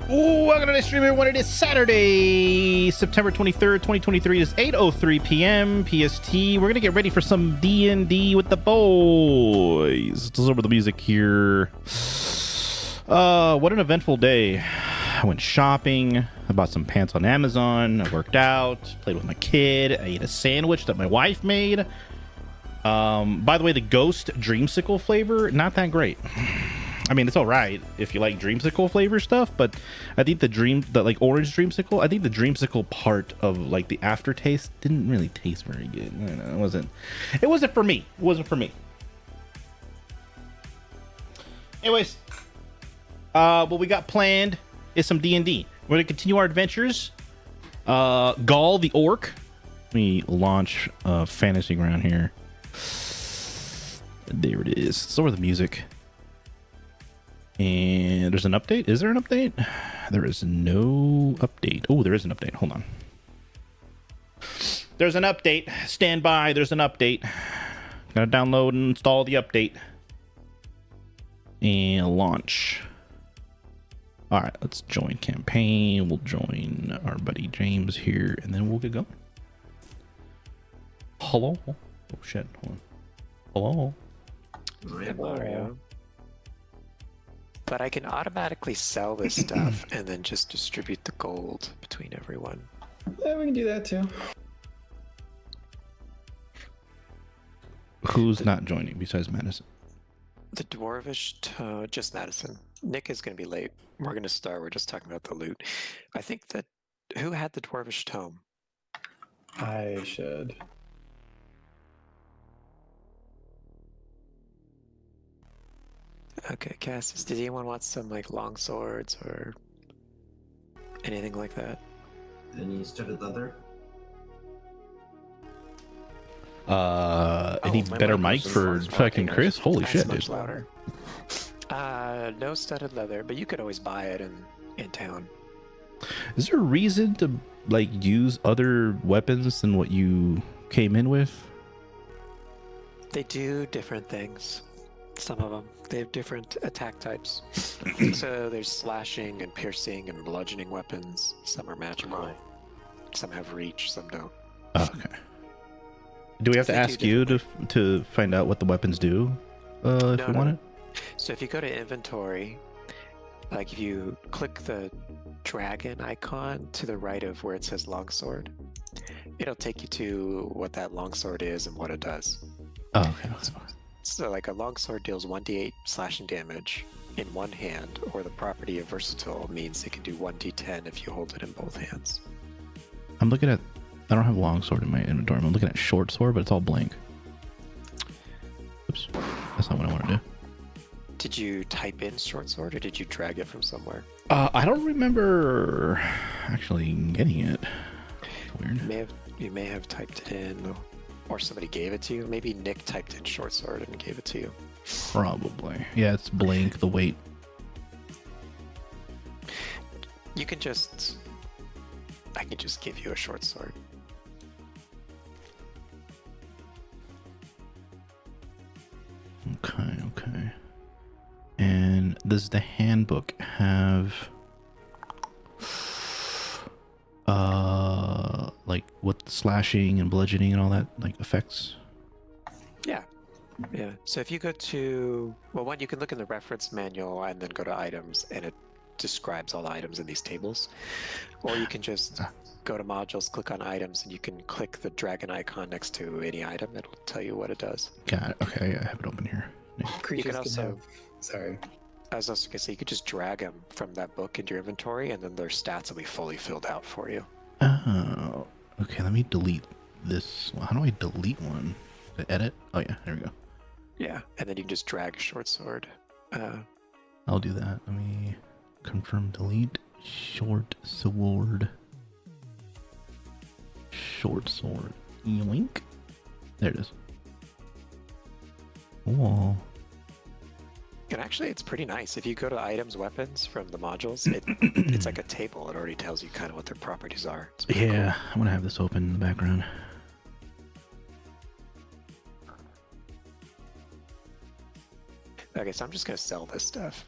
Welcome to the stream, everyone. It is Saturday, September 23rd, 2023. It is 8:03 p.m. PST. We're going to get ready for some D&D with the boys. Let's over the music here. What an eventful day. I went shopping. I bought some pants on Amazon. I worked out, played with my kid. I ate a sandwich that my wife made. By the way, the Ghost Dreamsicle flavor, not that great. I mean, it's all right if you like dreamsicle flavor stuff, but I think the orange dreamsicle, I think the dreamsicle part of like the aftertaste didn't really taste very good. I don't know, it wasn't for me. It wasn't for me. Anyways, what we got planned is some D&D. We're gonna continue our adventures. Gaul the Orc. Let me launch a fantasy ground here. There it is. It's over the music. And there's an update. Is there an update? There is no update. Oh, there is an update. Hold on. There's an update. Stand by. There's an update. Gotta download and install the update. And launch. All right, let's join campaign. We'll join our buddy James here, and then we'll get going. Hello? Oh, shit. Hold on. Hello? Hey, Mario. But I can automatically sell this stuff and then just distribute the gold between everyone. Yeah, we can do that too. Who's not joining besides Madison? The Dwarvish Tome, just Madison. Nick is going to be late. We're going to start. We're just talking about the loot. I think that, who had the Dwarvish Tome? I should. Okay, Cassis, did anyone want some like long swords or anything like that? Any studded leather? Any better mic for fucking Chris? Holy That's shit, much dude. louder. No studded leather, but you could always buy it in town. Is there a reason to like use other weapons than what you came in with? They do different things. Some of them. They have different attack types. So there's slashing and piercing and bludgeoning weapons. Some are magical. Some have reach, some don't. Okay. Do we have to ask you to find out what the weapons do if we want it? So if you go to inventory, like if you click the dragon icon to the right of where it says longsword, it'll take you to what that longsword is and what it does. Oh, okay. So like a longsword deals 1d8 slashing damage in one hand, or the property of versatile means it can do 1d10 if you hold it in both hands. I'm looking at, I don't have longsword in my inventory. I'm looking at short sword, but it's all blank. Oops, that's not what I want to do. Did you type in short sword or did you drag it from somewhere? I don't remember actually getting it. It's weird. You may have typed it in, or somebody gave it to you. Maybe Nick typed in short sword and gave it to you. Probably. Yeah, it's blank, the weight. You can just... I can just give you a short sword. Okay. And does the handbook have like what slashing and bludgeoning and all that like effects? Yeah. So if you go to, well, one, you can look in the reference manual and then go to items, and it describes all the items in these tables. Or you can just go to modules, click on items, and you can click the dragon icon next to any item. It'll tell you what it does. Got it. Okay, I have it open here. You can also, have... Sorry. I was also gonna say, you could just drag them from that book into your inventory, and then their stats will be fully filled out for you. Oh, okay. Let me delete this. Well, how do I delete one? Edit? Oh yeah, there we go. Yeah, and then you can just drag a short sword. I'll do that. Let me confirm delete short sword. Short sword. Yoink. There it is. Whoa. And actually, it's pretty nice. If you go to items, weapons from the modules, it's like a table. It already tells you kind of what their properties are. Yeah, cool. I'm gonna have this open in the background. Okay, so I'm just gonna sell this stuff.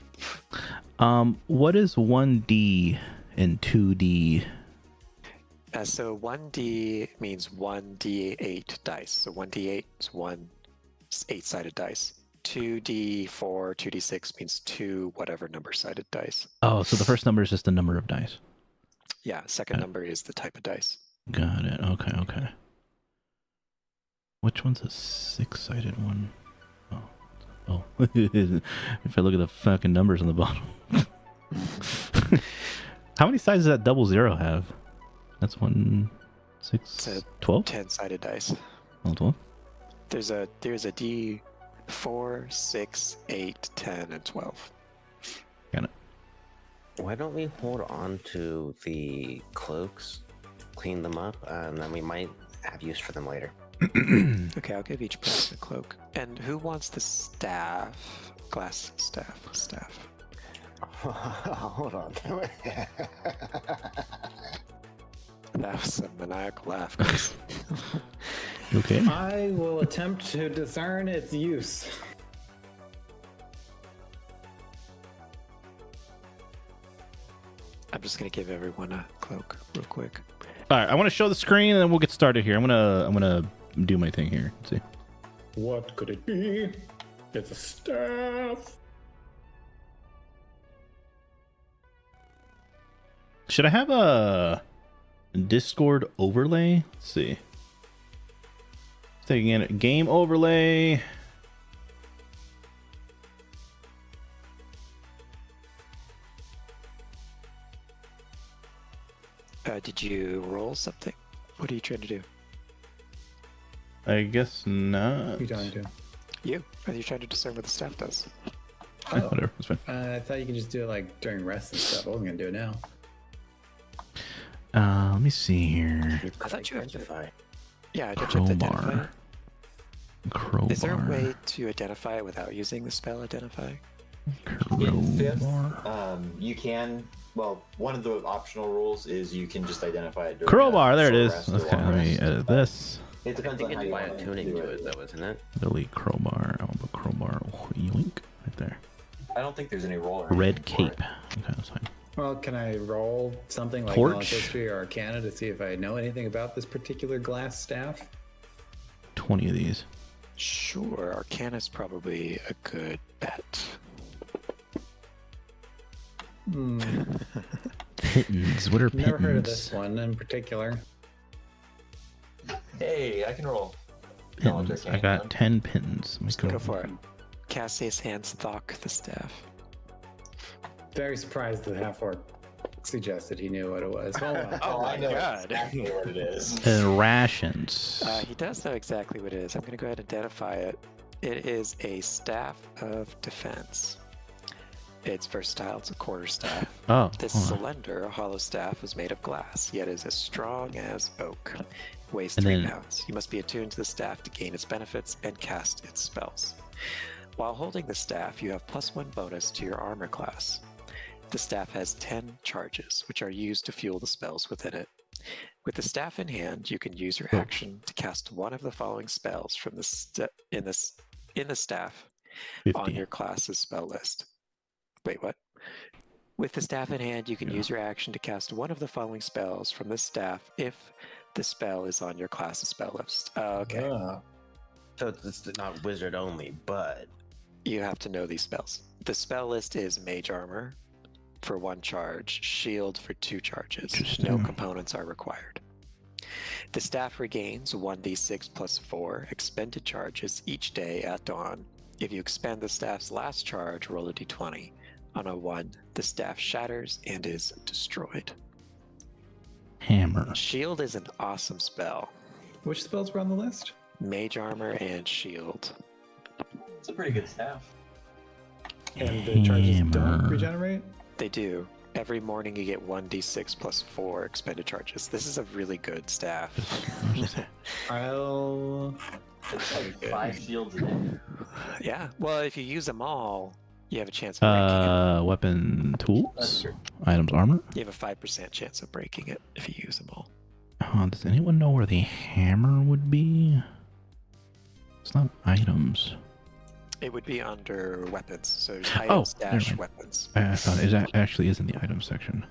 What is 1D and 2D? So 1D means 1d8 dice. So 1d8 is one 8-sided dice. 2d4, 2d6 means 2 whatever number-sided dice. Oh, so the first number is just the number of dice. Yeah, second number is the type of dice. Got it. Okay, okay. Which one's a 6-sided one? Oh. If I look at the fucking numbers on the bottom. How many sides does that 00 have? That's 1, 6, 12? 10-sided dice. Oh, 12? There's a D4, 6, 8, 10, and 12. Got it. Why don't we hold on to the cloaks, clean them up, and then we might have use for them later. Okay, I'll give each person a cloak. And who wants the staff? Glass staff. Staff. Hold on to it. That was a maniacal laugh, Chris. Okay. I will attempt to discern its use. I'm just gonna give everyone a cloak real quick. All right, I want to show the screen and then we'll get started here. I'm gonna do my thing here. Let's see. What could it be? It's a staff. Should I have a Discord overlay? Let's see. Taking in a game overlay. Did you roll something? What are you trying to do? I guess not. What are you trying to do? You? Are you trying to discern what the staff does? Eh, whatever, it's fine. I thought you could just do it like during rest and stuff. I wasn't gonna do it now. Let me see here. I thought you had to. Identify. Yeah, don't you have to identify Crowbar. it? Crowbar. Is there a way to identify it without using the spell identify? In fifth, Crowbar. you can. Well, one of the optional rules is you can just identify it. During Crowbar, a there it short is. rest or Okay, long let me rest. edit this. It I depends think on how it's you fine want to tuning do to it, though, isn't it? Delete crowbar. I'll put crowbar. Yoink. Right there. I don't think there's any roll. or Red anything for it. cape. Okay, that's fine. Well, can I roll something like Torch? knowledge history or arcana to see if I know anything about this particular glass staff? 20 of these. Sure, Arcana's probably a good bet. Hmm. Pittons. What are pittons? Never heard of this one in particular. Hey, I can roll. Pittons. I got 10 pittons. Let me Go for it. Cassius hands Thok the staff. Very surprised that half orc suggested he knew what it was. Hold on. Oh my know God. exactly what it is. And rations. He does know exactly what it is. I'm going to go ahead and identify it. It is a staff of defense. It's versatile. It's a quarter staff. Oh, This hold on. slender, hollow staff is made of glass, yet is as strong as oak. It weighs And 3 then- pounds. You must be attuned to the staff to gain its benefits and cast its spells. While holding the staff, you have +1 bonus to your armor class. The staff has 10 charges, which are used to fuel the spells within it. With the staff in hand, you can use your action to cast one of the following spells from the in the staff 50. on your class's spell list. Wait, what? With the staff in hand, you can use your action to cast one of the following spells from this staff if the spell is on your class's spell list. Okay. Ah. So it's not wizard only, but You have to know these spells. The spell list is Mage Armor for 1 charge, Shield for 2 charges. No Interesting. components are required. The staff regains 1d6 plus 4 expended charges each day at dawn. If you expend the staff's last charge, roll a d20. On a 1, the staff shatters and is destroyed. Hammer. Shield is an awesome spell. Which spells were on the list? Mage Armor and Shield. It's a pretty good staff. And the charges don't Hammer. regenerate? They do. Every morning you get 1d6 plus 4 expended charges. This is a really good staff. I'll. It's like 5 shields a day. Yeah. Well, if you use them all, you have a chance of breaking it. Weapon That's tools. true. Items armor. You have a 5% chance of breaking it if you use them all. Does anyone know where the hammer would be? It's not items. It would be under weapons. So there's Oh, items never dash mind. weapons. I found it. It actually is in the item section.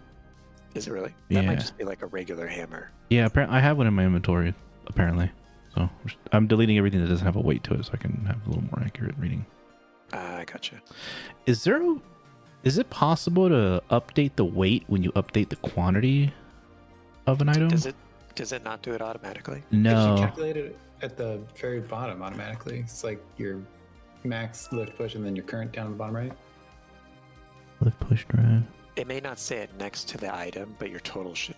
Is it really? That Yeah. might just be like a regular hammer. Yeah, apparently I have one in my inventory, apparently. So I'm deleting everything that doesn't have a weight to it so I can have a little more accurate reading. I gotcha. Is it possible to update the weight when you update the quantity of an item? Does it not do it automatically? If you No. calculate it at the very bottom automatically, it's like your max lift push and then your current down at the bottom right. Lift push drive. It may not say it next to the item, but your total should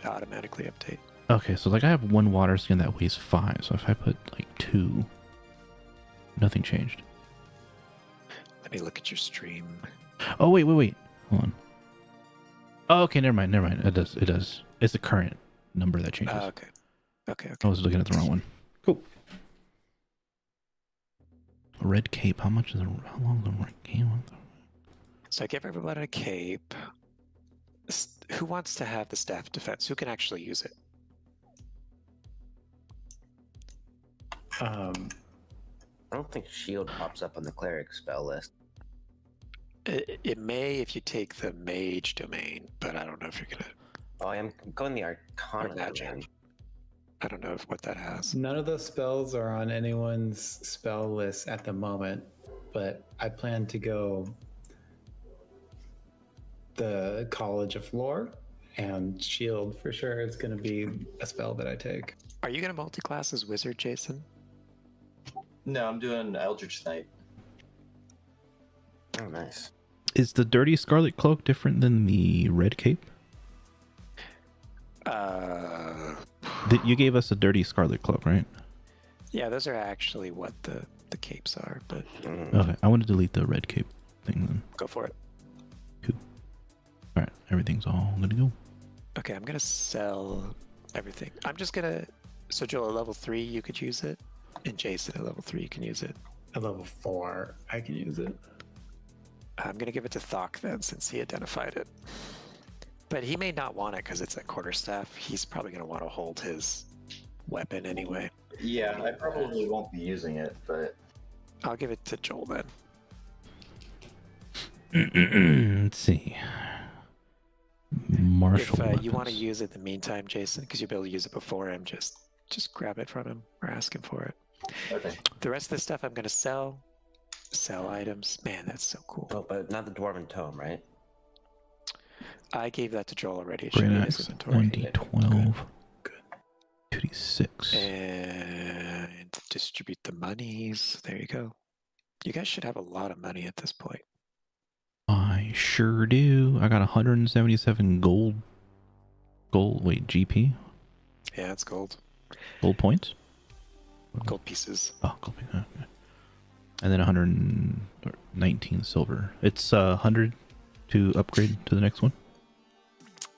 automatically update. Okay, so like I have one water skin that weighs 5, so if I put like 2, nothing changed. Let me look at your stream. Oh wait. Hold on. Oh, okay, never mind. It does. It's the current number that changes. Okay. I was looking at the wrong one. Cool. A red cape. How long is a red cape? So I give everyone a cape. Who wants to have the staff defense? Who can actually use it? Um, I don't think shield pops up on the cleric spell list. It may if you take the mage domain, but I don't know if you're gonna. Oh, I am going the Arcana Or magic. domain. I don't know what that has. none of those spells are on anyone's spell list at the moment, but I plan to go the College of Lore, and Shield for sure is going to be a spell that I take. Are you gonna multi-class as wizard, Jason? No, I'm doing Eldritch Knight. Oh, nice. Is the dirty scarlet cloak different than the red cape? You gave us a dirty scarlet cloak, right? Yeah, those are actually what the capes are, but Okay, I want to delete the red cape thing then. go for it. All right, everything's all good to go. Okay, I'm gonna sell everything. I'm just gonna. So Joel, at level 3, you could use it, and Jason at level 3, you can use it. At level 4, I can use it. I'm gonna give it to Thok then, since he identified it. But he may not want it because it's a quarterstaff. He's probably gonna want to hold his weapon anyway. Yeah, I probably won't be using it, but I'll give it to Joel then. Let's see. Martial. If you want to weapons. use it in the meantime, Jason, because you'll be able to use it before him, just grab it from him or ask him for it. okay. The rest of the stuff I'm gonna sell items. Man, that's so cool. Oh, but not the Dwarven Tome, right? I gave that to Joel already. It should Great be in his axe. inventory. 1d12. Good. 2d6. And distribute the monies. There you go. You guys should have a lot of money at this point. I sure do. I got 177 gold. Wait, GP? Yeah, it's gold. Gold points? Gold pieces. Oh, gold points. Okay. And then 119 silver. It's 100 to upgrade to the next one.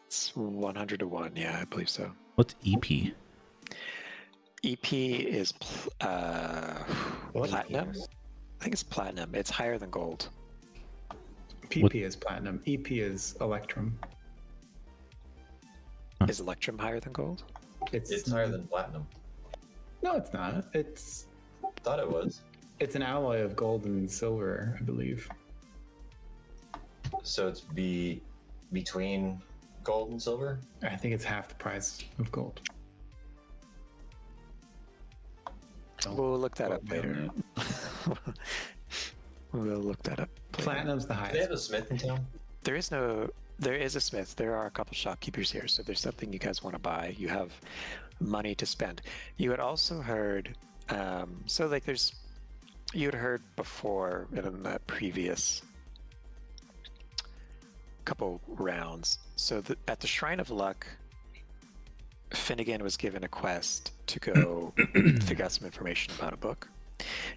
It's 100 to 1. Yeah, I believe so. What's EP? EP is What? platinum. I think it's platinum. It's higher than gold. PP What- is platinum. EP is electrum. Huh. Is Electrum higher than gold? It's higher than platinum. No, it's not. It's Thought it was. an alloy of gold and silver, I believe. So it's between gold and silver. I think it's half the price of gold. Don't We'll look that quote up me on later. that. We'll look that up later. Platinum's the Do they have highest. a smith in town? There is a smith. There are a couple shopkeepers here. So if there's something you guys want to buy, you have money to spend. You had also heard, you had heard before in the previous couple rounds. So at the Shrine of Luck, Finnegan was given a quest to go figure out some information about a book.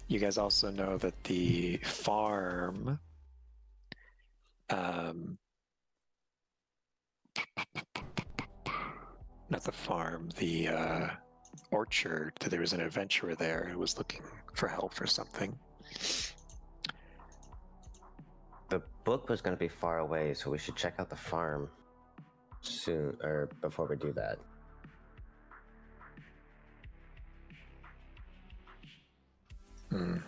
You guys also know that the farm, not the farm, the orchard, that there was an adventurer there who was looking for help for something. The book was going to be far away, so we should check out the farm soon, or before we do that. Mhm.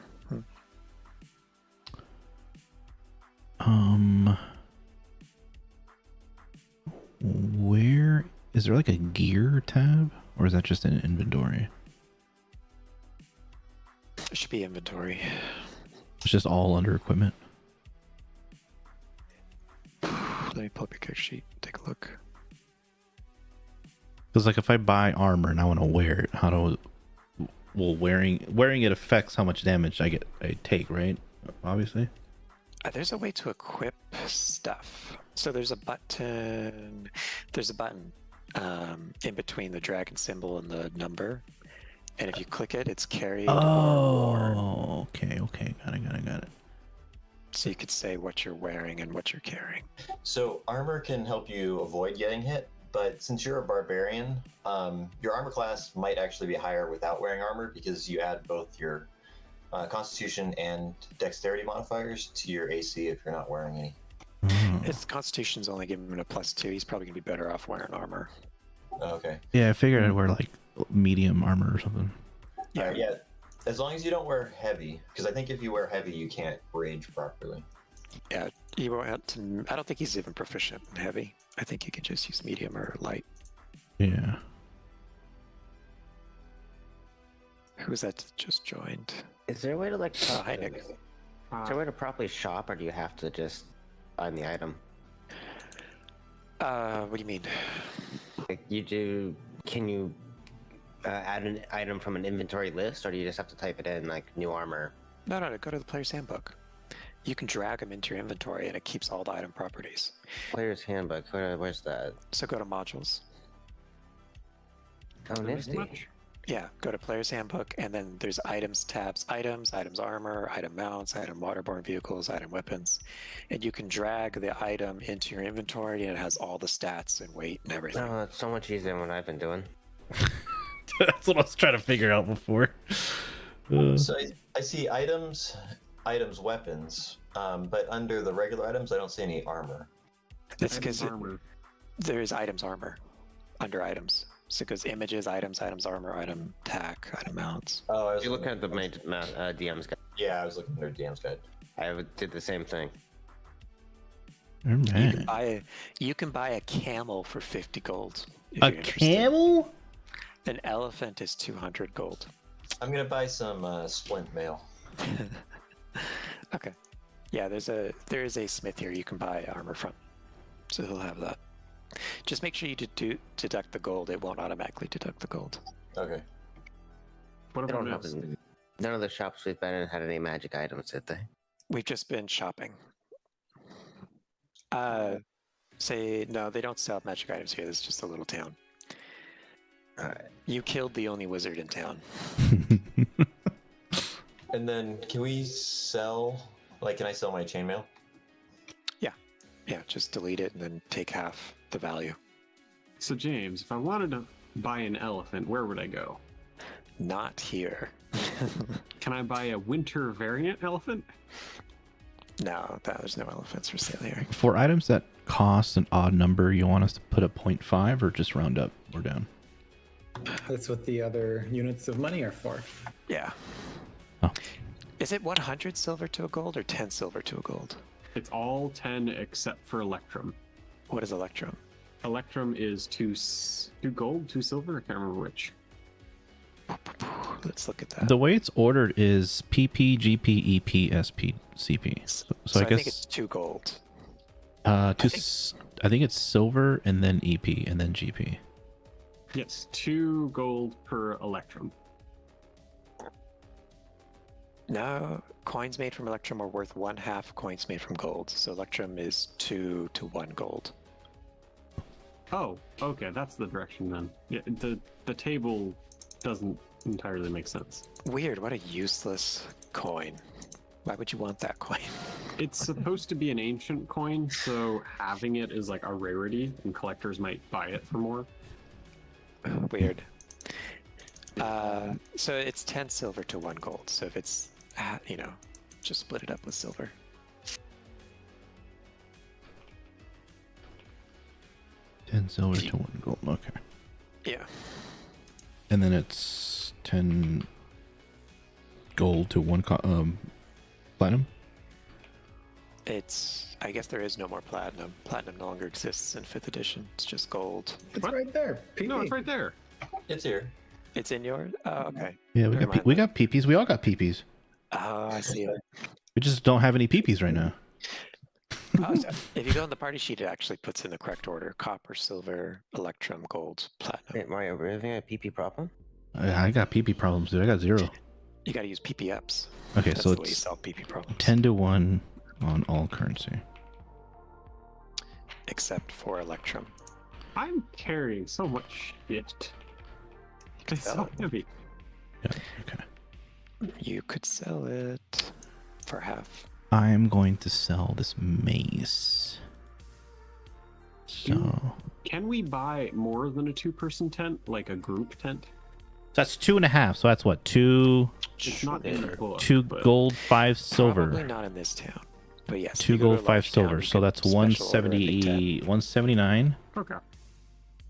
Where is there like a gear tab, or is that just an inventory? It should be inventory. It's just all under equipment. Let me pull up your character sheet. Take a look. Because like if I buy armor and I want to wear it, how do wearing it affects how much damage I take, right? Obviously. There's a way to equip stuff. So there's a button. There's a button in between the dragon symbol and the number, and if you click it, it's carried or worn. Oh, okay, got it. So you could say what you're wearing and what you're carrying. So armor can help you avoid getting hit, but since you're a barbarian, your armor class might actually be higher without wearing armor because you add both your Constitution and Dexterity modifiers to your AC if you're not wearing any. His Constitution's only giving him a +2. He's probably gonna be better off wearing armor. Okay. Yeah, I figured I'd wear like medium armor or something. Yeah. Yeah. As long as you don't wear heavy, because I think if you wear heavy, you can't rage properly. Yeah, he won't have to. I don't think he's even proficient in heavy. I think he can just use medium or light. Yeah. Who's that just joined? Is there a way to like? Hi, Nick. Is there a way to properly shop, or do you have to just find the item? What do you mean? Like you do? Can you add an item from an inventory list, or do you just have to type it in like new armor? No, go to the player's handbook. You can drag them into your inventory, and it keeps all the item properties. Player's handbook. Where's that? So go to modules. Oh, nifty. Yeah, go to player's handbook, and then there's items tabs: items armor, item mounts, item waterborne vehicles, item weapons, and you can drag the item into your inventory, and it has all the stats and weight and everything. Oh, it's so much easier than what I've been doing. That's what I was trying to figure out before. So I see items, weapons, but under the regular items, I don't see any armor. That's because there's items armor under items. So it goes images, items armor, item tack, item mounts. Oh, I was You look at the DM's guide. Yeah, I was looking under DM's guide. Did the same thing. You can buy a camel for 50 gold. If A you're interested. camel? An elephant is 200 gold. I'm gonna buy some splint mail. Okay. Yeah, there is a smith here you can buy armor from, so he'll have that. Just make sure you deduct the gold. It won't automatically deduct the gold. Okay. What They don't about have us? None of the shops we've been in had any magic items, did they? We've just been shopping. Say no, they don't sell magic items here. This is just a little town. Alright. You killed the only wizard in town. And then can we sell? Like, can I sell my chainmail? Yeah, just delete it and then take half the value. So James, if I wanted to buy an elephant, where would I go? Not here. Can I buy a winter variant elephant? No, there's no elephants for sale here. For items that cost an odd number, you want us to put a 0.5 or just round up or down? That's what the other units of money are for. Yeah. Oh. Is it 100 silver to a gold or 10 silver to a gold? It's all 10 except for Electrum. What is Electrum? Electrum is 2 gold, 2 silver. I can't remember which. Let's look at that. The way it's ordered is PP, GP, EP, SP, CP. So I guess think it's 2 gold. I think it's silver and then EP and then GP. Yes, 2 gold per Electrum. No, coins made from Electrum are worth 1/2 coins made from gold. So Electrum is 2 to 1 gold. Oh, okay, that's the direction then. Yeah, the table doesn't entirely make sense. Weird, what a useless coin. Why would you want that coin? It's supposed to be an ancient coin, so having it is like a rarity, and collectors might buy it for more. Weird. So it's 10 silver to 1 gold. So if it's, just split it up with silver. $10 silver to 1 gold. Okay. Yeah. And then it's 10 gold to 1 platinum. I guess there is no more platinum. Platinum no longer exists in 5th edition. It's just gold. It's What? right there. No, PV. it's right there. It's here. It's in yours? Oh, okay. Yeah, Never mind we then. got peepees. We all got peepees. Oh, I see it. We just don't have any peepees right now. Oh, so if you go on the party sheet, it actually puts in the correct order: copper, silver, electrum, gold, platinum. Wait, Mario, we're having a PP problem? I got PP problems, dude. I got 0. You got to use PPFs. Okay, That's so the way you it's solve PP problems. 10-1 on all currency. Except for electrum. I'm carrying so much shit. It's so sell it. heavy. Yeah, okay. You could sell it for half. I'm going to sell this mace. So Can we buy more than a 2-person tent, like a group tent? that's 2.5. So that's what, 2 It's not in the book. 2 but gold, 5 silver. Probably not in this town. But yes. 2 if you go to gold, a 5 large town, silver. you So can that's special order a big 170, tent. 179, Okay.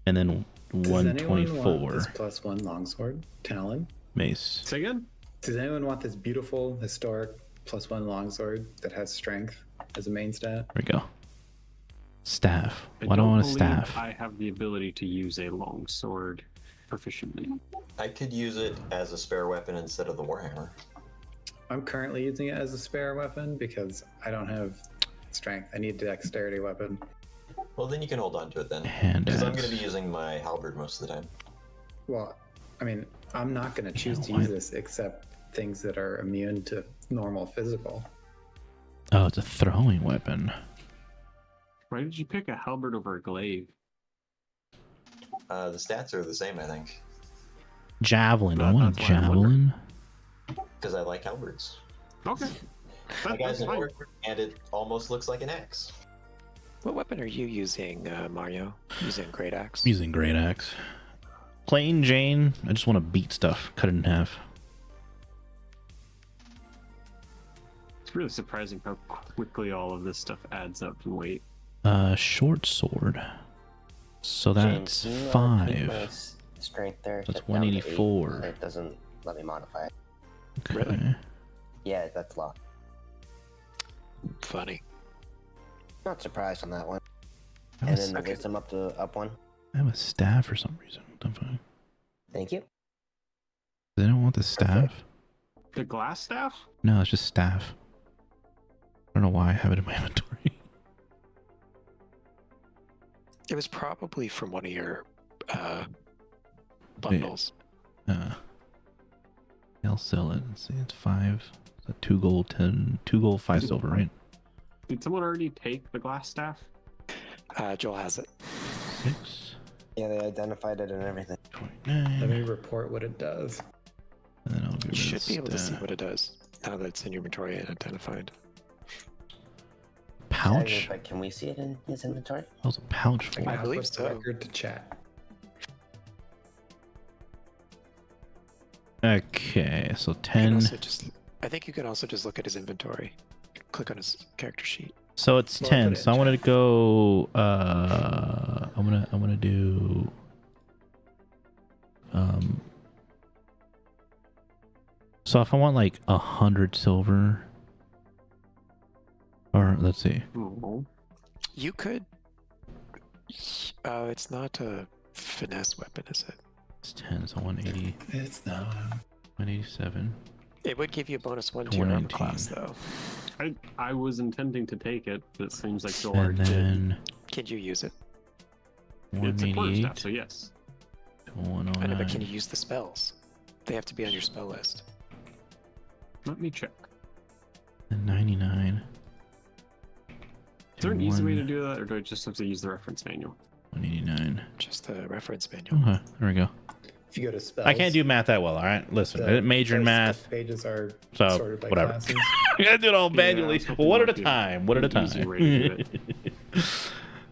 and then Does anyone want 124 this +1 longsword, Talon? mace. Say again? Does anyone want this beautiful, historic +1 longsword that has strength as a main stat? There we go. Staff. I Why do I don't want a believe staff? I have the ability to use a long sword proficiently. I could use it as a spare weapon instead of the warhammer. I'm currently using it as a spare weapon because I don't have strength. I need a dexterity weapon. Well, then you can hold on to it then. Hand Because I'm axe. going to be using my halberd most of the time. Well, I mean, I'm not going to choose to why- use this except things that are immune to normal physical. Oh, it's a throwing weapon. Why did you pick a halberd over a glaive? The stats are the same, I think, Javelin. Do I Well, want a that's why I'm wondering. javelin? because I like halberds. Okay. My guy's That's an fine. orc, and it almost looks like an axe. What weapon are you using, Mario? Using great axe? I'm using great axe. Plain Jane. I just want to beat stuff. Cut it in half. It's really surprising how quickly all of this stuff adds up in weight. Short sword. So James, that's can you, keep 5. my strength there. That's set down to 8, 184. so it doesn't let me modify it. Okay. Really? Yeah, that's locked. Funny. Not surprised on that one. I And have, then a, the wisdom up one. I have a staff for some reason. What the fuck? Thank you. They don't want the staff? The glass staff? No, it's just staff. I don't know why I have it in my inventory. It was probably from one of your bundles. I'll sell it. Let's see, it's 5. So 2 gold, 10, 2 gold, 5 silver, right? Did someone already take the glass staff? Joel has it. 6, Yeah, they identified it and everything. 29. Let me report what it does. And then I'll get You rid should of be able to see staff. what it does now that it's in your inventory and identified. Pouch? But can we see it in his inventory? That was a pouch for. I I'll believe put the so. record to chat. Okay, so You can 10. also just, I think you can also just look at his inventory. Click on his character sheet. So it's Well, 10. put it So I in wanted to go. I'm gonna do. So if I want like 100 silver, or let's see, Oh. You could. It's not a finesse weapon, is it? it's 10. So 180, It's not. 187. It would give you a bonus 1 to your armor 119. class, though. I was intending to take it, but it seems like Joel And already did. then Can you use it? It's a quarterstaff, 188 so yes. to I know, but can 109. you use the spells? They have to be on your spell list. Let me check. And 99. Is there an easy way to do that, or do I just have to use the reference manual? 189. Just the reference manual. Okay, there we go. If you go to spells, I can't do math that well. All right, listen, I the didn't major in first math, Pages are so sorted by whatever. classes. I gotta do it all Yeah, manually. I was hoping One at a that'd be time. One at a an easy time. way to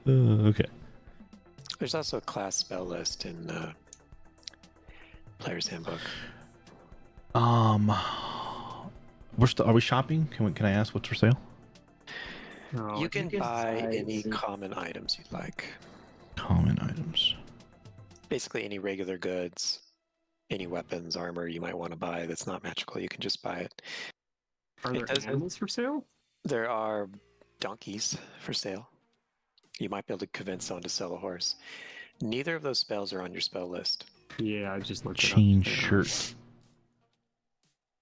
do Okay. There's also a class spell list in Player's Handbook. Are we shopping? Can I ask what's for sale? Oh, You can buy any size. common items you'd like. Common items. Basically, any regular goods, any weapons, armor you might want to buy that's not magical, you can just buy it. Are it there does- animals for sale? There are donkeys for sale. You might be able to convince someone to sell a horse. Neither of those spells are on your spell list. Yeah, I just looked Chain it up. shirt.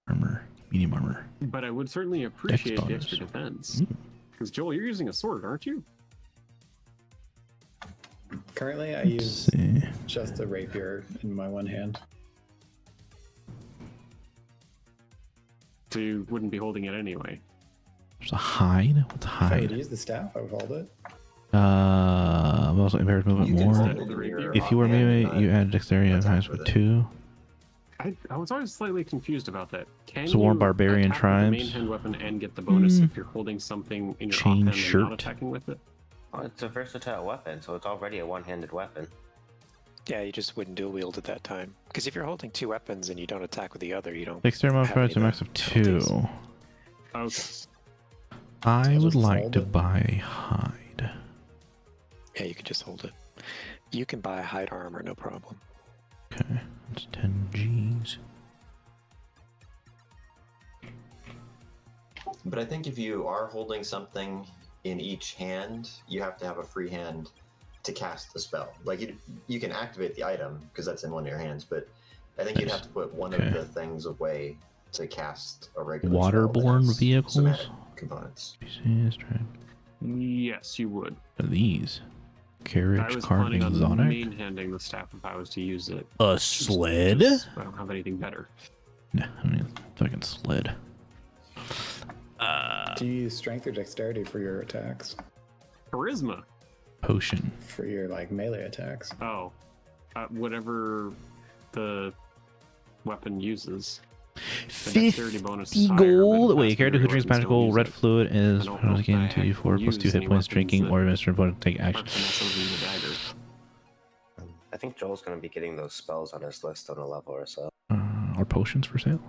Armor. Medium armor. But I would certainly appreciate the bonus. extra defense. Because Joel, you're using a sword, aren't you? Currently, I Let's use see. just a rapier in my one hand. So you wouldn't be holding it anyway. There's a hide. What's If I would hide? use the staff, I would hold it. Also impaired movement You can more. hold Instead of it the in your rapier. If you were offhand and melee, not you add dexterity of attack highs with with it. 2. I was always slightly confused about that. Can So warm you barbarian attack with the main tribes? hand weapon and get the bonus Hmm. if you're holding something in your Chain offhand and not shirt. attacking with it? Oh, it's a versatile weapon, so it's already a one-handed weapon. Yeah, you just wouldn't dual wield at that time. Because if you're holding two weapons and you don't attack with the other, you don't. Dexterity have modifier any to of max the of 2. penalties. Okay. I I'll would just like hold to it. buy a hide. Yeah, you can just hold it. You can buy hide armor, no problem. Okay, that's 10 G's. But I think if you are holding something in each hand, you have to have a free hand to cast the spell. Like you can activate the item because that's in one of your hands, but I think you'd have to put one Okay. of the things away to cast a regular spell that Waterborne has vehicles? somatic components. Yes, you would. What are these? I Carriage, was cart, planning on exotic? main handing the staff if I was to use it. A Just- sled? I don't have anything better. Nah, I mean, fucking sled. Do you use strength or dexterity for your attacks? Charisma. Potion. For your like melee attacks? Oh, whatever the weapon uses. The dexterity bonus is 50 higher, but gold. the Wait, fast character who moving drinks weapons don't magical use red it. fluid is I don't know if gain I 2d4 plus 2 use hit any points, weapons drinking, that or administer opponent to take Apart action. from also using the dagger. I think Joel's going to be getting those spells on his list on a level or so. Are potions for sale?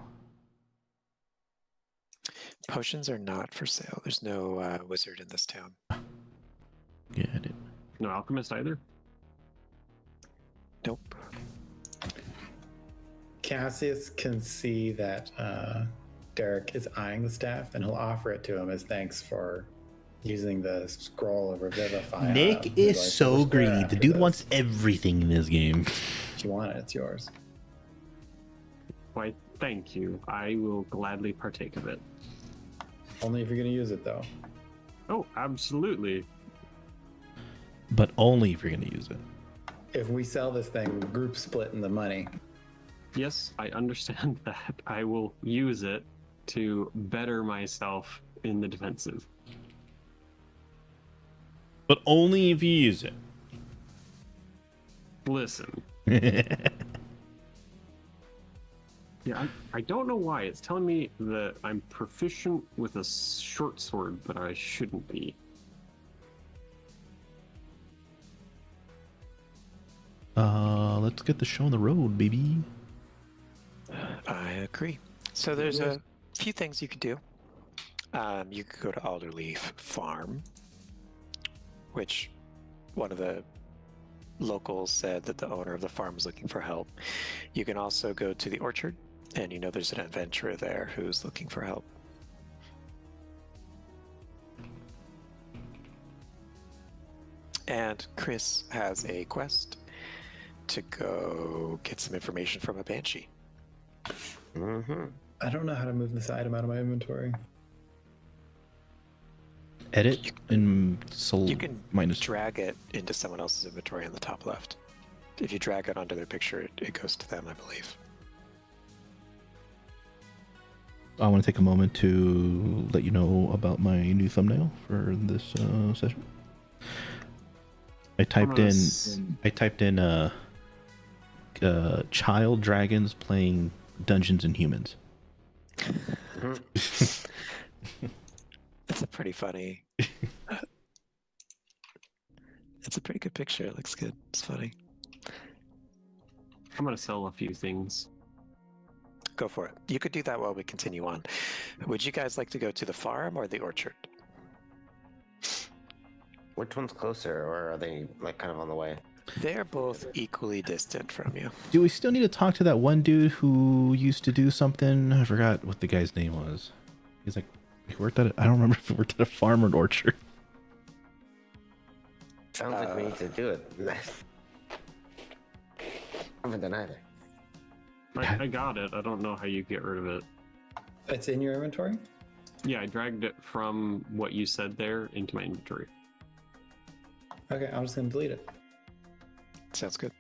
Potions are not for sale. There's no wizard in this town. Get it. No alchemist either. Nope. Cassius can see that Derek is eyeing the staff, and he'll offer it to him as thanks for using the scroll of Revivify. Nick He's is like, so "We'll spare greedy. The after dude this. wants everything in this game. If you want it, it's yours. Why, thank you. I will gladly partake of it. Only if you're going to use it, though. Oh, absolutely. But only if you're going to use it. If we sell this thing, group split in the money. Yes, I understand that. I will use it to better myself in the defensive. But only if you use it. Listen. Yeah, I don't know why. It's telling me that I'm proficient with a short sword, but I shouldn't be. Let's get the show on the road, baby. I agree. So there's a few things you could do. You could go to Alderleaf Farm, which one of the locals said that the owner of the farm is looking for help. You can also go to the orchard, and you know there's an adventurer there who's looking for help. And Chris has a quest to go get some information from a banshee. Mm-hmm. I don't know how to move this item out of my inventory. Edit and You can minus. drag it into someone else's inventory on the top left. If you drag it onto their picture, it goes to them, I believe. I want to take a moment to let you know about my new thumbnail for this session. I typed in child dragons playing Dungeons and Humans. It's a pretty funny. It's a pretty good picture. It looks good. It's funny. I'm going to sell a few things. Go for it. You could do that while we continue on. Would you guys like to go to the farm or the orchard? Which one's closer, or are they like kind of on the way? They're both equally distant from you. Do we still need to talk to that one dude who used to do something? I forgot what the guy's name was. He's like We worked at I don't remember if we worked at a farm or an orchard. Sounds like we need to do it. I haven't done either. I got it. I don't know how you get rid of it. It's in your inventory? Yeah, I dragged it from what you said there into my inventory. Okay, I'm just gonna delete it. Sounds good.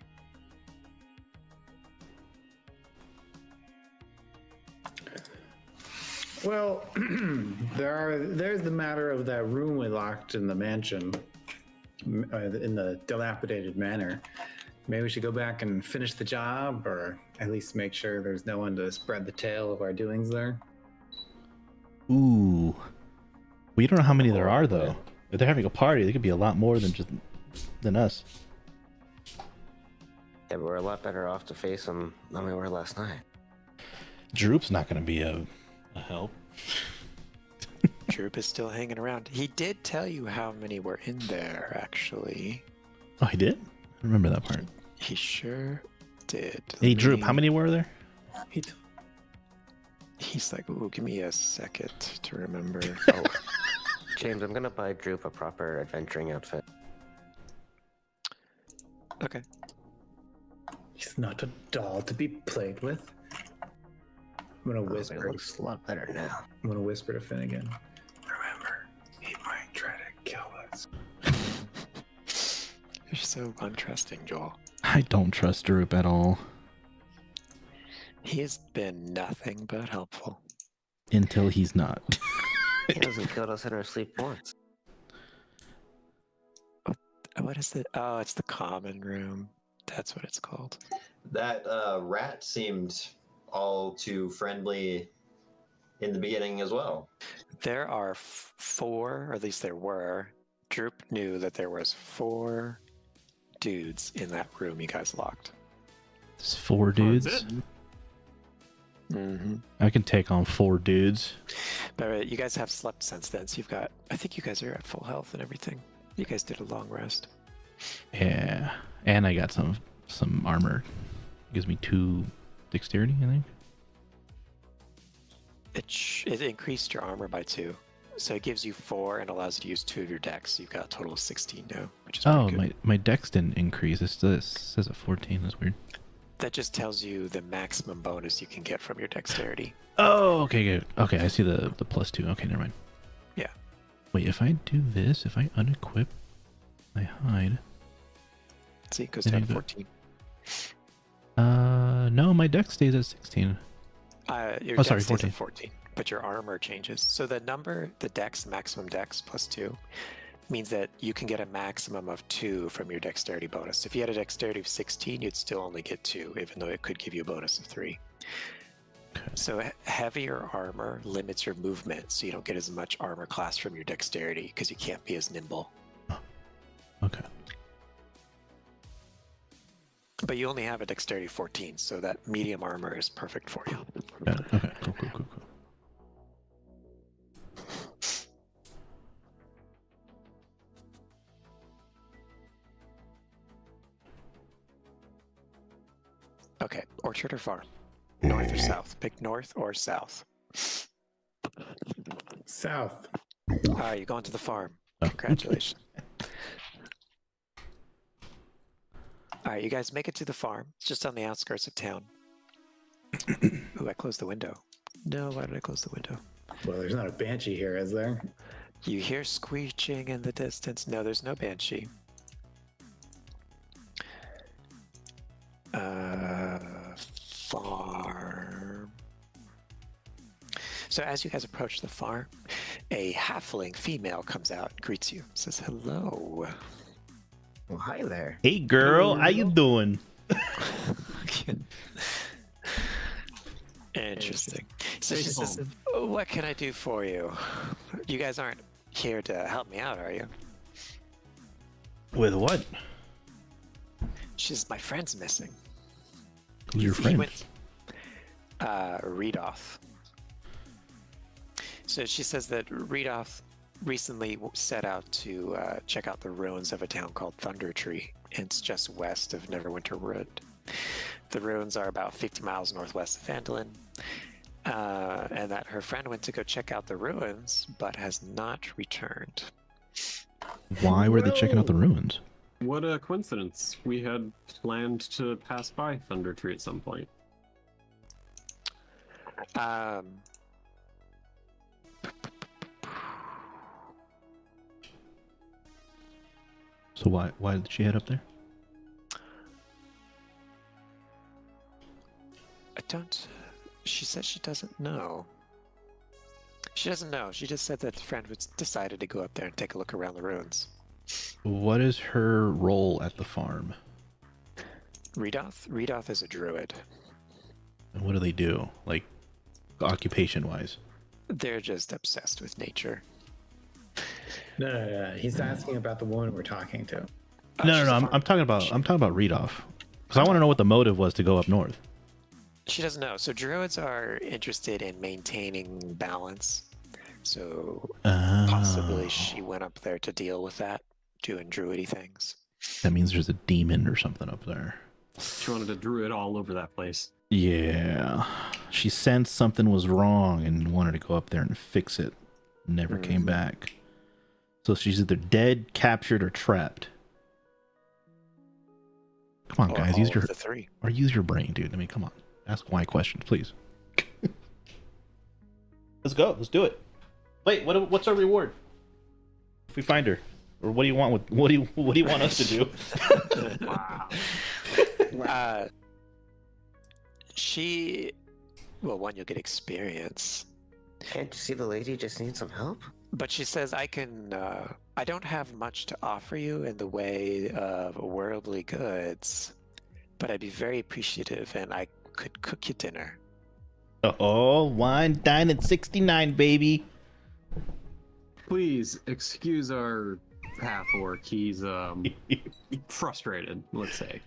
Well, there's the matter of that room we locked in the mansion, in the dilapidated manor. Maybe we should go back and finish the job, or at least make sure there's no one to spread the tale of our doings there. Ooh. We don't know how many there are, though. If they're having a party, there could be a lot more than us. Yeah, but we're a lot better off to face them than we were last night. Droop's not going to be a help. Droop is still hanging around. He did tell you how many were in there, actually. Oh, he did? I remember that part. He sure did. Hey, Droop, how many were there? He's like, ooh, give me a second to remember. Oh, James, I'm gonna buy Droop a proper adventuring outfit. okay. He's not a doll to be played with. I'm gonna It whisper. looks a lot better now. I'm gonna whisper to Finnegan. Remember, he might try to kill us. You're so untrusting, Joel. I don't trust Droop at all. He has been nothing but helpful. Until he's not. He hasn't killed us in our sleep once. What is it? Oh, it's the common room. That's what it's called. That rat seemed all too friendly in the beginning as well. There are four, or at least there were. Droop knew that there was 4 dudes in that room you guys locked. There's 4 dudes. that's it? Mm-hmm. I can take on 4 dudes. But you guys have slept since then, so you've got. I think you guys are at full health and everything. You guys did a long rest. Yeah. And I got some armor. Gives me 2 dexterity, I think. It increased your armor by 2. So it gives you 4 and allows you to use 2 of your decks. So you've got a total of 16 now, which is pretty good. my dex didn't increase. It says a 14. That's weird. That just tells you the maximum bonus you can get from your dexterity. Oh, okay, good. Okay, I see the +2. Okay, never mind. Yeah. Wait, if I do this, if I unequip my hide. See, it goes Then down you to go- 14. No, my dex stays at 16. Your Oh, dex sorry, stays 14. at 14, but your armor changes. So the dex, maximum dex +2, means that you can get a maximum of 2 from your dexterity bonus. If you had a dexterity of 16, you'd still only get 2, even though it could give you a bonus of 3. Okay. So heavier armor limits your movement, so you don't get as much armor class from your dexterity because you can't be as nimble. Okay. But you only have a dexterity 14, so that medium armor is perfect for you. Got it. Okay, cool. Okay, orchard or farm? North or south? Pick north or south. South. All right, you're going to the farm. Oh. Congratulations. All right, you guys make it to the farm. It's just on the outskirts of town. Ooh, I closed the window. No, why did I close the window? Well, there's not a banshee here, is there? You hear screeching in the distance. No, there's no banshee. Farm. So as you guys approach the farm, a halfling female comes out and greets you. Says hello. Well, hi there. Hey, girl, how you doing? Interesting. So she Hey, says, what can I do for you? You guys aren't here to help me out, are you? With what? She says, my friend's missing. Who's your He friend? went, Reedoff. So she says that Reedoff recently set out to check out the ruins of a town called Thunder Tree. It's just west of Neverwinter Wood. The ruins are about 50 miles northwest of Phandalin. and that her friend went to go check out the ruins, but has not returned. Why were they checking out the ruins? What a coincidence. We had planned to pass by Thunder Tree at some point. So why did she head up there? I don't. She says she doesn't know. She doesn't know. She just said that the friend was decided to go up there and take a look around the ruins. What is her role at the farm? Redoth is a druid. And what do they do? Like, occupation-wise? They're just obsessed with nature. No. He's asking about the woman we're talking to. No. I'm talking about Redoff. Because I want to know what the motive was to go up north. She doesn't know. So druids are interested in maintaining balance. So possibly she went up there to deal with that, doing druidy things. That means there's a demon or something up there. She wanted to druid all over that place. Yeah. She sensed something was wrong and wanted to go up there and fix it. Never came back. So she's either dead, captured, or trapped. Come on, guys. Use your the three. or use your brain, dude. I mean, come on. Ask why questions, please. Let's go. Let's do it. Wait, what's our reward if we find her? Or what do you want with what do you want us to do? Wow. One, you'll get experience. Can't you see the lady just needs some help? But she says, I don't have much to offer you in the way of worldly goods, but I'd be very appreciative and I could cook you dinner. Oh, wine, dine at 69, baby. Please excuse our half-orc. He's frustrated, let's say.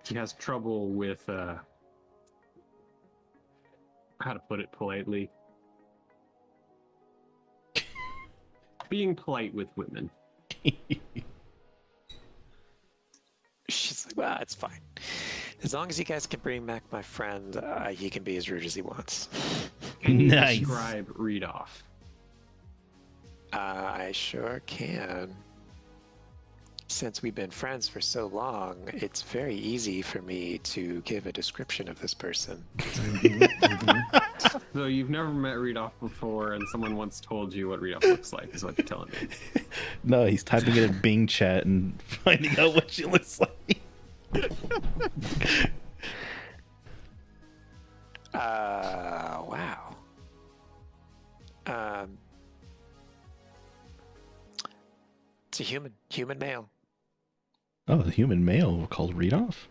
He has trouble with how to put it politely. Being polite with women. She's like, well, it's fine. As long as you guys can bring back my friend, he can be as rude as he wants. Can you Nice. describe Redoff? I sure can. Since we've been friends for so long, it's very easy for me to give a description of this person. So you've never met Redoff before, and someone once told you what Redoff looks like, is what you're telling me. No, he's typing it in Bing chat and finding out what she looks like. Wow. It's a human male. Oh, the human male called Redoff?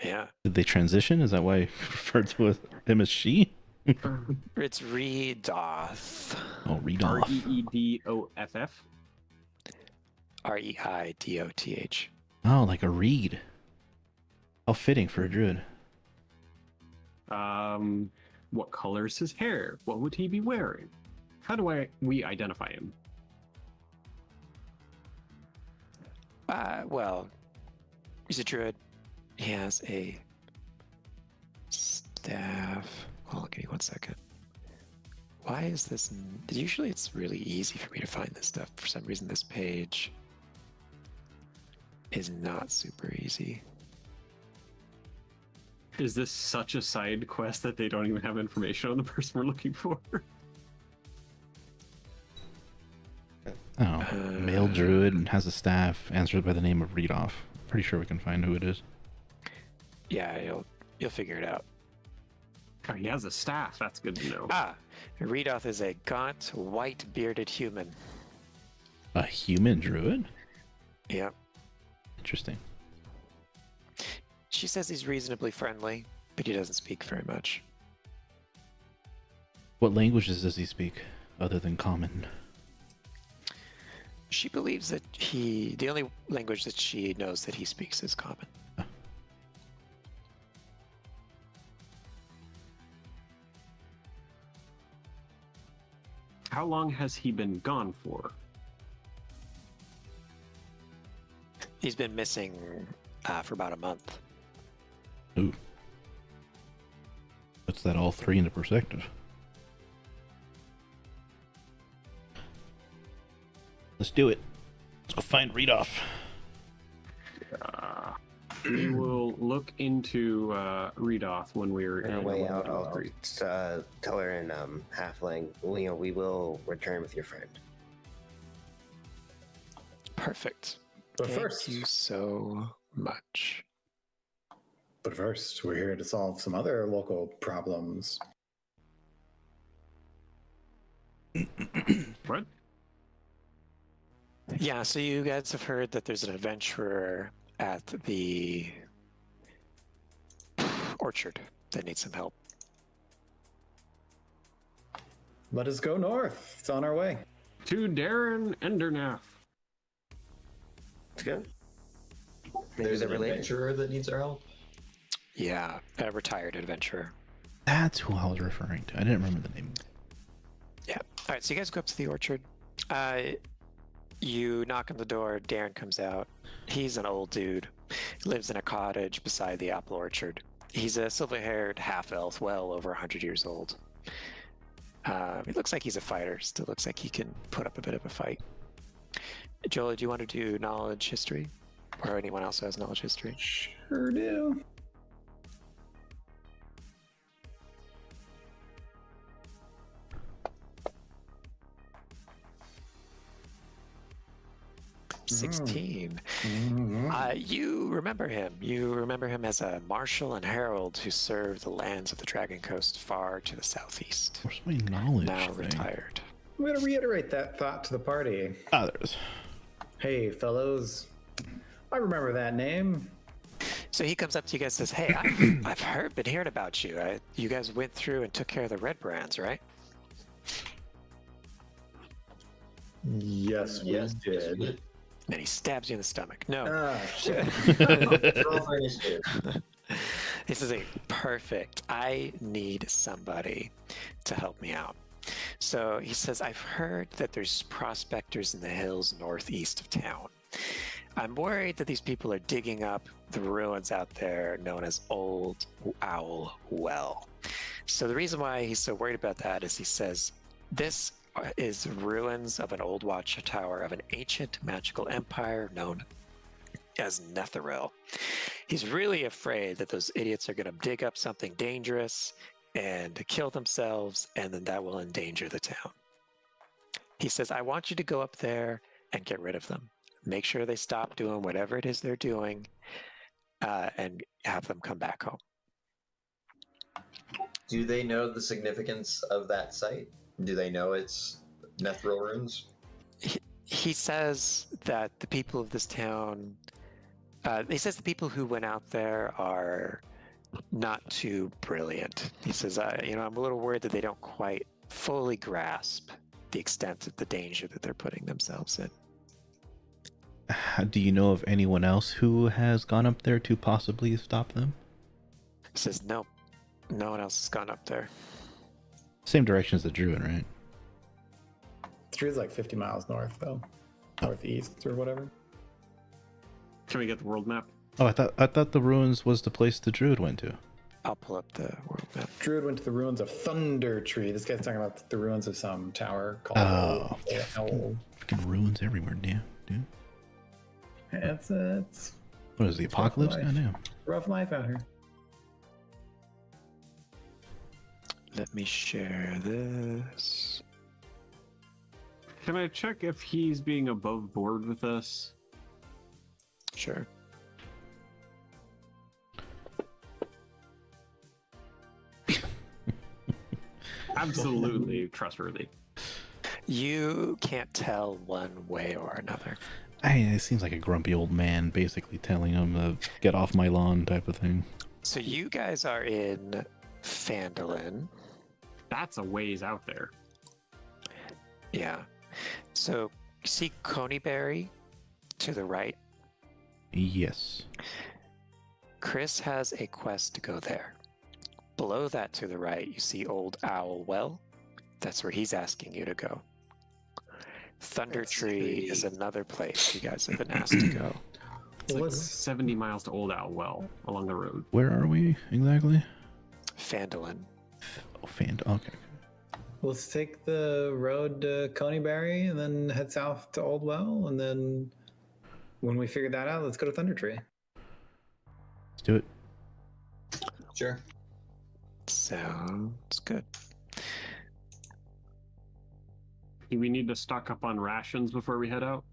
Yeah. Did they transition? Is that why I referred to him as she? It's Redoth. Oh, Redoff. Reedoff. Reidoth. Oh, like a reed. How fitting for a druid. What color is his hair? What would he be wearing? How do we identify him? Well, he's a druid. He has a staff. Hold on, give me 1 second. Why is this? Usually it's really easy for me to find this stuff. For some reason, this page is not super easy. Is this such a side quest that they don't even have information on the person we're looking for? Oh, male druid and has a staff answered by the name of Redoff. Pretty sure we can find who it is. Yeah, you'll figure it out. Oh, he has a staff. That's good to know. Redoth is a gaunt, white-bearded human. A human druid? Yep. Interesting. She says he's reasonably friendly, but he doesn't speak very much. What languages does he speak other than common? She believes that the only language that she knows that he speaks is common. How long has he been gone for? He's been missing for about a month. Ooh. that all three into perspective. Let's do it. Let's go find Readoff. We will look into Readoff when we're On our in way out, Wall I'll Street. tell her in halfling. We will return with your friend. Perfect. But Thank first, you so much. we're here to solve some other local problems. What? Yeah, so you guys have heard that there's an adventurer at the orchard that needs some help. Let us go north. It's on our way. To Darren Endernaff. Let's go. Maybe There's they're an related. adventurer that needs our help. Yeah, a retired adventurer. That's who I was referring to. I didn't remember the name. Yeah. All right, so you guys go up to the orchard. You knock on the door. Darren comes out. He's an old dude. He lives in a cottage beside the apple orchard. He's a silver-haired half-elf, well over 100 years old. He looks like he's a fighter. Still looks like he can put up a bit of a fight. Joel, do you want to do knowledge history? Or anyone else who has knowledge history? Sure do. Mm. 16. Mhm. You remember him. You remember him as a marshal and herald who served the lands of the Dragon Coast far to the southeast. Where's my knowledge Now thing? retired. I'm going to reiterate that thought to the party. Ah, there it is. Hey, fellows. I remember that name. So he comes up to you guys and says, "Hey, I've been hearing about you. You guys went through and took care of the red brands, right?" Yes, we Yes, did. And he stabs you in the stomach. No. Ah, shit. Roll for initiative. This is a perfect. I need somebody to help me out. So he says, "I've heard that there's prospectors in the hills northeast of town. I'm worried that these people are digging up the ruins out there known as Old Owl Well. So the reason why he's so worried about that is he says, this is ruins of an old watchtower of an ancient magical empire known as Netheril. He's really afraid that those idiots are going to dig up something dangerous and kill themselves, and then that will endanger the town. He says, I want you to go up there and get rid of them. Make sure they stop doing whatever it is they're doing, and have them come back home." Do they know the significance of that site? Do they know it's Netheril runes? He says that the people of this town, he says the people who went out there are not too brilliant. He says, I'm a little worried that they don't quite fully grasp the extent of the danger that they're putting themselves in. Do you know of anyone else who has gone up there to possibly stop them? He says, nope, no one else has gone up there. Same direction as the Druid, right? Druid's like 50 miles north, though. Northeast or whatever. Can we get the world map? Oh, I thought the ruins was the place the Druid went to. I'll pull up the world map. Druid went to the ruins of Thunder Tree. This guy's talking about the ruins of some tower called Oh. Owl. Freaking ruins everywhere, dude. It's What is the apocalypse? life. Goddamn. rough life out here. Let me share this. Can I check if he's being above board with us? Sure. Absolutely trustworthy. You can't tell one way or another. It seems like a grumpy old man basically telling him to get off my lawn type of thing. So you guys are in Phandalin. That's a ways out there. Yeah. So you see Coneyberry to the right. Yes. Chris has a quest to go there. Below that to the right, you see Old Owl Well. That's where he's asking you to go. Thunder That's Tree pretty- is another place you guys have been asked to go. It's like 70 miles to Old Owl Well along the road. Where are we exactly? Phandalin. Oh, okay. Let's take the road to Coneyberry and then head south to Oldwell. And then when we figure that out, let's go to Thunder Tree. Let's do it. Sure. Sounds good. Do we need to stock up on rations before we head out?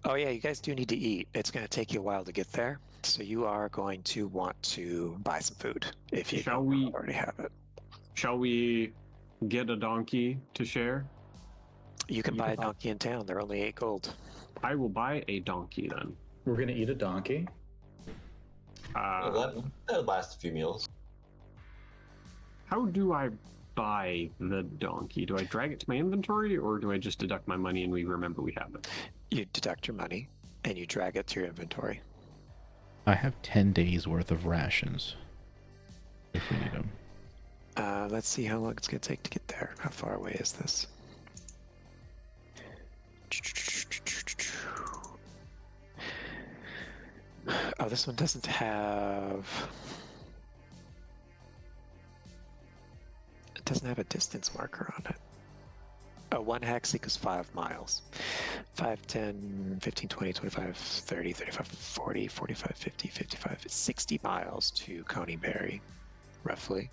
Oh yeah, you guys do need to eat. It's going to take you a while to get there, so you are going to want to buy some food if you Shall we- already have it. Shall we get a donkey to share? You can buy a donkey in town. They're only 8 gold. I will buy a donkey then. We're going to eat a donkey. That'll last a few meals. How do I buy the donkey? Do I drag it to my inventory, or do I just deduct my money and we remember we have it? You deduct your money and you drag it to your inventory. I have 10 days worth of rations. If we need them. Let's see how long it's going to take to get there. How far away is this? Oh, this one doesn't have... It doesn't have a distance marker on it. Oh, 1 hex equals 5 miles. 5, 10, 15, 20, 25, 30, 35, 40, 45, 50, 55, 60 miles to Coneyberry, roughly.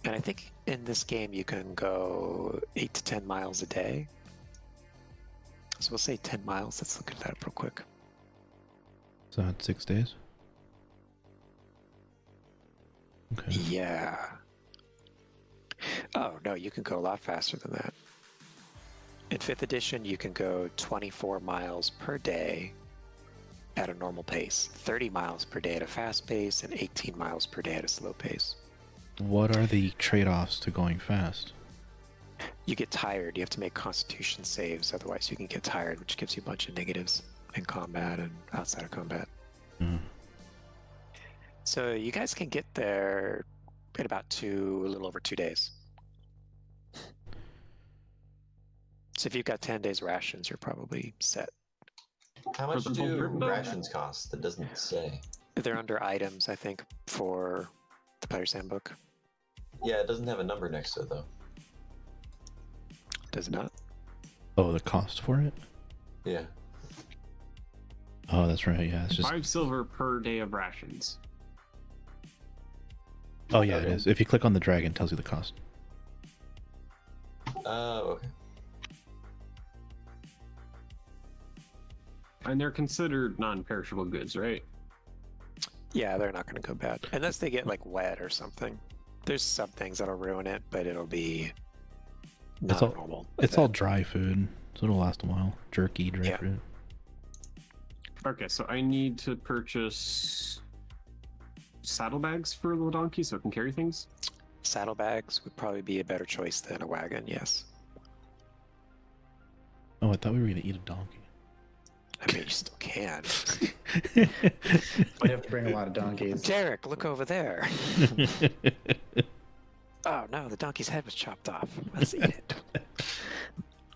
And I think in this game you can go 8 to 10 miles a day. So we'll say 10 miles. Let's look at that real quick. So that's 6 days. Okay. Yeah. Oh, no, you can go a lot faster than that. In 5th edition, you can go 24 miles per day at a normal pace, 30 miles per day at a fast pace, and 18 miles per day at a slow pace. What are the trade-offs to going fast? You get tired. You have to make constitution saves, otherwise you can get tired, which gives you a bunch of negatives in combat and outside of combat. Mm. So you guys can get there in about a little over 2 days. So if you've got 10 days rations, you're probably set. How much For the whole do trip, though? rations cost? That doesn't say. They're under items, I think, for the player's handbook. Yeah, it doesn't have a number next to it though. Does it not? Oh, the cost for it? Yeah. Oh, that's right. Yeah, it's just. 5 silver per day of rations. Oh, yeah, it is. If you click on the dragon, it tells you the cost. Okay. And they're considered non-perishable goods, right? Yeah, they're not going to go bad. Unless they get, like, wet or something. There's some things that'll ruin it, but it'll be not all- normal. It's all dry food, so it'll last a while. Jerky, dry Yeah. fruit. Okay, so I need to purchase saddlebags for the donkey so it can carry things. Saddlebags would probably be a better choice than a wagon, yes. Oh, I thought we were going to eat a donkey. I mean, you still can. We have to bring a lot of donkeys. Derek, look over there. Oh no, the donkey's head was chopped off. Let's eat it.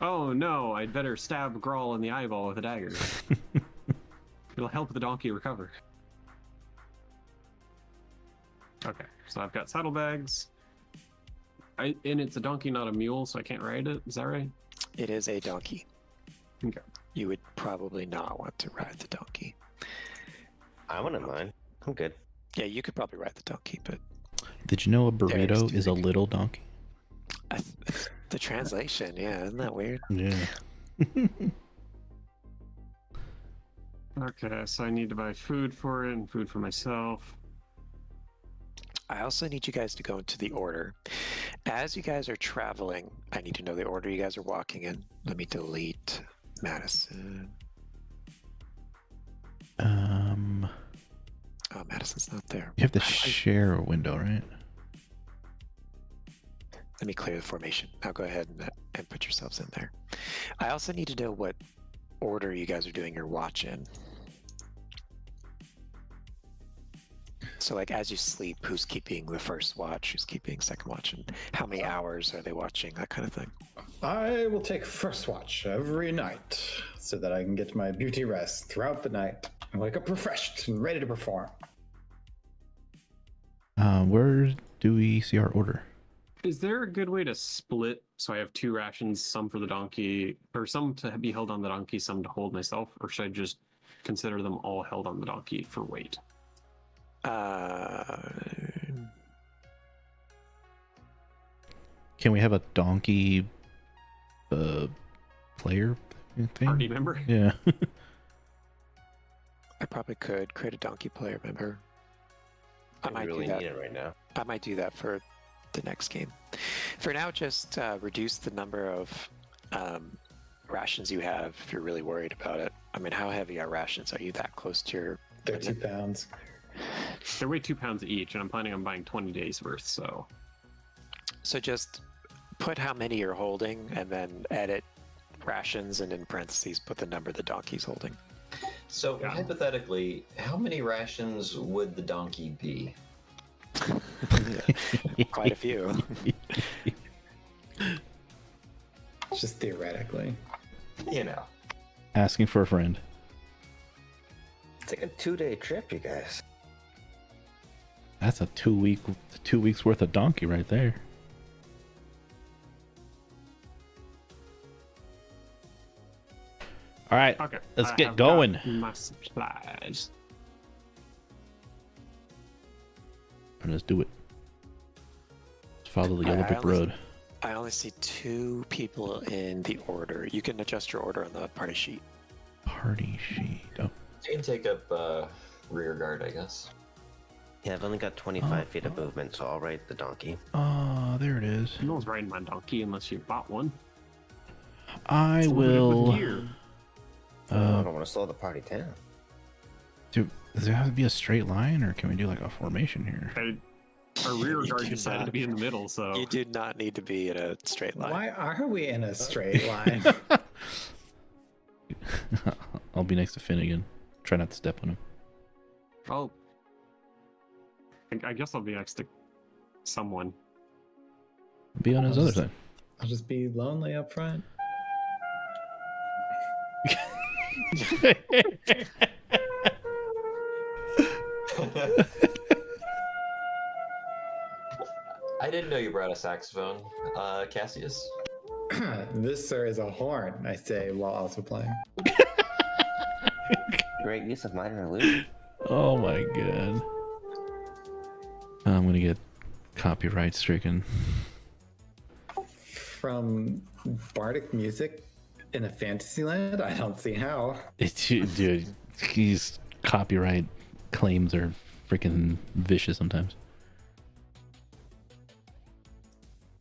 Oh no, I'd better stab Grawl in the eyeball with a dagger. It'll help the donkey recover. Okay, so I've got saddlebags. And it's a donkey, not a mule, so I can't ride it. Is that right? It is a donkey. Okay. You would probably not want to ride the donkey. I wouldn't mind. I'm good. Yeah, you could probably ride the donkey, but Did you know a Derek's burrito too is a big. little donkey? The translation, yeah, isn't that weird? Yeah. Okay, so I need to buy food for it and food for myself. I also need you guys to go into the order. As you guys are traveling, I need to know the order you guys are walking in. Let me delete Madison. Oh, Madison's not there. You have to share a window, right? Let me clear the formation. Now go ahead and put yourselves in there. I also need to know what order you guys are doing your watch in. So, like, as you sleep, who's keeping the first watch? Who's keeping second watch? And how many hours are they watching? That kind of thing. I will take first watch every night so that I can get my beauty rest throughout the night and wake up refreshed and ready to perform. Where do we see our order? Is there a good way to split so I have 2 rations, some for the donkey, or some to be held on the donkey, some to hold myself, or should I just consider them all held on the donkey for weight? Can we have a donkey player thing? Party member? Yeah. I probably could create a donkey player member. I I might really do that. need it right now. I might do that for the next game. For now, just reduce the number of rations you have if you're really worried about it. I mean, how heavy are rations? Are you that close to your... They're 2 pounds. They weigh 2 pounds each, and I'm planning on buying 20 days worth, so... So just put how many you're holding and then edit rations and in parentheses put the number the donkey's holding. So Yeah. hypothetically, how many rations would the donkey be? Quite a few. Just theoretically. You know. Asking for a friend. It's like a 2-day trip, you guys. That's a 2 weeks worth of donkey right there. All right, Okay. let's I get have going. got my supplies. And let's do it. Let's follow the I yellow brick only- road. I only see 2 people in the order. You can adjust your order on the party sheet. Party sheet. Oh, You can take up rear guard, I guess. Yeah, I've only got 25 feet of movement, so I'll ride the donkey. oh, there it is. No one's riding my donkey unless you bought one. I It's loaded with will. gear. I don't want to slow the party down. Does there have to be a straight line, or can we do like a formation here? Our rear You guard do decided not- to be in the middle, so... You do not need to be in a straight line. Why are we in a straight line? I'll be next to Finnegan. Try not to step on him. I'll... I guess I'll be next to someone. Be on his I'll other just- side. I'll just be lonely up front. I didn't know you brought a saxophone, Cassius. This, sir, is a horn, I say while also playing. Great use of minor illusion. Oh my god. I'm gonna get copyright stricken. From bardic music in a fantasy land? I don't see how. Dude, these copyright claims are freaking vicious sometimes.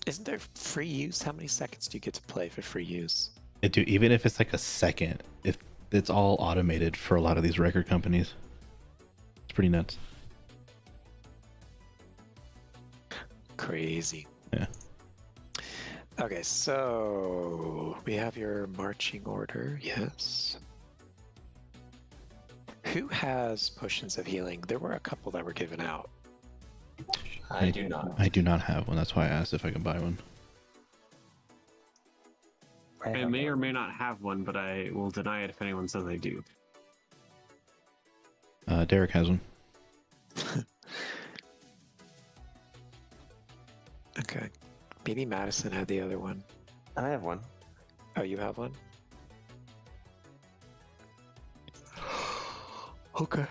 Isn't there free use? How many seconds do you get to play for free use? Dude, even if it's like a second, if it's all automated for a lot of these record companies. It's pretty nuts. Crazy. Yeah. Okay, so we have your marching order, yes. Who has potions of healing? There were a couple that were given out. I do not. I do not have one. That's why I asked if I could buy one. I may or may not have one, but I will deny it if anyone says I do. Derek has one. Okay. Maybe Madison had the other one. I have one. Oh, you have one? Okay.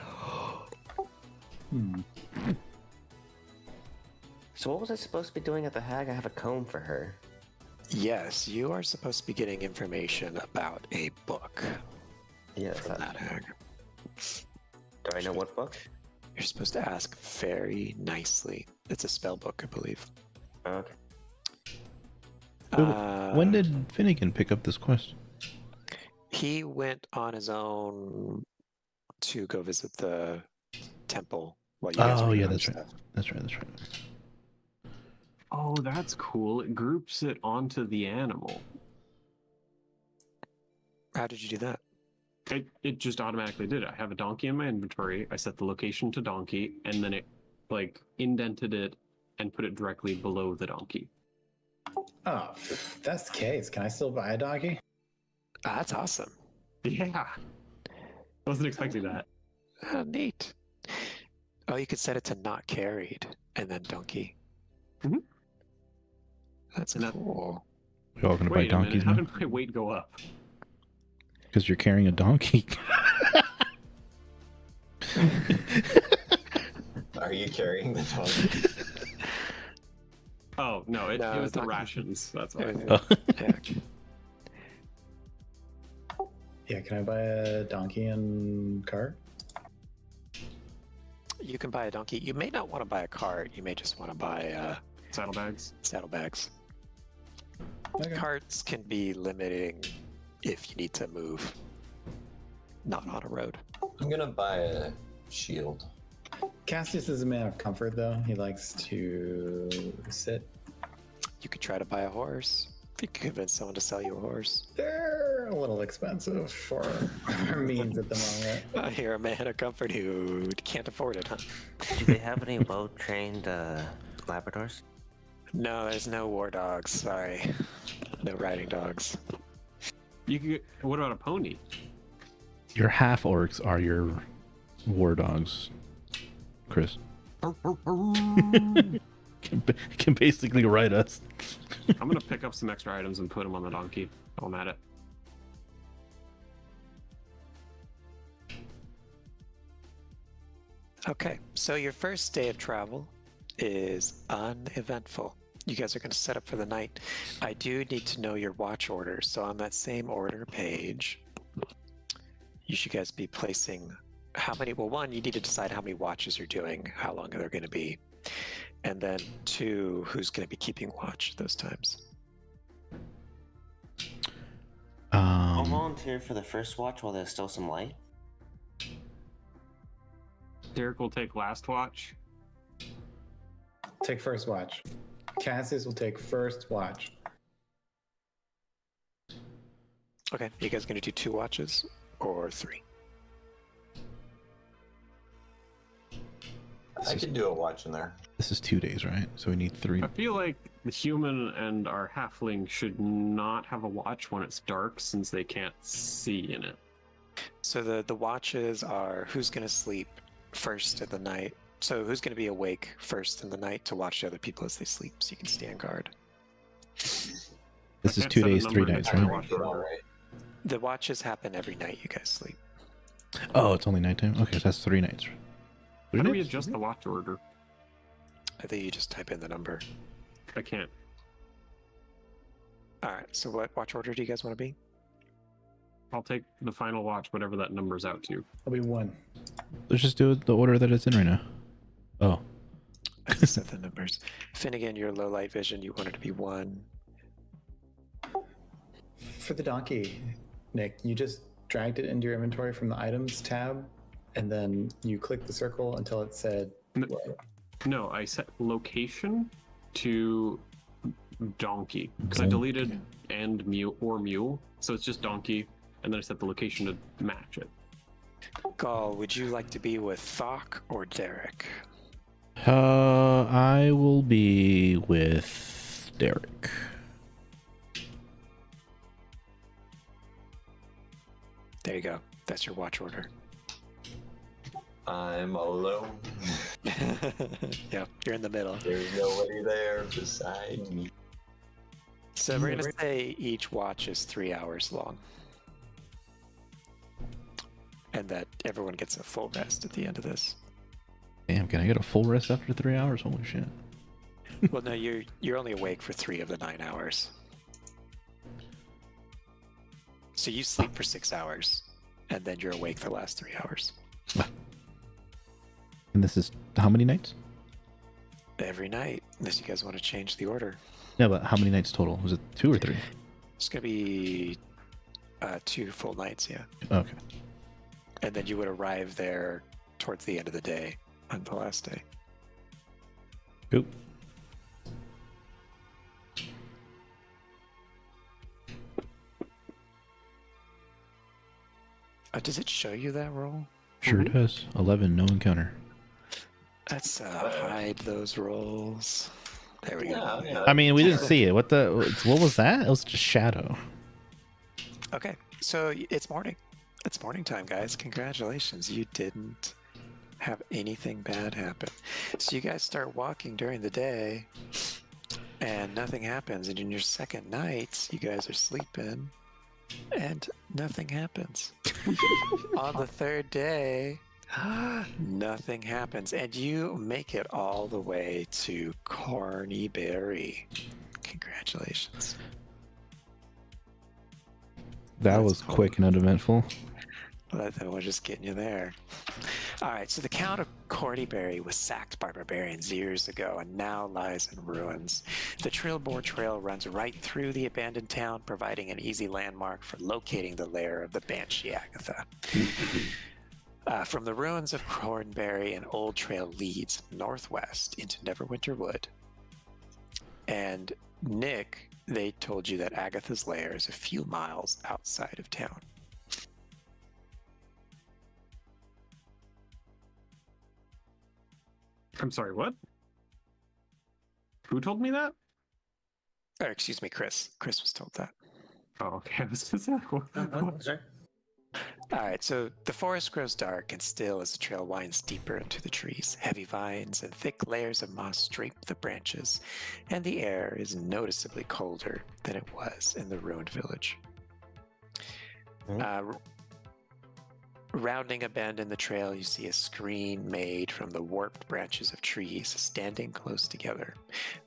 So what was I supposed to be doing at the hag? I have a comb for her. Yes, you are supposed to be getting information about a book Yes. from that hag. Do I know what book? You're supposed to ask very nicely. It's a spell book, I believe. Oh, okay. When did Finnegan pick up this quest? He went on his own to go visit the temple while you guys Oh, were yeah, doing that's stuff. right. That's right. That's right. Oh, that's cool. It groups it onto the animal. How did you do that? It just automatically did it. I have a donkey in my inventory. I set the location to donkey, and then it like indented it and put it directly below the donkey. Oh, if that's the case. Can I still buy a donkey? Ah, that's awesome. Yeah. Wasn't expecting that. Oh, neat. Oh, you could set it to not carried and then donkey. That's And that- cool. We're all gonna buy Wait a minute, donkeys how now did my weight go up? because you're carrying a donkey. Are you carrying the donkey? Oh no, it No, was the donkey- rations. That's why. Oh. Yeah. Yeah, can I buy a donkey and cart? You can buy a donkey. You may not want to buy a cart. You may just want to buy Saddlebags. saddlebags. Okay. Carts can be limiting if you need to move. Not on a road. I'm gonna buy a shield. Cassius is a man of comfort, though. He likes to sit. You could try to buy a horse. If you could convince someone to sell you a horse. They're a little expensive for our means at the moment. You're a man of comfort who can't afford it, huh? Do they have any well-trained Labradors? No, there's no war dogs. Sorry. No riding dogs. You could. What about a pony? Your half orcs are your war dogs, Chris. Can basically ride us. I'm gonna pick up some extra items and put them on the donkey while I'm at it. Okay, so your first day of travel is uneventful. You guys are going to set up for the night. I do need to know your watch orders. So on that same order page, you should guys be placing how many. Well, one, you need to decide how many watches you're doing, how long they're going to be. And then two, who's going to be keeping watch those times. I'll volunteer for the first watch while there's still some light. Derek will take last watch. Take first watch. Cassius will take first watch. Okay, you guys going to do 2 watches or 3? I could do a watch in there. This is 2 days, right? So we need 3. I feel like the human and our halfling should not have a watch when it's dark since they can't see in it. So the watches are who's going to sleep first in the night. So who's going to be awake first in the night to watch the other people as they sleep so you can stand guard. This I is can't 2 set a days, 3 number nights, in right? watch All order. right. The watches happen every night you guys sleep. Oh, it's only nighttime? Okay, so that's 3 nights. How do we adjust the watch order? I think you just type in the number. I can't. All right, so what watch order do you guys want to be? I'll take the final watch, whatever that number's out to. I'll be 1. Let's just do it the order that it's in right now. Oh, I just set the numbers. Finnegan, your low light vision, you want it to be 1. For the donkey, Nick, you just dragged it into your inventory from the items tab, and then you click the circle until it said. No, I set location to donkey because I deleted and mule, so it's just donkey, and then I set the location to match it. Gall, would you like to be with Thok or Derek? I will be with Derek. There you go. That's your watch order. I'm alone. Yeah, you're in the middle. There's nobody there beside me. So we're gonna say each watch is 3 hours long, and that everyone gets a full rest at the end of this. Damn, can I get a full rest after 3 hours? Holy shit. Well, no, you're only awake for 3 of the 9 hours. So you sleep for 6 hours, and then you're awake the last 3 hours. And this is how many nights? Every night, unless you guys want to change the order. Yeah, but how many nights total? Was it 2 or 3? It's gonna be 2 full nights, yeah. Okay. And then you would arrive there towards the end of the day on the last day. Cool. Does it show you that roll? Sure does. 11, no encounter. Let's hide those rolls. There we go. Yeah. I mean, we didn't see it. What was that? It was just shadow. Okay, so it's morning. It's morning time, guys. Congratulations. You didn't have anything bad happen. So you guys start walking during the day, and nothing happens. And in your second night, you guys are sleeping, and nothing happens. On the third day, nothing happens, and you make it all the way to Cornyberry. Congratulations. That That's was cool. quick and uneventful. We're just getting you there. All right, so the Count of Cordyberry was sacked by barbarians years ago and now lies in ruins. The Trillbore Trail runs right through the abandoned town, providing an easy landmark for locating the lair of the Banshee Agatha. From the ruins of Cornberry, an old trail leads northwest into Neverwinter Wood. And Nick, they told you that Agatha's lair is a few miles outside of town. I'm sorry, what? Who told me that? Or excuse me, Chris. Chris was told that. Oh, okay. I was just like, what? Sorry? All right, so the forest grows dark and still as the trail winds deeper into the trees. Heavy vines and thick layers of moss drape the branches, and the air is noticeably colder than it was in the ruined village. Rounding a bend in the trail, you see a screen made from the warped branches of trees standing close together,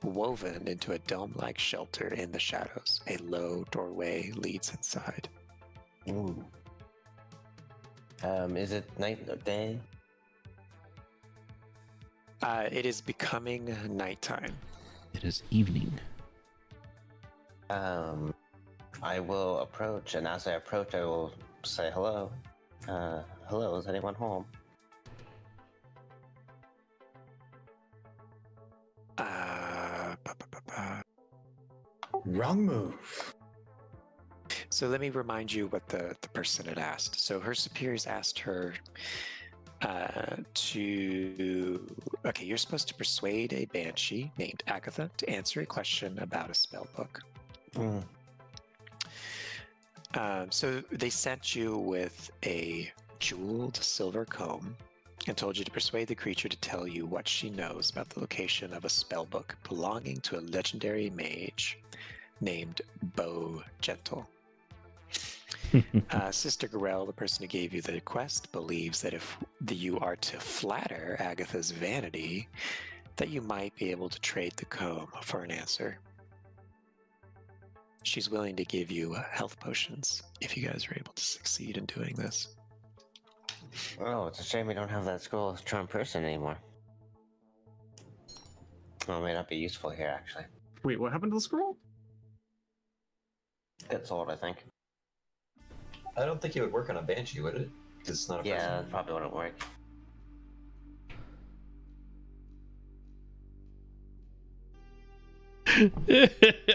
woven into a dome-like shelter in the shadows. A low doorway leads inside. Ooh. Is it night or day? It is becoming nighttime. It is evening. I will approach, and as I approach, I will say hello. Hello, is anyone home? Wrong move. So let me remind you what the person had asked. So her superiors asked her okay, you're supposed to persuade a banshee named Agatha to answer a question about a spell book. So they sent you with a jeweled silver comb and told you to persuade the creature to tell you what she knows about the location of a spell book belonging to a legendary mage named Bo Gentle. Sister Garel, the person who gave you the quest, believes that if you are to flatter Agatha's vanity, that you might be able to trade the comb for an answer. She's willing to give you health potions if you guys are able to succeed in doing this. Oh, it's a shame we don't have that scroll of charm person anymore. Well, it may not be useful here, actually. Wait, what happened to the scroll? Gets old, I think. I don't think it would work on a banshee, would it? Because it's not a Yeah, person. it probably wouldn't work.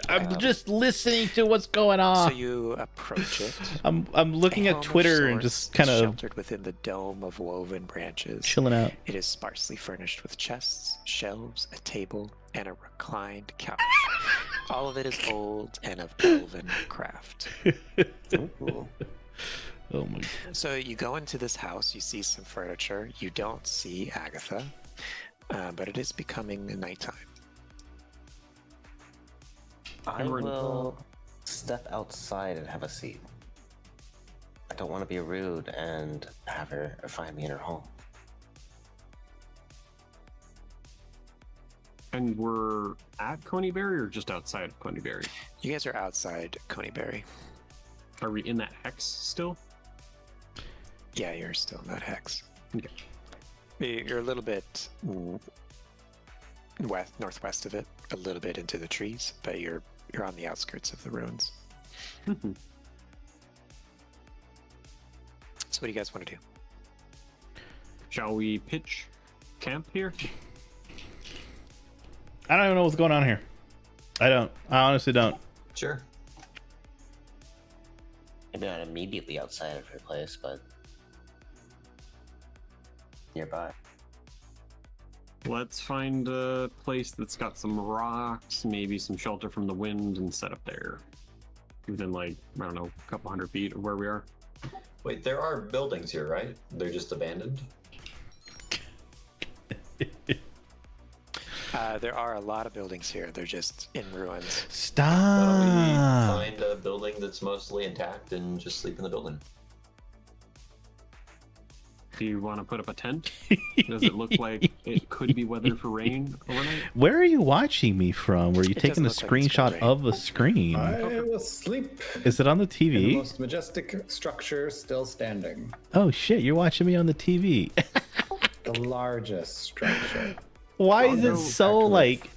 I'm just listening to what's going on. So you approach it. I'm looking A at home of Twitter and sorts just kind of sheltered within the dome of woven branches. chilling out. It is sparsely furnished with chests, shelves, a table, and a reclined couch. All of it is old and of elven craft. Ooh. Oh my. So you go into this house, you see some furniture. You don't see Agatha, but it is becoming nighttime. I Everyone- will step outside and have a seat. I don't want to be rude and have her find me in her home. And we're at Coneyberry or just outside of Coneyberry? You guys are outside Coneyberry. Are we in that hex still? Yeah, you're still in that hex. Okay. You're a little bit northwest of it, a little bit into the trees, but you're on the outskirts of the ruins. So what do you guys want to do? Shall we pitch camp here? I don't even know what's going on here. I honestly don't. Sure. Maybe not immediately outside of her place, but nearby. Let's find a place that's got some rocks, maybe some shelter from the wind, and set up there. Within, like, I don't know, a couple 100 feet of where we are. Wait, there are buildings here, right? They're just abandoned? There are a lot of buildings here. They're just in ruins. Why don't Stop. we find a building that's mostly intact and just sleep in the building? Do you want to put up a tent? Does it look like it could be weather for rain overnight? Where are you watching me from? Were you It taking a doesn't look like it's gonna screenshot rain. of the screen? I will sleep Is it on the in the TV? most majestic structure still standing. Oh shit, you're watching me on the TV. The largest structure. Why I'll is it go so back to like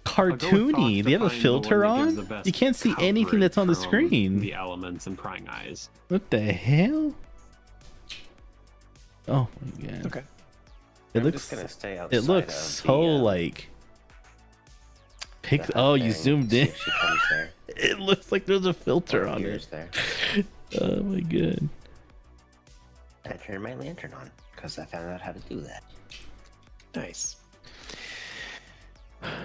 I'll go with Fox cartoony? to Do you have a find the filter one that gives on? the best You can't see anything that's on the coverage from screen. The elements and prying eyes. What the hell? Oh my god. Okay. It I'm looks just gonna stay outside. it looks of so the, like the oh, you thing, zoomed see in. if she comes there. It looks like there's a filter on Here's it. there. Oh my god. I turned my lantern on because I found out how to do that. Nice. I have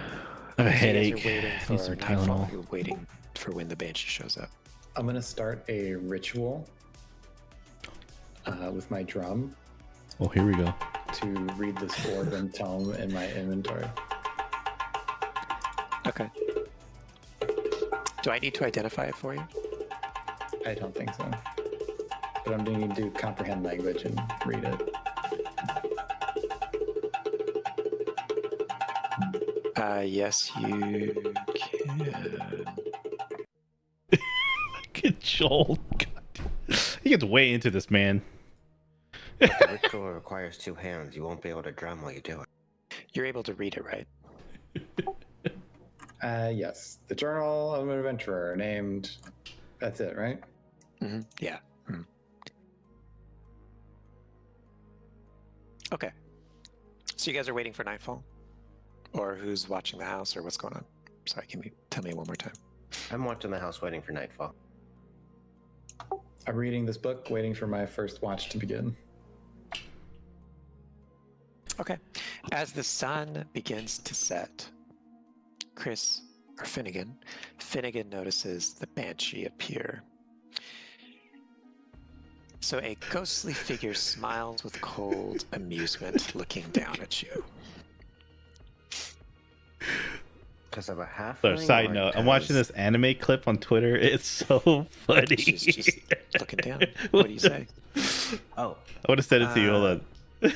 a So you guys are headache. waiting I for need some nightfall. Tylenol. You're waiting for when the banshee shows up. I'm gonna start a ritual with my drum Oh, here we go. to read this orb and tome in my inventory. Okay. Do I need to identify it for you? I don't think so. But I'm going to do comprehend language and read it. Yes, you can. Good Joel. God. He gets way into this, man. But the ritual requires two hands. You won't be able to drum while you do it. You're able to read it, right? Yes. The Journal of an Adventurer named. That's it, right? Mm-hmm. Yeah. Mhm. Okay. So you guys are waiting for nightfall? Or who's watching the house, or what's going on? Sorry, tell me one more time. I'm watching the house waiting for nightfall. I'm reading this book, waiting for my first watch to begin. Okay. As the sun begins to set, Finnegan notices the banshee appear. So a ghostly figure smiles with cold amusement, looking down at you. Because I'm a half. So, side note, I'm watching this anime clip on Twitter. It's so funny. She's just looking down. What do you say? Oh, I would have said it to you. Hold on.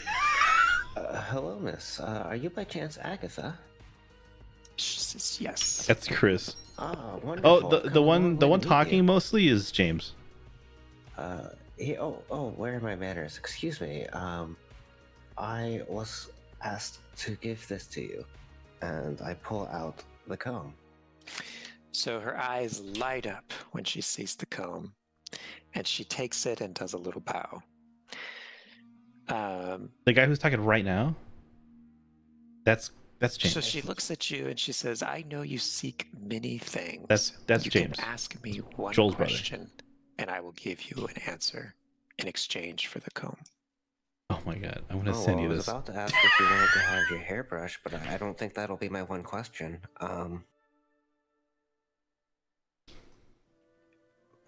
hello, miss. Are you by chance Agatha? She says yes. That's Chris. Ah, Oh, wonderful. the Come one along, the let one me meet talking you. mostly is James. Where are my manners? Excuse me. I was asked to give this to you, and I pull out the comb. So her eyes light up when she sees the comb, and she takes it and does a little bow. The guy who's talking right now. That's James. So she looks at you and she says, "I know you seek many things. That's you James. Can ask me one Joel's brother. question, and I will give you an answer in exchange for the comb." Oh my god, I want to send I you was this. about to ask if you wanted to have your hair brushed, but I don't think that'll be my one question.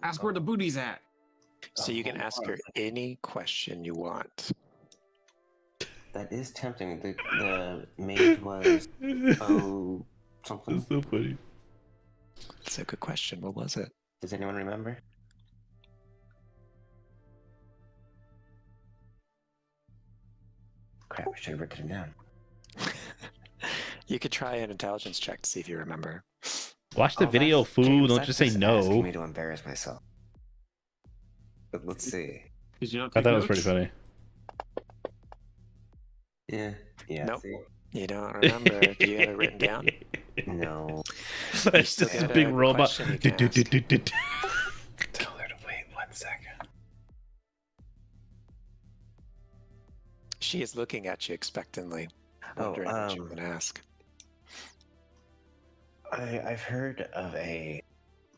Ask where the booty's at. So you can hold ask on. her any question you want. That is tempting. The maid was something. That's so funny. It's a good question. What was it? Does anyone remember? Crap, I should have written it down. You could try an intelligence check to see if you remember. Watch the Oh, video, that's- fool. James, Don't that's just say asking no. me to embarrass myself. But let's see. Did you not I take thought it was pretty notes? funny. Yeah. Nope. See? You don't remember. Do you have it written down? No. It's still just a got big a robot. question you can ask. Tell her to wait 1 second. She is looking at you expectantly, Oh, wondering what you're going to ask. I've heard of a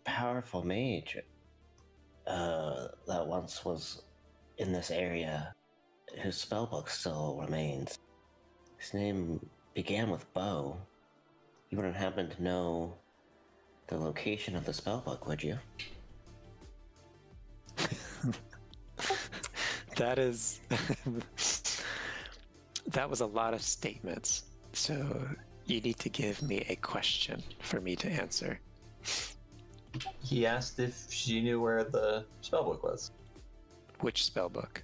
powerful mage that once was in this area whose spellbook still remains. His name began with Bo. You wouldn't happen to know the location of the spellbook, would you? That is... that was a lot of statements. So you need to give me a question for me to answer. He asked if she knew where the spellbook was. Which spellbook?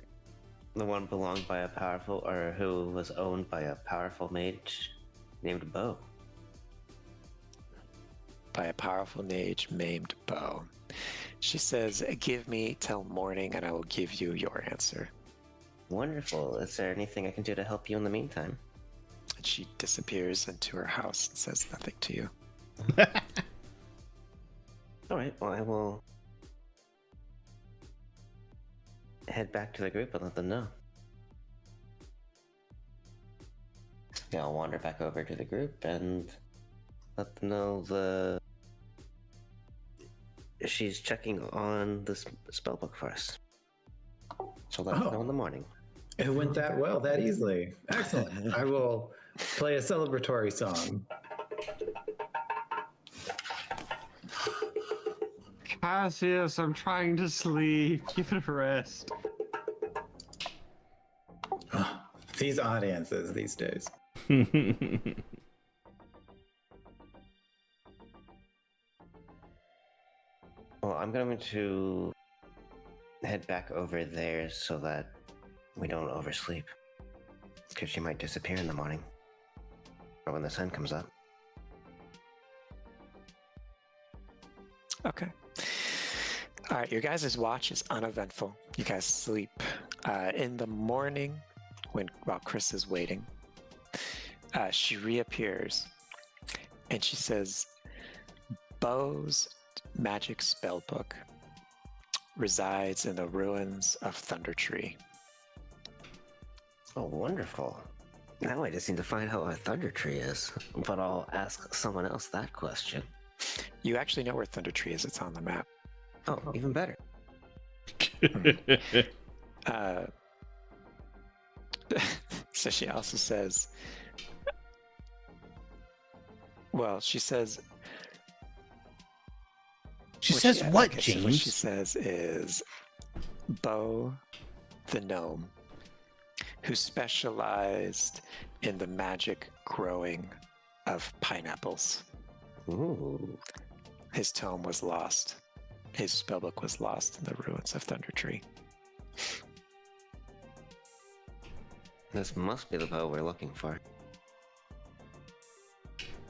The one belonged by a powerful, or who was owned by a powerful mage named Bo. By a powerful mage named Bo. She says, give me till morning and I will give you your answer. Wonderful. Is there anything I can do to help you in the meantime? And she disappears into her house and says nothing to you. All right, well, I will head back to the group and let them know. Yeah, I'll wander back over to the group and let them know she's checking on the spellbook for us. So let us know in the morning. It went that well, that easily. Excellent. I will play a celebratory song. Cassius, I'm trying to sleep. Give it a rest. These audiences these days. Well, I'm going to head back over there so that we don't oversleep. Because she might disappear in the morning. Or when the sun comes up. Okay. All right, your guys' watch is uneventful. You guys sleep. In the morning, while Chris is waiting, she reappears and she says, Bo's magic spellbook resides in the ruins of Thunder Tree. Oh, wonderful. Now I just need to find out what Thunder Tree is. But I'll ask someone else that question. You actually know where Thunder Tree is. It's on the map. Oh, even better. So she also says, well, she says, She says what, okay, James? So what she says is Bo the gnome, who specialized in the magic growing of pineapples. Ooh. His tome was lost. His spellbook was lost in the ruins of Thunder Tree. This must be the bow we're looking for.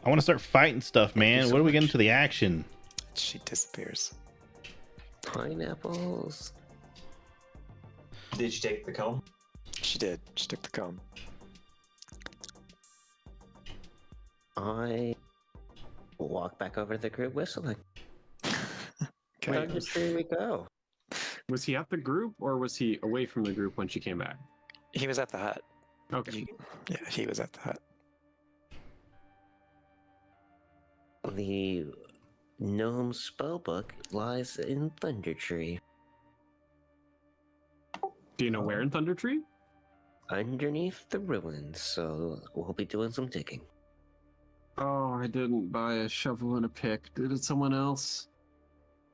I want to start fighting stuff, man. so What do we get much. into the action? She disappears. Pineapples. Did she take the comb? She did. She took the comb. I walk back over to the group whistling. Okay. Thunder Tree we go. Was he at the group or was he away from the group when she came back? He was at the hut. Okay. Yeah, he was at the hut. The gnome spellbook lies in Thunder Tree. Do you know where in Thunder Tree? Underneath the ruins, so we'll be doing some digging. Oh, I didn't buy a shovel and a pick. Did it someone else?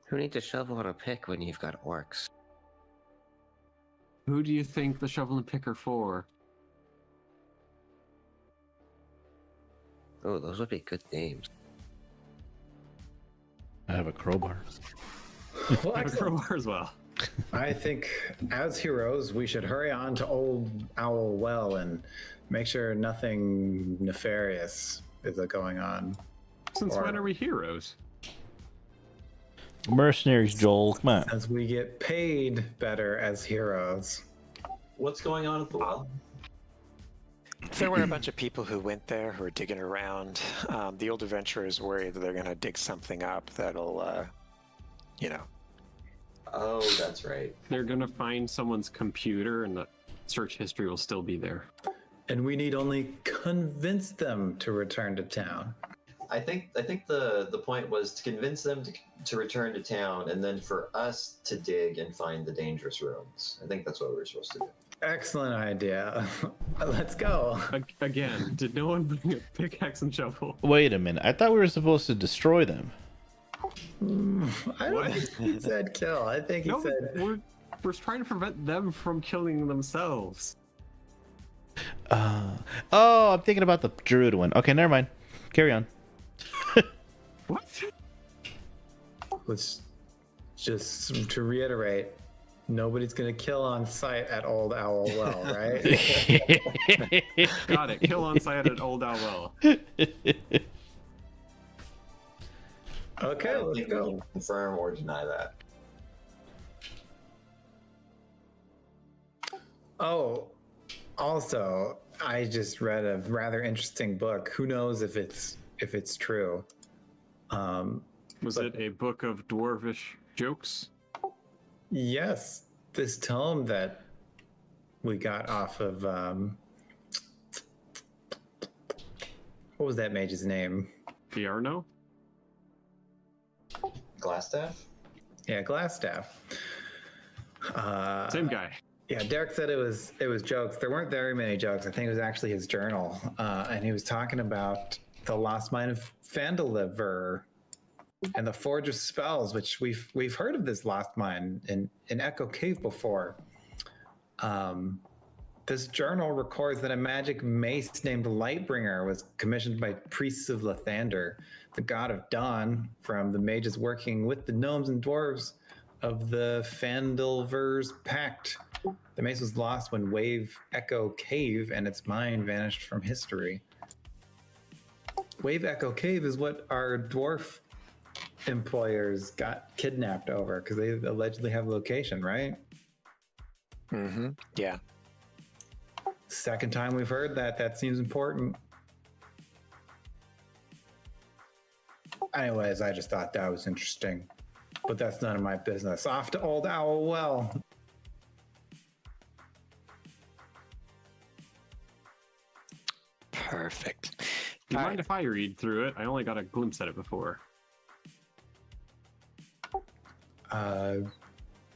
Who needs a shovel and a pick when you've got orcs? Who do you think the shovel and pick are for? Oh, those would be good names. I have a crowbar. Well, I have a excellent. crowbar as well. I think as heroes, we should hurry on to Old Owl Well and make sure nothing nefarious is going on. Since Or- when are we heroes? Mercenaries, Joel. Come on. As we get paid better as heroes. What's going on at the well? There were a bunch of people who went there who were digging around. The old adventurers worry that they're going to dig something up that'll, Oh, that's right. They're gonna find someone's computer and the search history will still be there. And we need only convince them to return to town. I think the point was to convince them to return to town, and then for us to dig and find the dangerous rooms. I think that's what we were supposed to do. Excellent idea. Let's go. Again, did no one bring a pickaxe and shovel? Wait a minute. I thought we were supposed to destroy them. I don't What? think he said kill. I think he No, said we're trying to prevent them from killing themselves. Oh, I'm thinking about the druid one. Okay, never mind. Carry on. What? Let's just to reiterate, nobody's gonna kill on site at Old Owl Well, right? Got it. Kill on site at Old Owl Well. I Okay, don't let's think we go. can confirm or deny that. Oh, also, I just read a rather interesting book. Who knows if it's true? Was it a book of dwarvish jokes? Yes, this tome that we got off of what was that mage's name? Fiarno? Glassstaff? Yeah, Glassstaff. Same guy. Yeah, Derek said it was jokes. There weren't very many jokes. I think it was actually his journal, and he was talking about the lost mine of Phandalivir and the Forge of Spells, which we've heard of this lost mine in Echo Cave before. This journal records that a magic mace named Lightbringer was commissioned by priests of Lathander, the god of dawn, from the mages working with the gnomes and dwarves of the Phandalvir's Pact. The mace was lost when Wave Echo Cave and its mine vanished from history. Wave Echo Cave is what our dwarf employers got kidnapped over because they allegedly have a location, right? Mm-hmm. Yeah. Second time we've heard that. That seems important. Anyways, I just thought that was interesting. But that's none of my business. Off to Old Owl Well. Perfect. Do you All mind right. if I read through it? I only got a glimpse at it before.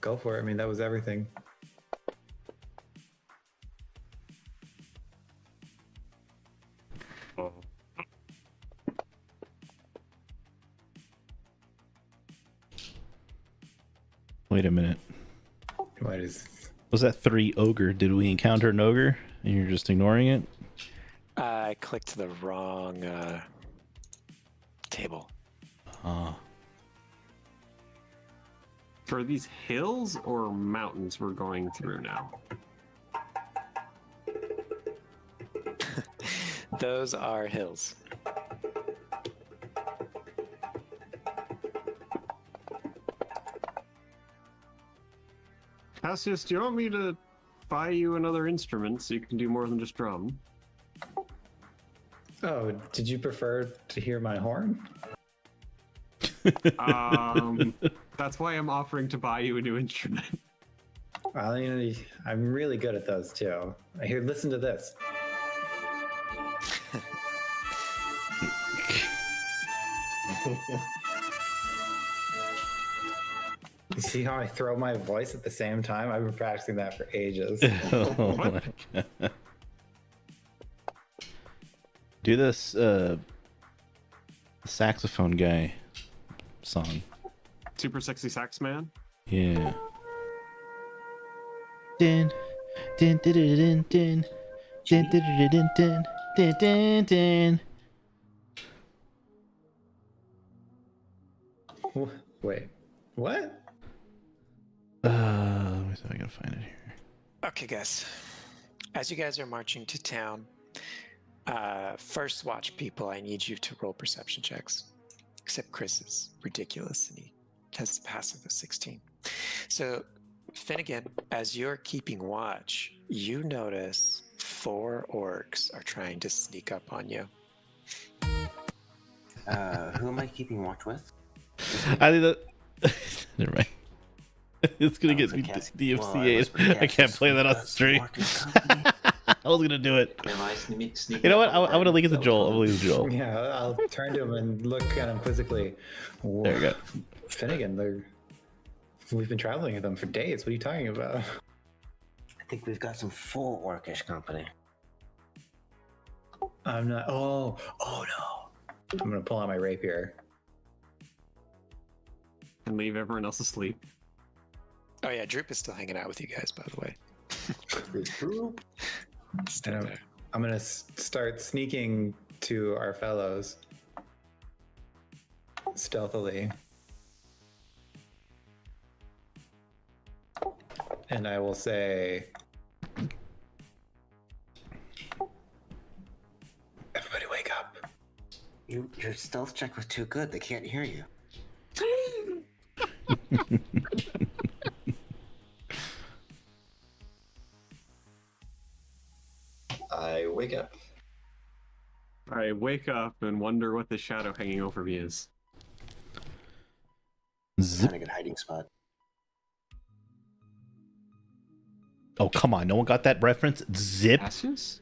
Go for it. I mean, that was everything. Oh. Wait a minute. What is... Was that 3 ogre? Did we encounter an ogre and you're just ignoring it? I clicked the wrong table. For these hills or mountains we're going through now? Those are hills. Cassius, do you want me to buy you another instrument so you can do more than just drum? Oh, did you prefer to hear my horn? That's why I'm offering to buy you a new instrument. Well, you know, I'm really good at those too. Here, listen to this. You see how I throw my voice at the same time? I've been practicing that for ages. Oh my God. Do this saxophone guy song. Super sexy sax man? Yeah. Din din din din din din din din din din din din. Wait, what? Let me see if I can find it here. Okay, guys. As you guys are marching to town, first watch people, I need you to roll perception checks. Except Chris is ridiculous and he has the passive of 16. So, Finnegan, as you're keeping watch, you notice 4 orcs are trying to sneak up on you. Who am I keeping watch with? I think that. Never mind. It's gonna get For me Cassie. DFCA'd. Well, I whispered to I can't Cassie, play that on "Let's stream. work in company." I was gonna do it. Am I sneaking You know what? up on I'm gonna link it to Brian? Joel. I'm gonna link it to Joel. Yeah, I'll turn to him and look at him quizzically. There we go. Finnegan, we've been traveling with them for days. What are you talking about? I think we've got some full orcish company. I'm not. Oh no! I'm gonna pull out my rapier. And leave everyone else asleep. Oh yeah, Droop is still hanging out with you guys, by the way. Still And there. I'm gonna start sneaking to our fellows stealthily, and I will say, "Everybody, wake up!" Your stealth check was too good. They can't hear you. I wake up. I wake up and wonder what the shadow hanging over me is. Zip. Kind of good hiding spot. Oh, come on. No one got that reference? Zip. Ashes?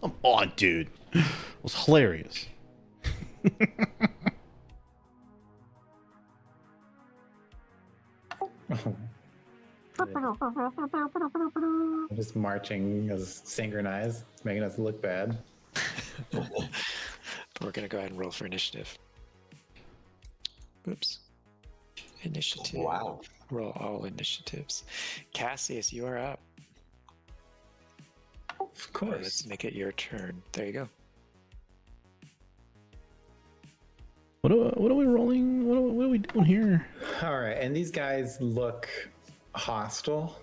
Come on, dude. It was hilarious. Just marching as synchronized, making us look bad. We're gonna go ahead and roll for initiative. Oops. Initiative. Wow. Roll all initiatives. Cassius, you are up. Of course. Let's make it your turn. There you go. What are we rolling? What are we doing here? All right, and these guys look hostile,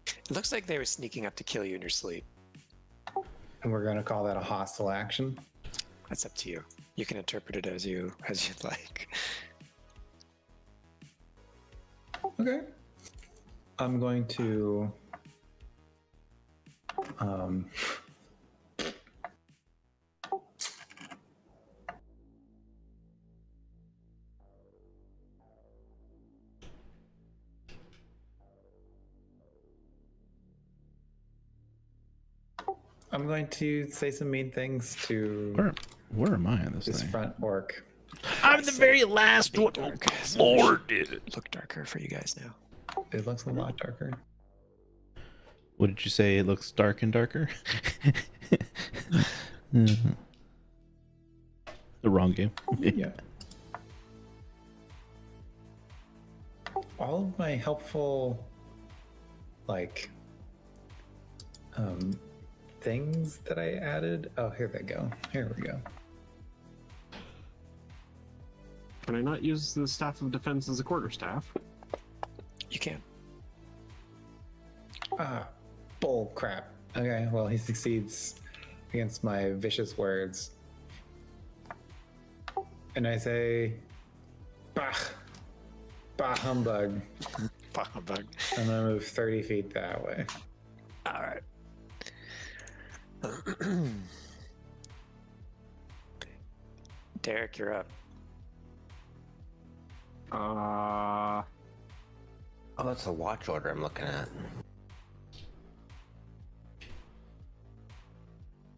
It looks like they were sneaking up to kill you in your sleep. and we're gonna call that a hostile action. That's up to you. You can interpret it as you'd like. Okay. I'm going to say some mean things to Where am I on this this thing? front orc. I'm the very last Be one. dark. Oh, Lord, dude. Look darker for you guys now. It looks a lot darker. What did you say? It looks dark and darker? The wrong game. Yeah. All of my helpful, like, things that I added. Oh, here they go. Here we go. Can I not use the staff of defense as a quarterstaff? You can. Ah, bull crap. Okay, well, he succeeds against my vicious words. And I say, bah, bah humbug. Bug. I'm gonna move 30 feet that way. All right. Derek, you're up. Oh, that's the watch order I'm looking at.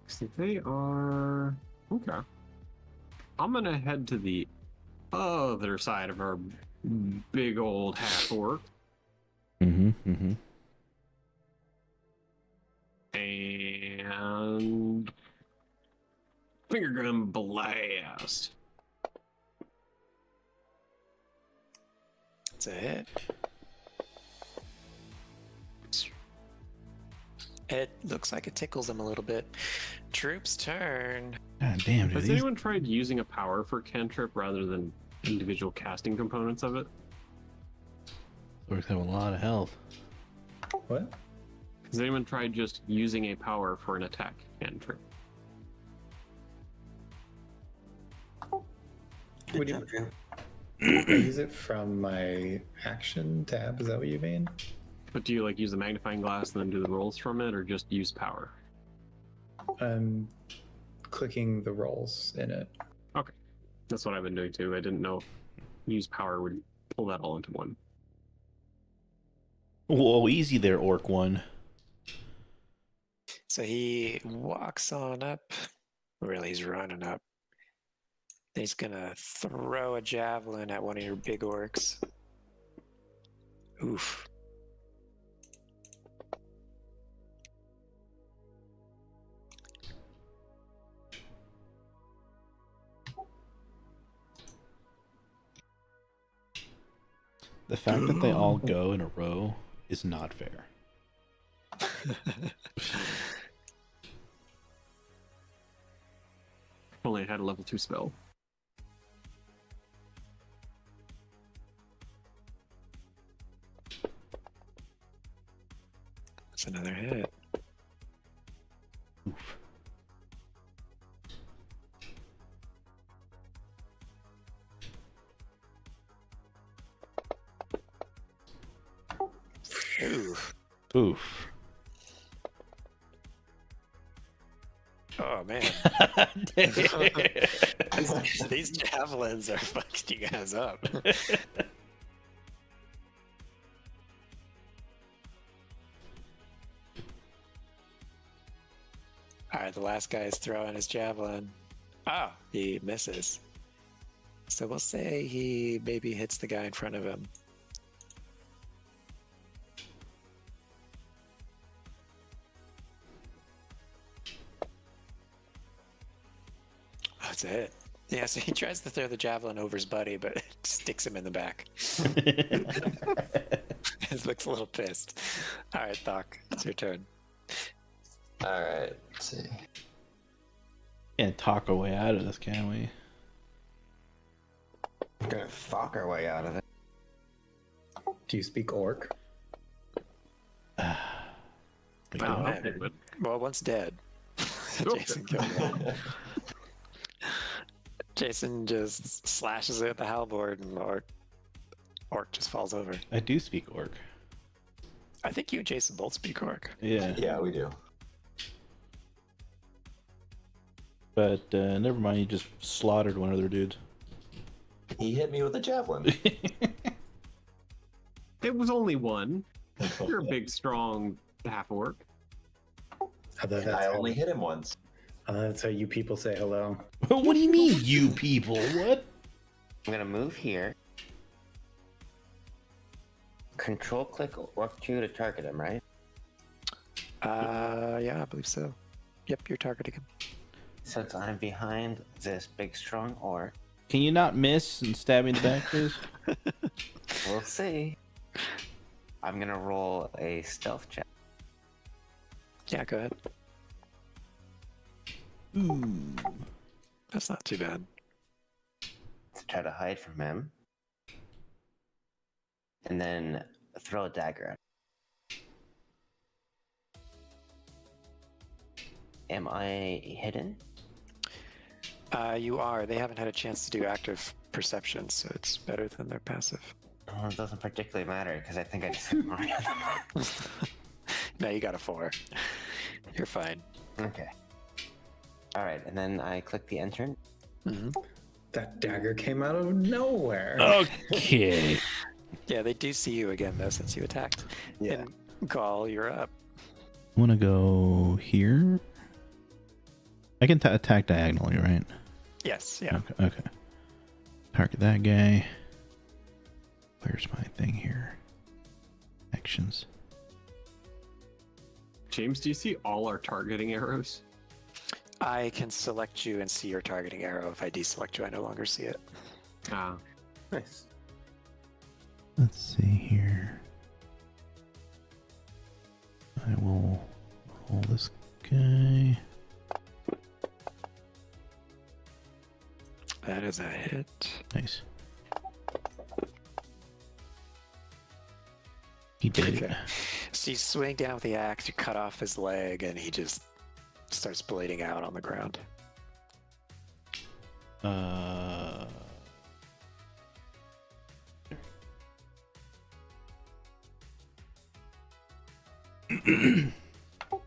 See, they are okay. I'm gonna head to the other side of our big old half orc and finger gun blast. It's a hit. It looks like it tickles them a little bit. Troop's turn. God damn, dude. Has These anyone tried using a power for cantrip rather than individual casting components of it? orcs have a lot of health. What? Has anyone tried just using a power for an attack cantrip? What do you- I use it from my action tab. Is that what you mean? But do you like use the magnifying glass and then do the rolls from it, or just use power? I'm clicking the rolls in it. Okay, that's what I've been doing too. I didn't know if use power would pull that all into one. Whoa, easy there, Orc One. So he walks on up. Really, he's running up. He's gonna throw a javelin at one of your big orcs. Oof. The fact that they all go in a row is not fair. only had a level 2 spell. That's another hit. Oof. Oof. Oof. Oh man. These javelins are fucking you guys up. Alright, the last guy is throwing his javelin. Ah, he misses. So we'll say he maybe hits the guy in front of him. That's it. Yeah, so he tries to throw the javelin over his buddy, but it sticks him in the back. He looks a little pissed. All right, Doc, it's your turn. All right. Let's see. Can't talk our way out of this, can we? We're gonna fuck our way out of it. Do you speak orc? We Oh, don't. okay, but Well, one's dead. Jason killed him. Jason just slashes it with the halberd, and Orc just falls over. I do speak orc. I think you and Jason both speak Orc. Yeah. Yeah, we do. But never mind, you just slaughtered one of their dudes. He hit me with a javelin. it was only one. You're a big, strong half orc. I thought And I only hit him once. that's how you people say hello. What do you mean, you people? What? I'm gonna move here. Control click orc 2 to target him, right? Yeah, I believe so. Yep, you're targeting him. Since I'm behind this big strong orc, Can you not miss and stab me in the back, please? we'll see. I'm gonna roll a stealth check. Yeah, go ahead. Ooh. That's not too bad. To try to hide from him. And then throw a dagger at him. Am I hidden? You are. They haven't had a chance to do active perception, so it's better than their passive. Oh, it doesn't particularly matter because I think I just hit Mario. No, you got a 4. You're fine. Okay. Alright, and then I click the enter. Mm-hmm. That dagger came out of nowhere. Okay. Yeah, they do see you again, though, since you attacked. Yeah. And Gall, you're up. I want to go here. I can attack diagonally, right? Yes, yeah. Okay. Target that guy. Where's my thing here? Actions. James, do you see all our targeting arrows? I can select you and see your targeting arrow. If I deselect you, I no longer see it. Ah, Nice. Let's see here. I will roll this guy. That is a hit. Nice. He did it. Okay. So you swing down with the axe, you cut off his leg, and he just starts bleeding out on the ground.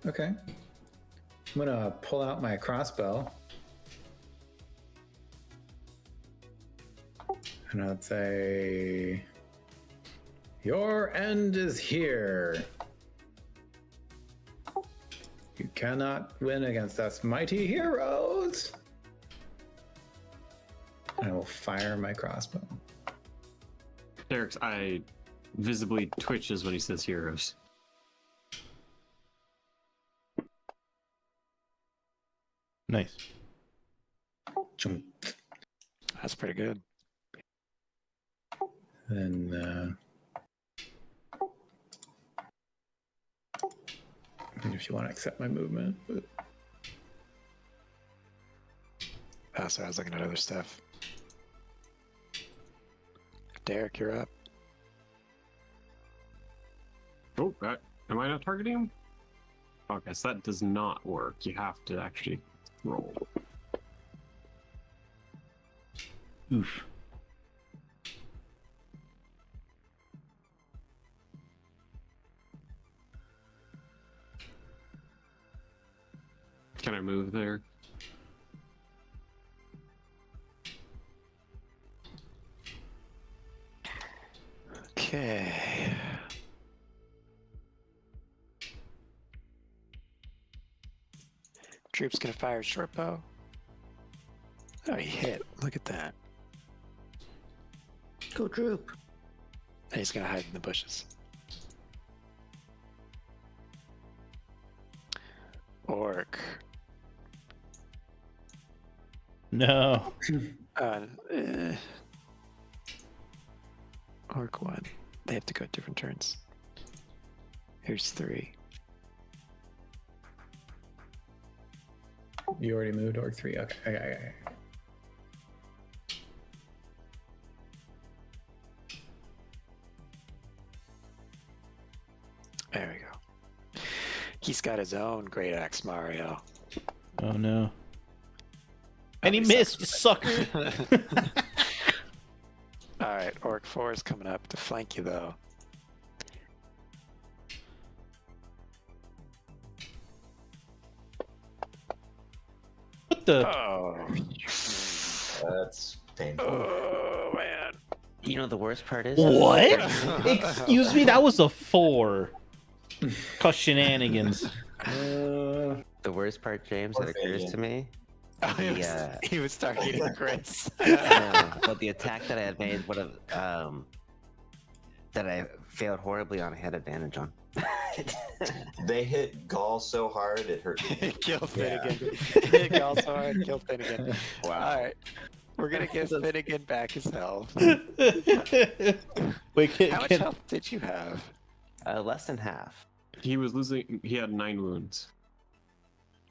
Okay. I'm gonna pull out my crossbow. And I'd say, your end is here. You cannot win against us mighty heroes. I will fire my crossbow. Derek's eye visibly twitches when he says heroes. Nice. Chunk. That's pretty good. Then, if you want to accept my movement, but Oh, sorry, I was looking at other stuff. Derek, you're up. Oh, am I not targeting him? Okay, so that does not work. You have to actually roll. Oof. Can I move there? Okay. Droop's gonna fire short bow. Oh, he hit. Look at that. Go Droop. And he's gonna hide in the bushes. Orc. No. Orc 1. They have to go different turns. Here's 3. You already moved Orc 3. Okay. There we go. He's got his own great axe, Mario. Oh no. And he missed, you sucker. Alright, Orc 4 is coming up to flank you though. What the? Oh, That's painful. oh man. You know the worst part is What? Excuse me, that was a 4. Cause shenanigans. The worst part, James, that occurs to me. Oh, he was targeting Chris. But the attack that I had made would have that I failed horribly on, I had advantage on. They hit Gall so hard it hurt. Kill Yeah. Finnegan. Hit Gall so hard, kill Finnegan. Wow. Alright. We're gonna give Finnegan back his health. Wait, How much health did you have? Less than half. He was losing. He had 9 wounds.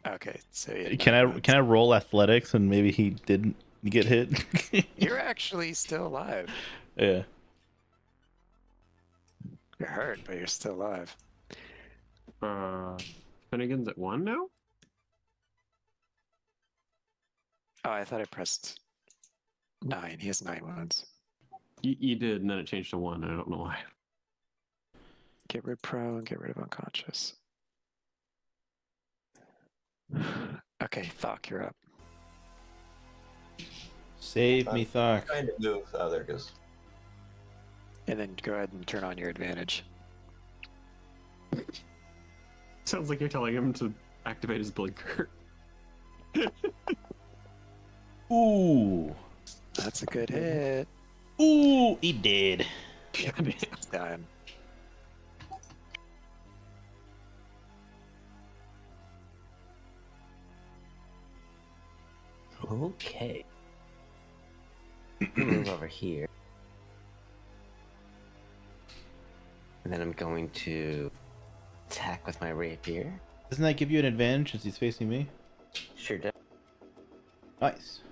Okay, so you had can 9 I wounds. can I roll athletics and maybe he didn't get hit? You're actually still alive. Yeah. You're hurt, but you're still alive. Finnegan's at 1 now. Oh, I thought I pressed 9. He has 9 wounds. You did, and then it changed to 1. I don't know why. Get rid prone, get rid of unconscious. Okay, Thok, you're up. Save me, Thok. Trying to move. Oh, there it goes. And then go ahead and turn on your advantage. Sounds like you're telling him to activate his blinker. Ooh. That's a good hit. Ooh, he did. Done. Okay. Move over here. And then I'm going to attack with my rapier. Doesn't that give you an advantage since he's facing me? Sure does. Nice.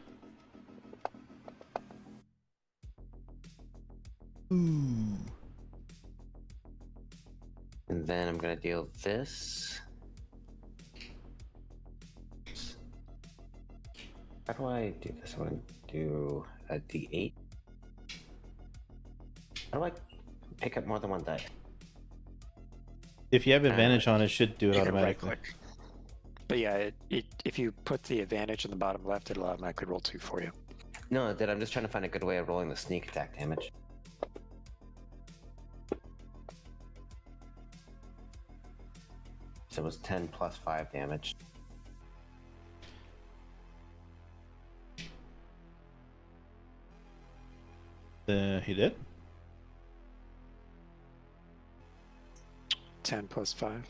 Ooh. And then I'm going to deal this. How do I do this? I'm going to do a d8. How do I pick up more than one die? If you have advantage on it, should do it You can automatically. right-click. But yeah, if you put the advantage in the bottom left, it'll automatically roll 2 for you. No, that I'm just trying to find a good way of rolling the sneak attack damage. So it was 10 plus 5 damage. He did? 10 plus 5.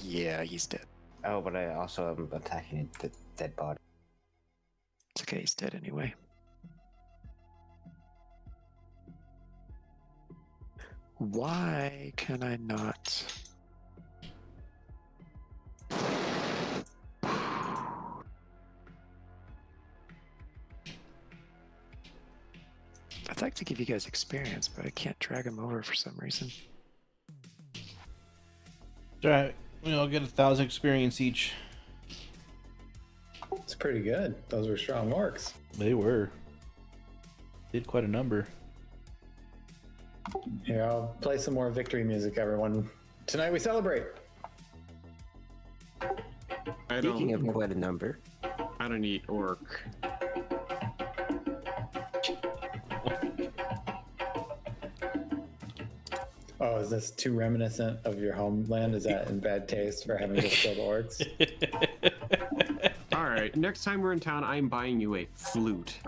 Yeah, he's dead. Oh, but I also am attacking the dead body. It's okay, he's dead anyway. Why can I not? I'd like to give you guys experience, but I can't drag them over for some reason. All right, we all get 1,000 experience each. It's pretty good. Those were strong orcs. They were. Did quite a number. Here, I'll play some more victory music, everyone. Tonight we celebrate. Speaking of quite a number. I don't eat orc. Oh, is this too reminiscent of your homeland? Is that in bad taste for having just killed orcs? All right, next time we're in town, I'm buying you a flute.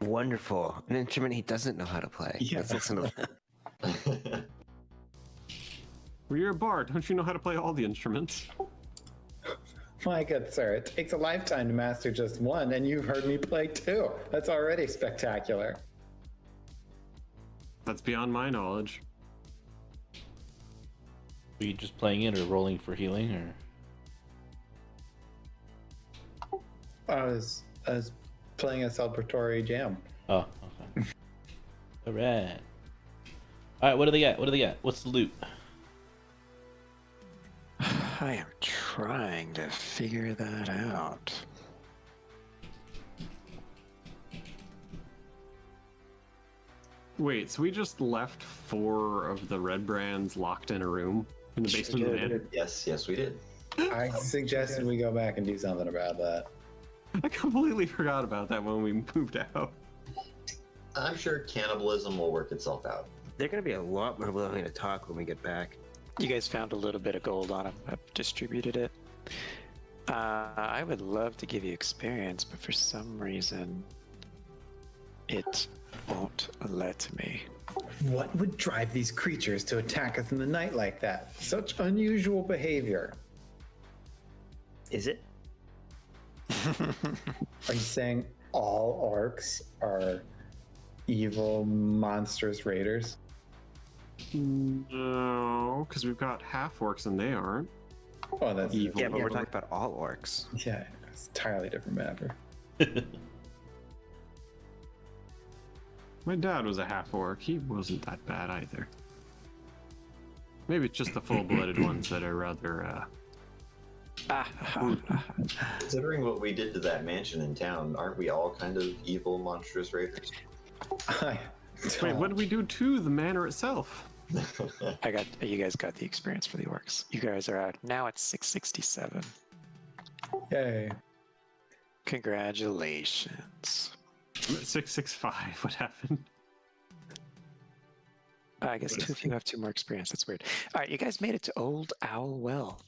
Wonderful. An instrument he doesn't know how to play. Yeah. Let's listen to that. Well, you're a bard. Don't you know how to play all the instruments? My good sir, it takes a lifetime to master just one, and you've heard me play two. That's already spectacular. That's beyond my knowledge. Were you just playing it or rolling for healing, or? I was playing a celebratory jam. Oh, okay. All right. All right. What do they got? What do they got? What's the loot? I am trying to figure that out. Wait, so we just left 4 of the red brands locked in a room in the basement of the inn? Yes, we did. I suggested we go back and do something about that. I completely forgot about that when we moved out. I'm sure cannibalism will work itself out. They're going to be a lot more willing to talk when we get back. You guys found a little bit of gold on them. I've distributed it. I would love to give you experience, but for some reason, it won't let me. What would drive these creatures to attack us in the night like that? Such unusual behavior. Is it? Are you saying all orcs are evil, monstrous raiders? No, because we've got half orcs and they aren't. Oh, that's Evil. Yeah, but we're talking about all orcs. yeah, it's an entirely different matter. My dad was a half orc. He wasn't that bad either. Maybe it's just the full-blooded ones that are rather. Considering what we did to that mansion in town, aren't we all kind of evil, monstrous raiders? Wait, what did we do to the manor itself? You guys got the experience for the orcs. You guys are now at 667. Yay. Congratulations. I'm at 665. What happened? I guess two of you have 2 more experience. That's weird. All right, you guys made it to Old Owl Well.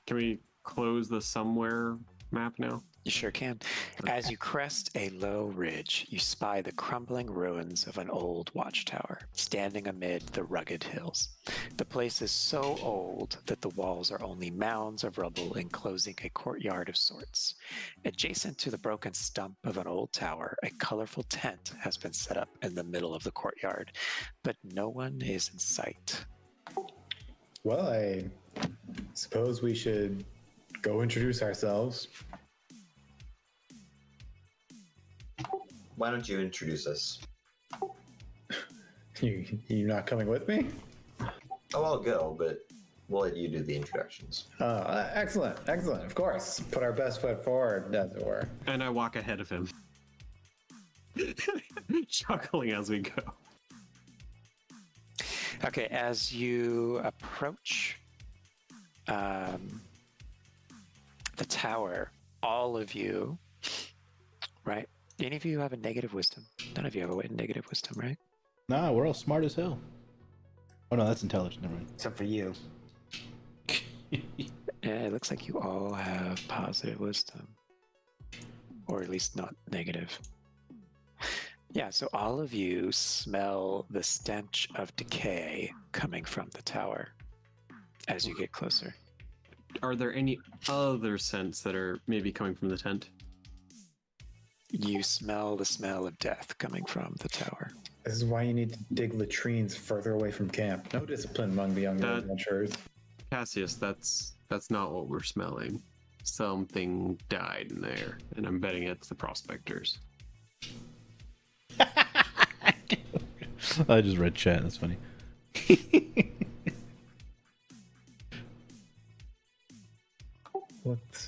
Can we close the somewhere map now? You sure can. As you crest a low ridge, you spy the crumbling ruins of an old watchtower, standing amid the rugged hills. The place is so old that the walls are only mounds of rubble enclosing a courtyard of sorts. Adjacent to the broken stump of an old tower, a colorful tent has been set up in the middle of the courtyard, but no one is in sight. Well, I suppose we should go introduce ourselves. Why don't you introduce us? You not coming with me? Oh, I'll go, but we'll let you do the introductions. Excellent. Of course. Put our best foot forward, as it were. And I walk ahead of him, chuckling as we go. Okay, as you approach the tower, all of you, right? Any of you have a negative wisdom? None of you have a negative wisdom, right? Nah, we're all smart as hell. Oh no, that's intelligent. Never mind. Except for you. Yeah, it looks like you all have positive wisdom. Or at least not negative. Yeah, so all of you smell the stench of decay coming from the tower as you get closer. Are there any other scents that are maybe coming from the tent? You smell the smell of death coming from the tower. This is why you need to dig latrines further away from camp. No discipline among the younger adventurers. Cassius, that's not what we're smelling. Something died in there, and I'm betting it's the prospectors. I just read chat. That's funny. Let's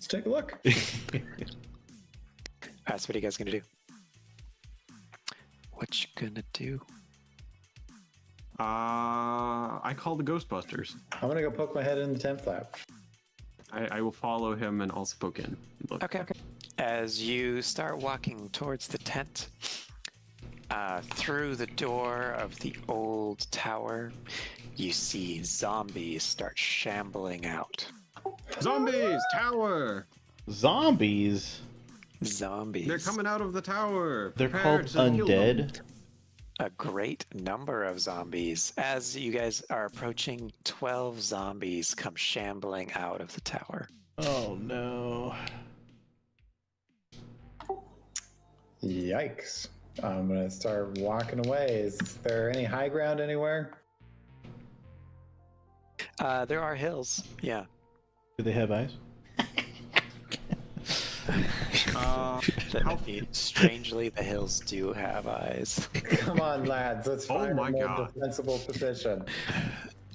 take a look. Alright, so what are you guys gonna do? What you gonna do? I call the Ghostbusters. I'm gonna go poke my head in the tent flap. I will follow him and also poke in. Look. Okay. As you start walking towards the tent, through the door of the old tower, you see zombies start shambling out. Zombies! Tower! Zombies. Zombies. They're coming out of the tower! They're Prepare called to kill them. undead. A great number of zombies. As you guys are approaching, 12 zombies come shambling out of the tower. Oh no. Yikes. I'm gonna start walking away. Is there any high ground anywhere? There are hills, yeah. Do they have eyes? Strangely, the hills do have eyes. Come on, lads. Let's Oh find my a more God. defensible position.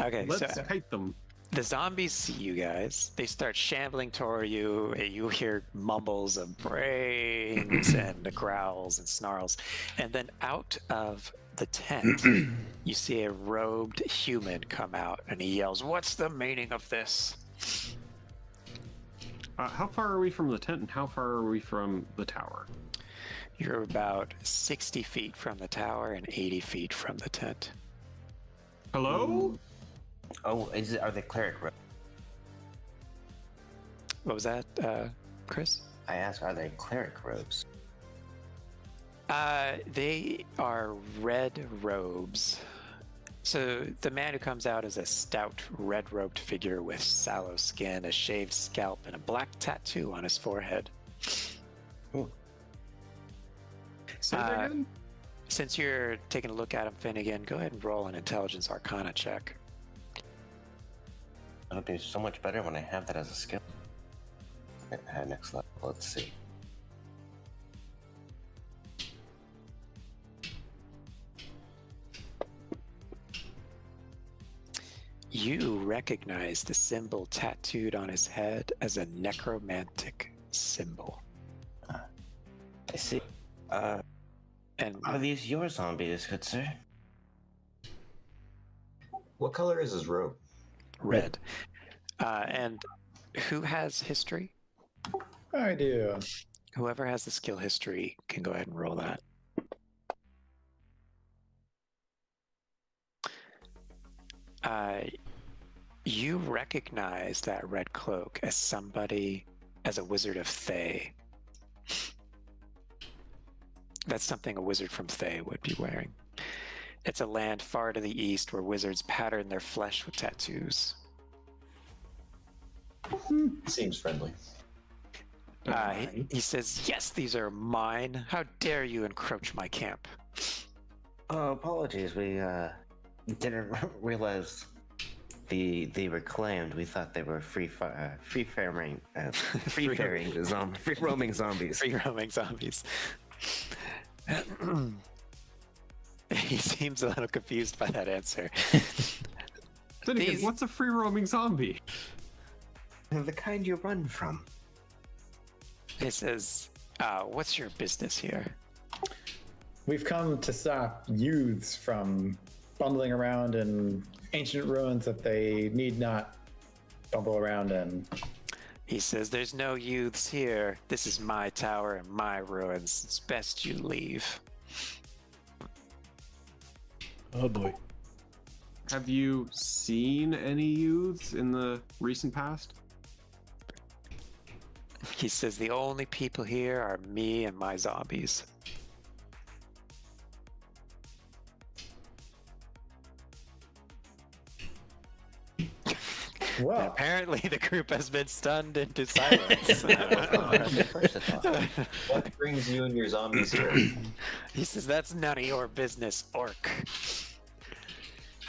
Okay, Let's so kite them. the zombies see you guys. They start shambling toward you. You hear mumbles of brains and the growls and snarls. And then out of the tent, you see a robed human come out and he yells, "What's the meaning of this?" How far are we from the tent and how far are we from the tower? You're about 60 feet from the tower and 80 feet from the tent. Hello? Oh, are they cleric robes? What was that, Chris? I asked, are they cleric robes? They are red robes. So the man who comes out is a stout, red-robed figure with sallow skin, a shaved scalp, and a black tattoo on his forehead. Say that again? Since you're taking a look at him, Finnegan, go ahead and roll an Intelligence Arcana check. It'll be so much better when I have that as a skill. Next level, let's see. You recognize the symbol tattooed on his head as a necromantic symbol. I see. And Are these your zombies, good sir? What color is his robe? red. And who has history? I do. Whoever has the skill history can go ahead and roll that. You recognize that red cloak as somebody, as a wizard of Thay. That's something a wizard from Thay would be wearing. It's a land far to the east where wizards pattern their flesh with tattoos. Seems friendly. He says, "Yes, these are mine. How dare you encroach my camp?" Oh, apologies. We didn't realize they were claimed. We thought they were free roaming zombies. Free roaming zombies. He seems a little confused by that answer. Then again, These- what's a free roaming zombie? The kind you run from. He says, "What's your business here?" We've come to stop youths from bumbling around in ancient ruins that they need not bumble around in. He says, "There's no youths here. This is my tower and my ruins. It's best you leave." Oh boy. Have you seen any youths in the recent past? He says, "The only people here are me and my zombies." Well, Apparently, the group has been stunned into silence. What brings you and your zombies here? He says, "That's none of your business, orc.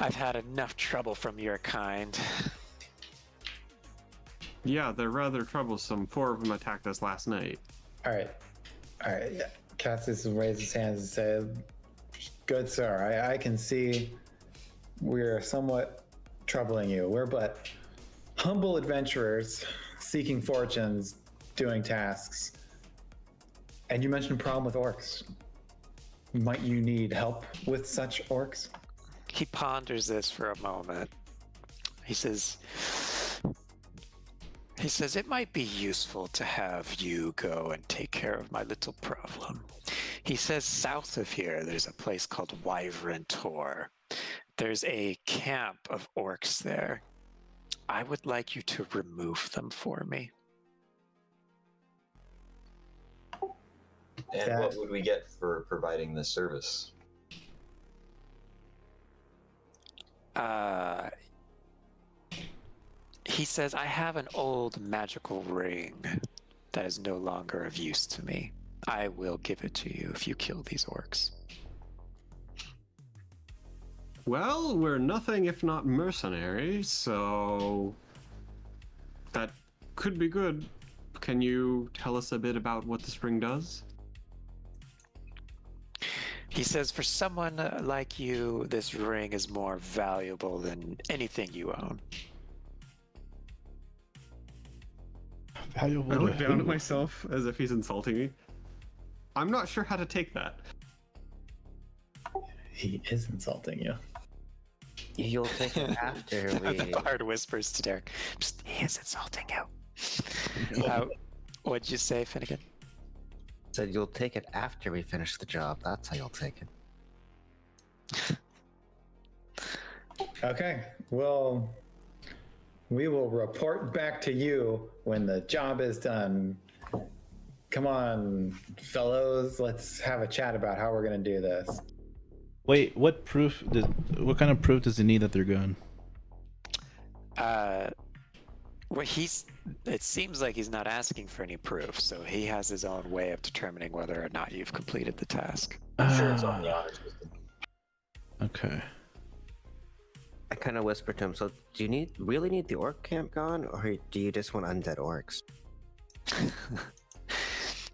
I've had enough trouble from your kind." Yeah, they're rather troublesome. 4 of them attacked us last night. All right. Yeah. Cassius will raise his hands and say, "Good sir, I can see we're somewhat troubling you. We're but humble adventurers seeking fortunes, doing tasks. And you mentioned a problem with orcs. Might you need help with such orcs?" He ponders this for a moment. He says, it might be useful to have you go and take care of my little problem. He says, south of here, there's a place called Wyvern Tor. There's a camp of orcs there. I would like you to remove them for me. And what would we get for providing this service? He says, I have an old magical ring that is no longer of use to me. I will give it to you if you kill these orcs. Well, we're nothing if not mercenaries, so that could be good. Can you tell us a bit about what this ring does? He says, for someone like you, this ring is more valuable than anything you own. Valuable I to look down who? at myself as if he's insulting me. I'm not sure how to take that. He is insulting you. You'll take it after we. The bard whispers to Derek, "Psst, he is insulting you." What'd you say, Finnegan? Said you'll take it after we finish the job. That's how you'll take it. Okay, well, we will report back to you when the job is done. Come on, fellows, let's have a chat about how we're going to do this. Wait, what kind of proof does he need that they're gone? Well, it seems like he's not asking for any proof, so he has his own way of determining whether or not you've completed the task. I'm sure it's on the honor system. Okay. I kind of whisper to him, so do you really need the orc camp gone, or do you just want undead orcs?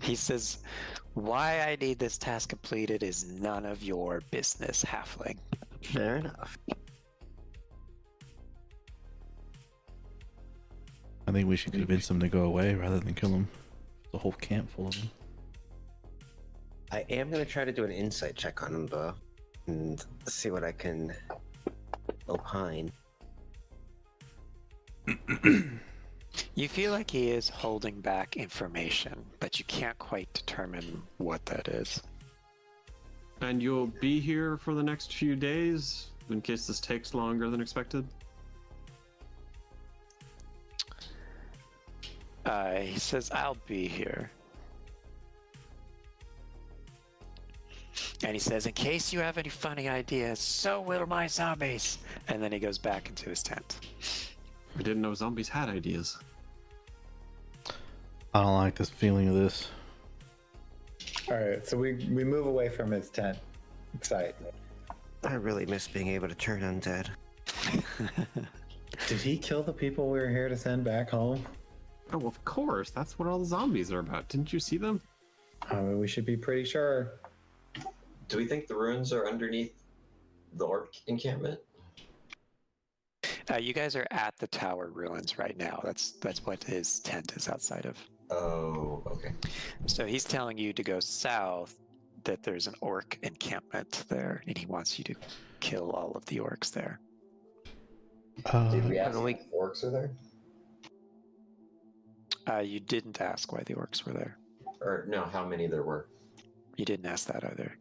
He says, why I need this task completed is none of your business, halfling. Fair enough. I think we should convince them to go away rather than kill them. The whole camp full of them. I am going to try to do an insight check on him, though, and see what I can opine. You feel like he is holding back information, but you can't quite determine what that is. And you'll be here for the next few days in case this takes longer than expected? He says, I'll be here. And he says, in case you have any funny ideas, so will my zombies. And then he goes back into his tent. I didn't know zombies had ideas. I don't like this feeling of this. All right, so we move away from his tent site. I really miss being able to turn undead. Did he kill the people we were here to send back home? Oh, of course. That's what all the zombies are about. Didn't you see them? I mean, we should be pretty sure. Do we think the ruins are underneath the orc encampment? You guys are at the tower ruins right now. That's what his tent is outside of. Oh, okay. So he's telling you to go south, that there's an orc encampment there, and he wants you to kill all of the orcs there. Did we ask don't we- if orcs are there? You didn't ask why the orcs were there. Or no, how many there were? You didn't ask that either.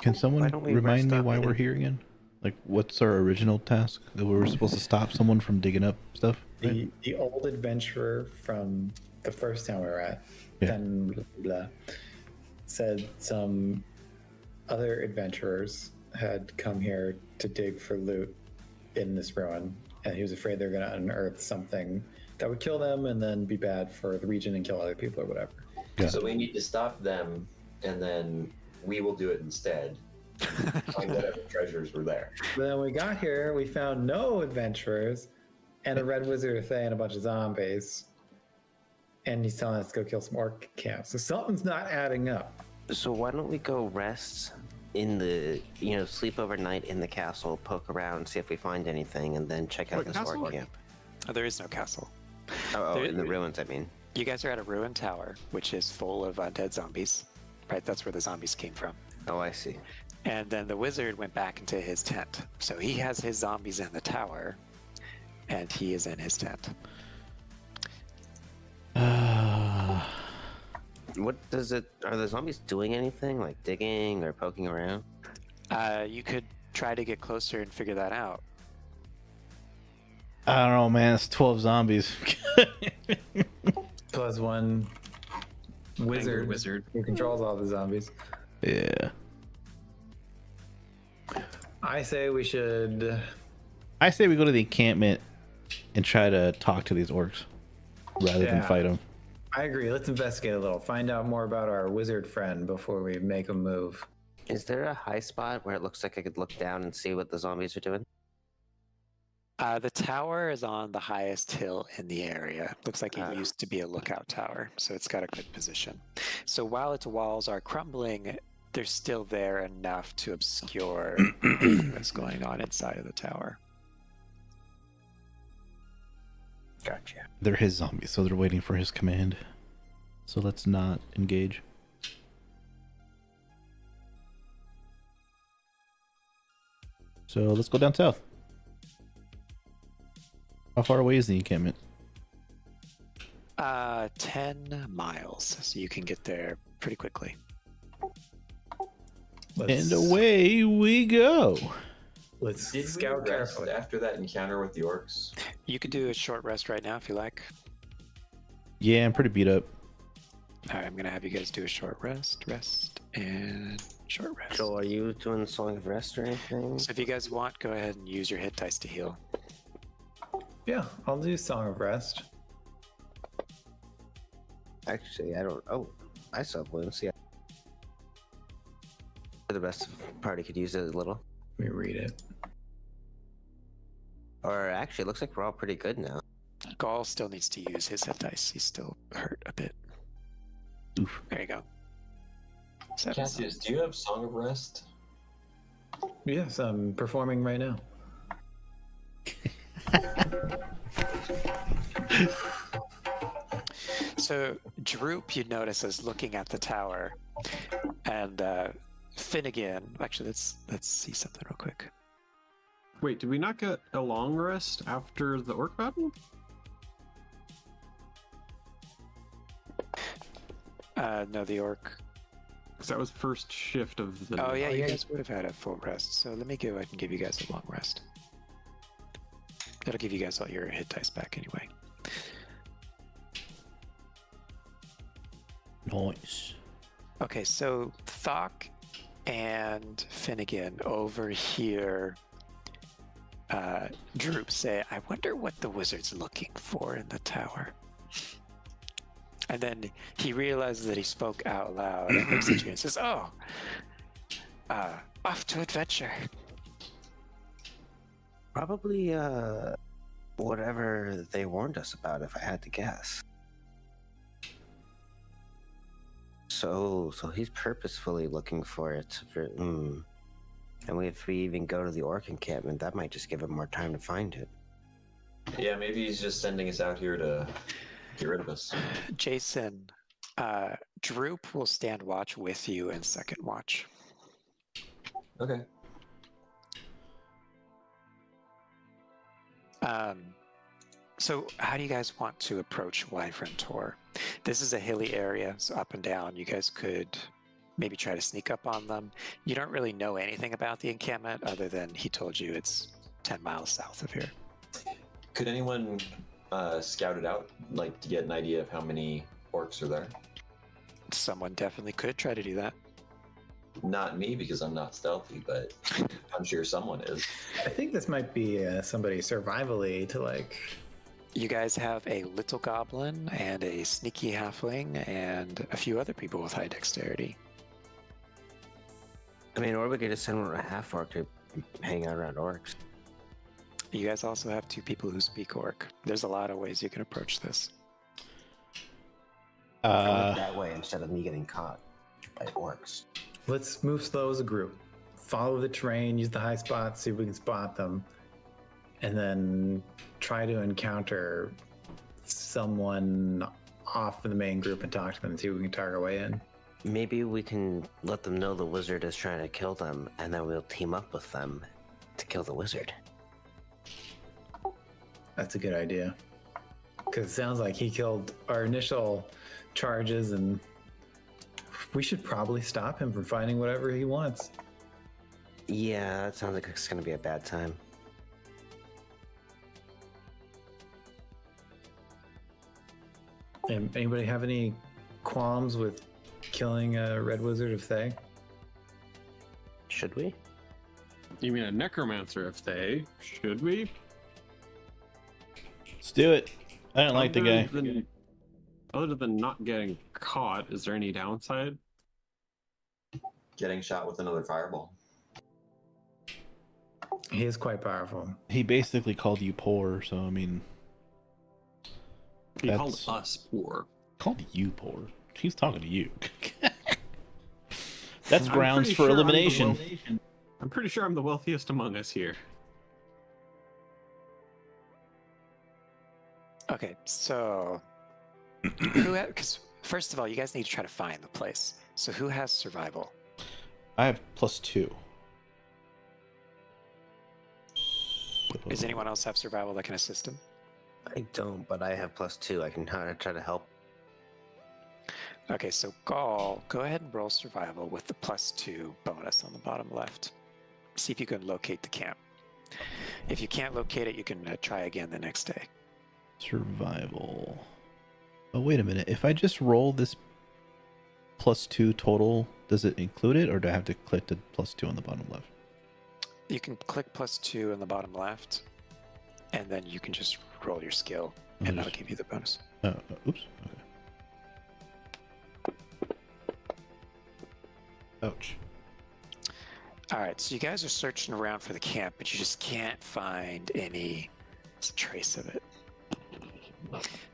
Can Why someone don't we remind rest me up why and- we're here again? Like, what's our original task? That we were supposed to stop someone from digging up stuff? Right? The old adventurer from the first town we were at, Yeah. then blah, blah, blah, said some other adventurers had come here to dig for loot in this ruin, and he was afraid they were going to unearth something that would kill them and then be bad for the region and kill other people or whatever. Yeah. So we need to stop them, and then we will do it instead. Find whatever treasures were there. But then we got here, we found no adventurers, and a red wizard are saying a bunch of zombies. And he's telling us to go kill some orc camps. So something's not adding up. So why don't we go rest in the, sleep overnight in the castle, poke around, see if we find anything, and then check out Wait, this castle? orc camp. Oh, there is no castle. Oh, There- in the ruins, I mean. You guys are at a ruined tower, which is full of undead zombies. Right, that's where the zombies came from. Oh, I see. And then the wizard went back into his tent. So he has his zombies in the tower, and he is in his tent. What does it? Are the zombies doing anything, like digging or poking around? You could try to get closer and figure that out. I don't know, man. It's 12 zombies. Plus one wizard, wizard. who controls all the zombies. Yeah. I say we should. I say we go to the encampment and try to talk to these orcs rather than Yeah. fight them. I agree. Let's investigate a little. Find out more about our wizard friend before we make a move. Is there a high spot where it looks like I could look down and see what the zombies are doing? The tower is on the highest hill in the area. Looks like it Ah. used to be a lookout tower, so it's got a good position. So while its walls are crumbling, they're still there enough to obscure anything that's going on inside of the tower. Gotcha. They're his zombies, so they're waiting for his command. So let's not engage. So let's go down south. How far away is the encampment? 10 miles, so you can get there pretty quickly. And away we go. Let's Did scout we rest carefully. after that encounter with the orcs? You could do a short rest right now if you like. Yeah, I'm pretty beat up. All right, I'm gonna have you guys do a short rest, and short rest. Joel, are you doing Song of Rest or anything? So if you guys want, go ahead and use your hit dice to heal. Yeah, I'll do Song of Rest. Actually, I don't. Oh, I still have wounds. Yeah. The rest of the party could use it a little. Let me read it. Or actually, it looks like we're all pretty good now. Gaul still needs to use his hit dice. He's still hurt a bit. Oof. There you go. 7. Cassius, do you have Song of Rest? Yes, I'm performing right now. So Droop, you notice, is looking at the tower, and Finnegan. Actually, let's see something real quick. Wait, did we not get a long rest after the orc battle? No, the orc. Because that was first shift of the. Oh yeah, you guys would have had a full rest. So let me go ahead and give you guys a long rest. That'll give you guys all your hit dice back anyway. Nice. Okay, so Thok and Finnegan over here. Droop say, I wonder what the wizard's looking for in the tower. And then he realizes that he spoke out loud and looks at you and says, oh, off to adventure. Probably whatever they warned us about, if I had to guess. So he's purposefully looking for it. And if we even go to the orc encampment, that might just give him more time to find it. Yeah, maybe he's just sending us out here to get rid of us. Jason, Droop will stand watch with you in second watch. Okay. So how do you guys want to approach Wyvern Tor? This is a hilly area, so up and down. You guys could maybe try to sneak up on them. You don't really know anything about the encampment other than he told you it's 10 miles south of here. Could anyone scout it out, like to get an idea of how many orcs are there? Someone definitely could try to do that. Not me, because I'm not stealthy, but I'm sure someone is. I think this might be somebody survivally to like. You guys have a little goblin and a sneaky halfling and a few other people with high dexterity. I mean, or we could just send one a half orc to hang out around orcs. You guys also have 2 people who speak Orc. There's a lot of ways you can approach this. I went that way instead of me getting caught by orcs. Let's move slow as a group. Follow the terrain, use the high spots, see if we can spot them, and then try to encounter someone off in the main group and talk to them and see if we can target our way in. Maybe we can let them know the wizard is trying to kill them, and then we'll team up with them to kill the wizard. That's a good idea. Because it sounds like he killed our initial charges, and we should probably stop him from finding whatever he wants. Yeah, that sounds like it's going to be a bad time. And anybody have any qualms with killing a red wizard of Thay? Should we? You mean a necromancer if they? Should we? Let's do it. I don't like the guy. Other than not getting caught, is there any downside? Getting shot with another fireball. He is quite powerful. He basically called you poor, so I mean, He That's- called us poor. called you poor. He's talking to you. That's I'm grounds pretty for sure elimination. I'm pretty sure I'm the wealthiest among us here. Okay, so because first of all, you guys need to try to find the place. So who has survival? I have +2. Does anyone else have survival that can assist him? I don't, but I have +2. I can try to help. Okay, so Gaul, go ahead and roll survival with the +2 bonus on the bottom left. See if you can locate the camp. If you can't locate it, you can try again the next day. Survival. Oh, wait a minute. If I just roll this +2 total, does it include it, or do I have to click the +2 on the bottom left? You can click +2 in the bottom left, and then you can just roll your skill, and that'll give you the bonus. Oops. Okay. Ouch. All right, so you guys are searching around for the camp, but you just can't find any trace of it.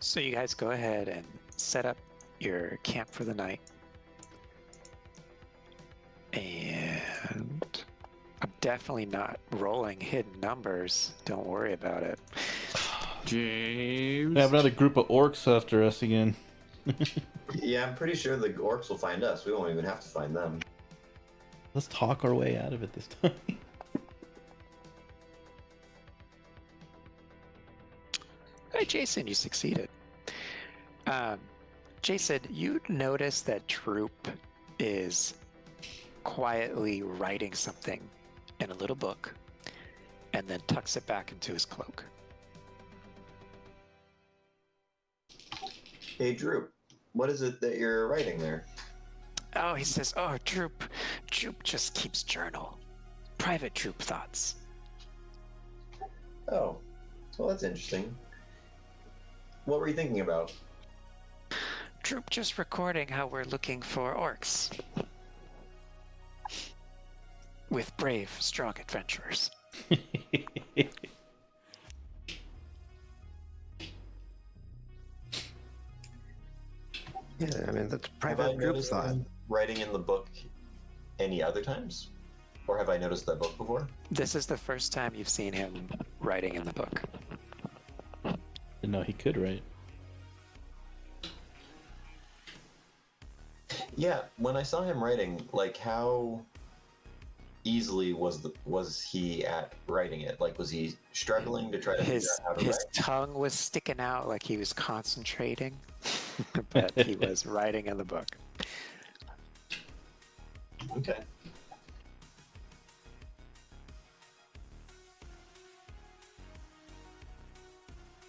So you guys go ahead and set up your camp for the night. And I'm definitely not rolling hidden numbers. Don't worry about it. James. We have another group of orcs after us again. Yeah, I'm pretty sure the orcs will find us. We won't even have to find them. Let's talk our way out of it this time. Hey, Jason, you succeeded. Jason, you notice that Droop is quietly writing something in a little book and then tucks it back into his cloak. Hey, Droop, what is it that you're writing there? Oh, he says, oh, Droop just keeps journal. Private Droop thoughts. Oh, well, that's interesting. What were you thinking about? Droop just recording how we're looking for orcs. With brave, strong adventurers. Yeah, I mean, that's Have I private group noticed thought. him writing in the book any other times? Or have I noticed that book before? This is the first time you've seen him writing in the book. No, he could, right? Yeah, when I saw him writing, like, how easily was he at writing it? Like, was he struggling to try to figure out how to His write? tongue was sticking out like he was concentrating, but he was writing in the book. Okay.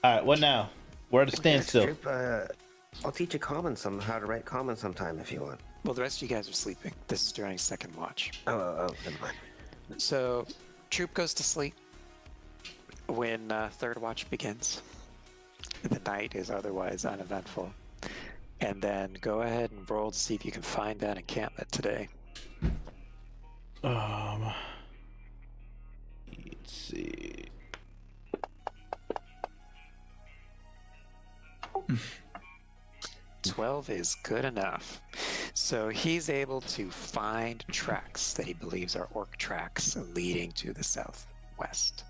All right, what now? We're at a standstill. Strip, I'll teach you how to write comments sometime if you want. Well, the rest of you guys are sleeping. This is during second watch. Oh, never mind. So, Troop goes to sleep when third watch begins. The night is otherwise uneventful. And then go ahead and roll to see if you can find that encampment today. Let's see. 12 is good enough. So he's able to find tracks that he believes are orc tracks leading to the southwest.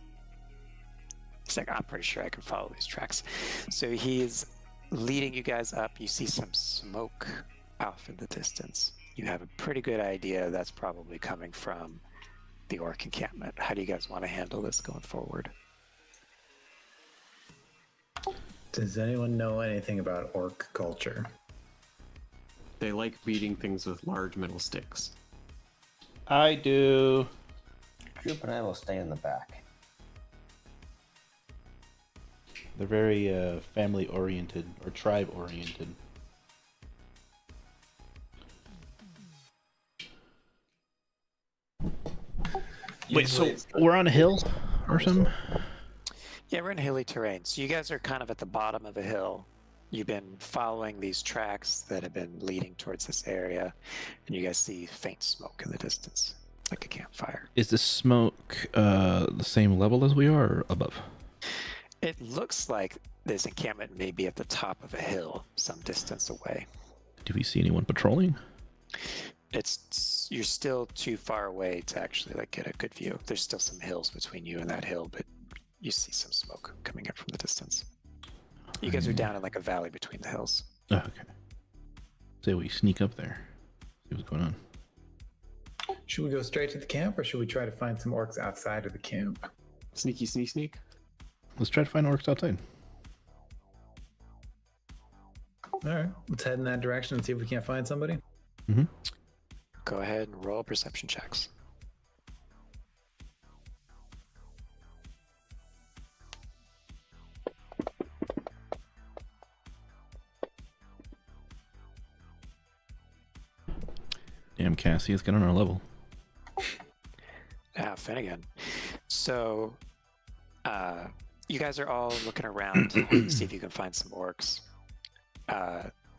He's like, I'm pretty sure I can follow these tracks. So he's leading you guys up. You see some smoke off in the distance. You have a pretty good idea that's probably coming from the orc encampment. How do you guys want to handle this going forward? Does anyone know anything about orc culture? They like beating things with large metal sticks. I do. Troop and I will stay in the back. They're very family oriented or tribe oriented. Wait, so we're on a hill or something? Yeah, we're in hilly terrain. So you guys are kind of at the bottom of a hill. You've been following these tracks that have been leading towards this area, and you guys see faint smoke in the distance, like a campfire. Is the smoke the same level as we are or above? It looks like this encampment may be at the top of a hill, some distance away. Do we see anyone patrolling? You're still too far away to actually like get a good view. There's still some hills between you and that hill, but you see some smoke coming up from the distance. You guys are down in like a valley between the hills. Oh, okay. Say we sneak up there. See what's going on. Should we go straight to the camp, or should we try to find some orcs outside of the camp? Sneaky, sneak. Let's try to find orcs outside. All right, let's head in that direction and see if we can't find somebody. Mm-hmm. Go ahead and roll perception checks. Damn, Cassie, let's get on our level. Finnegan. So, you guys are all looking around to see if you can find some orcs.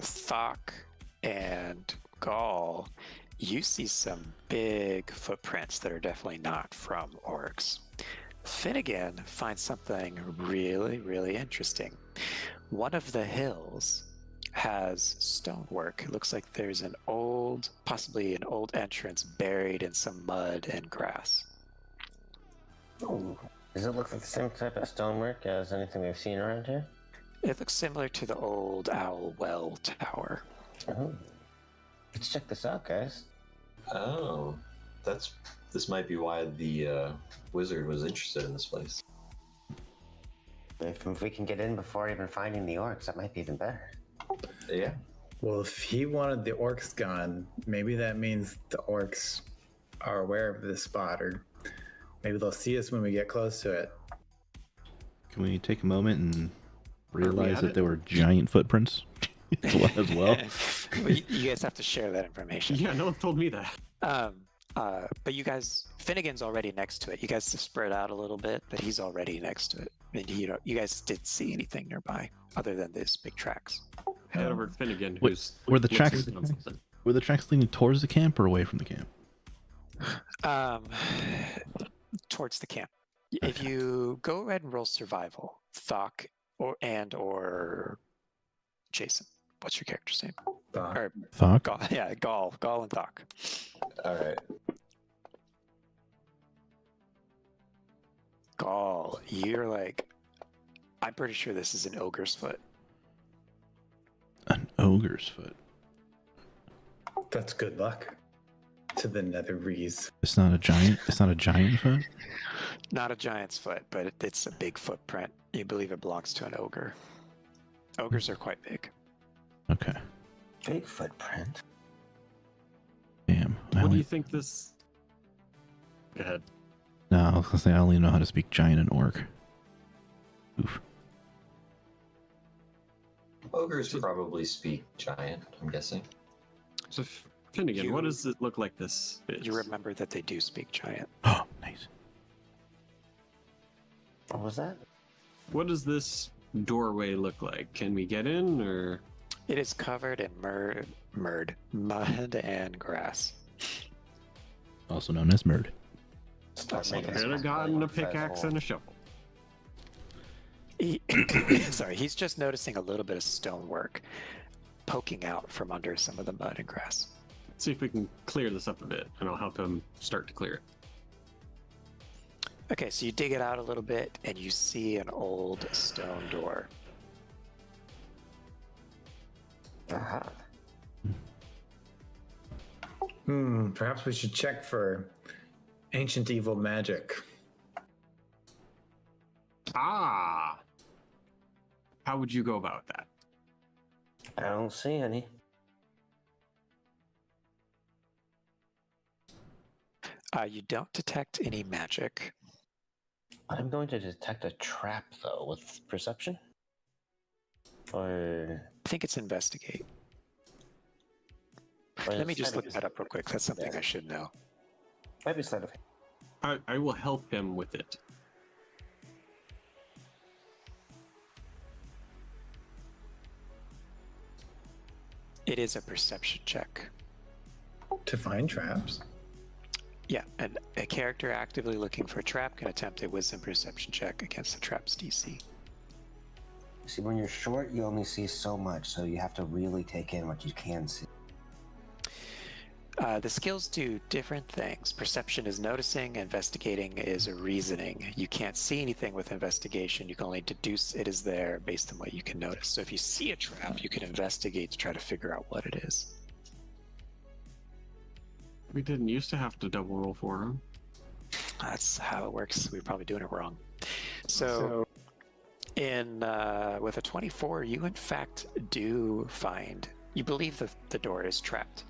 Thok and Gall, you see some big footprints that are definitely not from orcs. Finnegan finds something really, really interesting. One of the hills has stonework. It looks like there's possibly an old entrance buried in some mud and grass. Ooh. Does it look like the same type of stonework as anything we've seen around here? It looks similar to the old Owl Well Tower. Oh. Let's check this out, guys. Oh, this might be why the wizard was interested in this place. If we can get in before even finding the orcs, that might be even better. Yeah. Well, if he wanted the orcs gone, maybe that means the orcs are aware of this spot, or maybe they'll see us when we get close to it. Can we take a moment and realize at that it? there were giant footprints as well? Well, you guys have to share that information. Yeah, no one told me that. But you guys, Finnegan's already next to it. You guys spread out a little bit, but he's already next to it. And you guys didn't see anything nearby other than these big tracks. Head over to Finnegan, Wait, who's were the looks tracks- in on something. Were the tracks leading towards the camp or away from the camp? Towards the camp. If you go ahead and roll survival, Thok or Jason. What's your character's name? Or Thok? Gall. Yeah, Gall and Thok. All right. Gall, you're like, I'm pretty sure this is an ogre's foot. An ogre's foot. That's good luck to the Netherese. It's not a giant. It's not a giant foot. Not a giant's foot, but it's a big footprint. You believe it belongs to an ogre. Ogres are quite big. Okay. Big footprint. Damn. What do you think this? Go ahead. No, I was gonna say I only know how to speak giant and orc. Oof. Ogres probably speak giant, I'm guessing. So Finnegan, what You- does it look like this is? You remember that they do speak giant. Oh, nice. What was that? What does this doorway look like? Can we get in, or It is covered in mud and grass. Also known as Murd. Start Sounds making like could have some gotten a one-size pickaxe hole. and a shovel? Sorry, he's just noticing a little bit of stonework. poking out from under some of the mud and grass. See if we can clear this up a bit, and I'll help him start to clear it. Okay, so you dig it out a little bit, and you see an old stone door. Aha. Perhaps we should check for ancient evil magic. Ah! How would you go about that? I don't see any. You don't detect any magic. I'm going to detect a trap, though, with perception. Or... I think it's investigate. or Let me just sleight look of- that up real quick. That's something I should know. Maybe sleight of I will help him with it. It is a perception check. To find traps? Yeah, and a character actively looking for a trap can attempt a wisdom perception check against the trap's DC. See, when you're short, you only see so much, so you have to really take in what you can see. The skills do different things. Perception is noticing, investigating is reasoning. You can't see anything with investigation. You can only deduce it is there based on what you can notice. So if you see a trap, you can investigate to try to figure out what it is. We didn't used to have to double roll for him. That's how it works. We're probably doing it wrong. So in with a 24, you in fact do find, you believe that the door is trapped.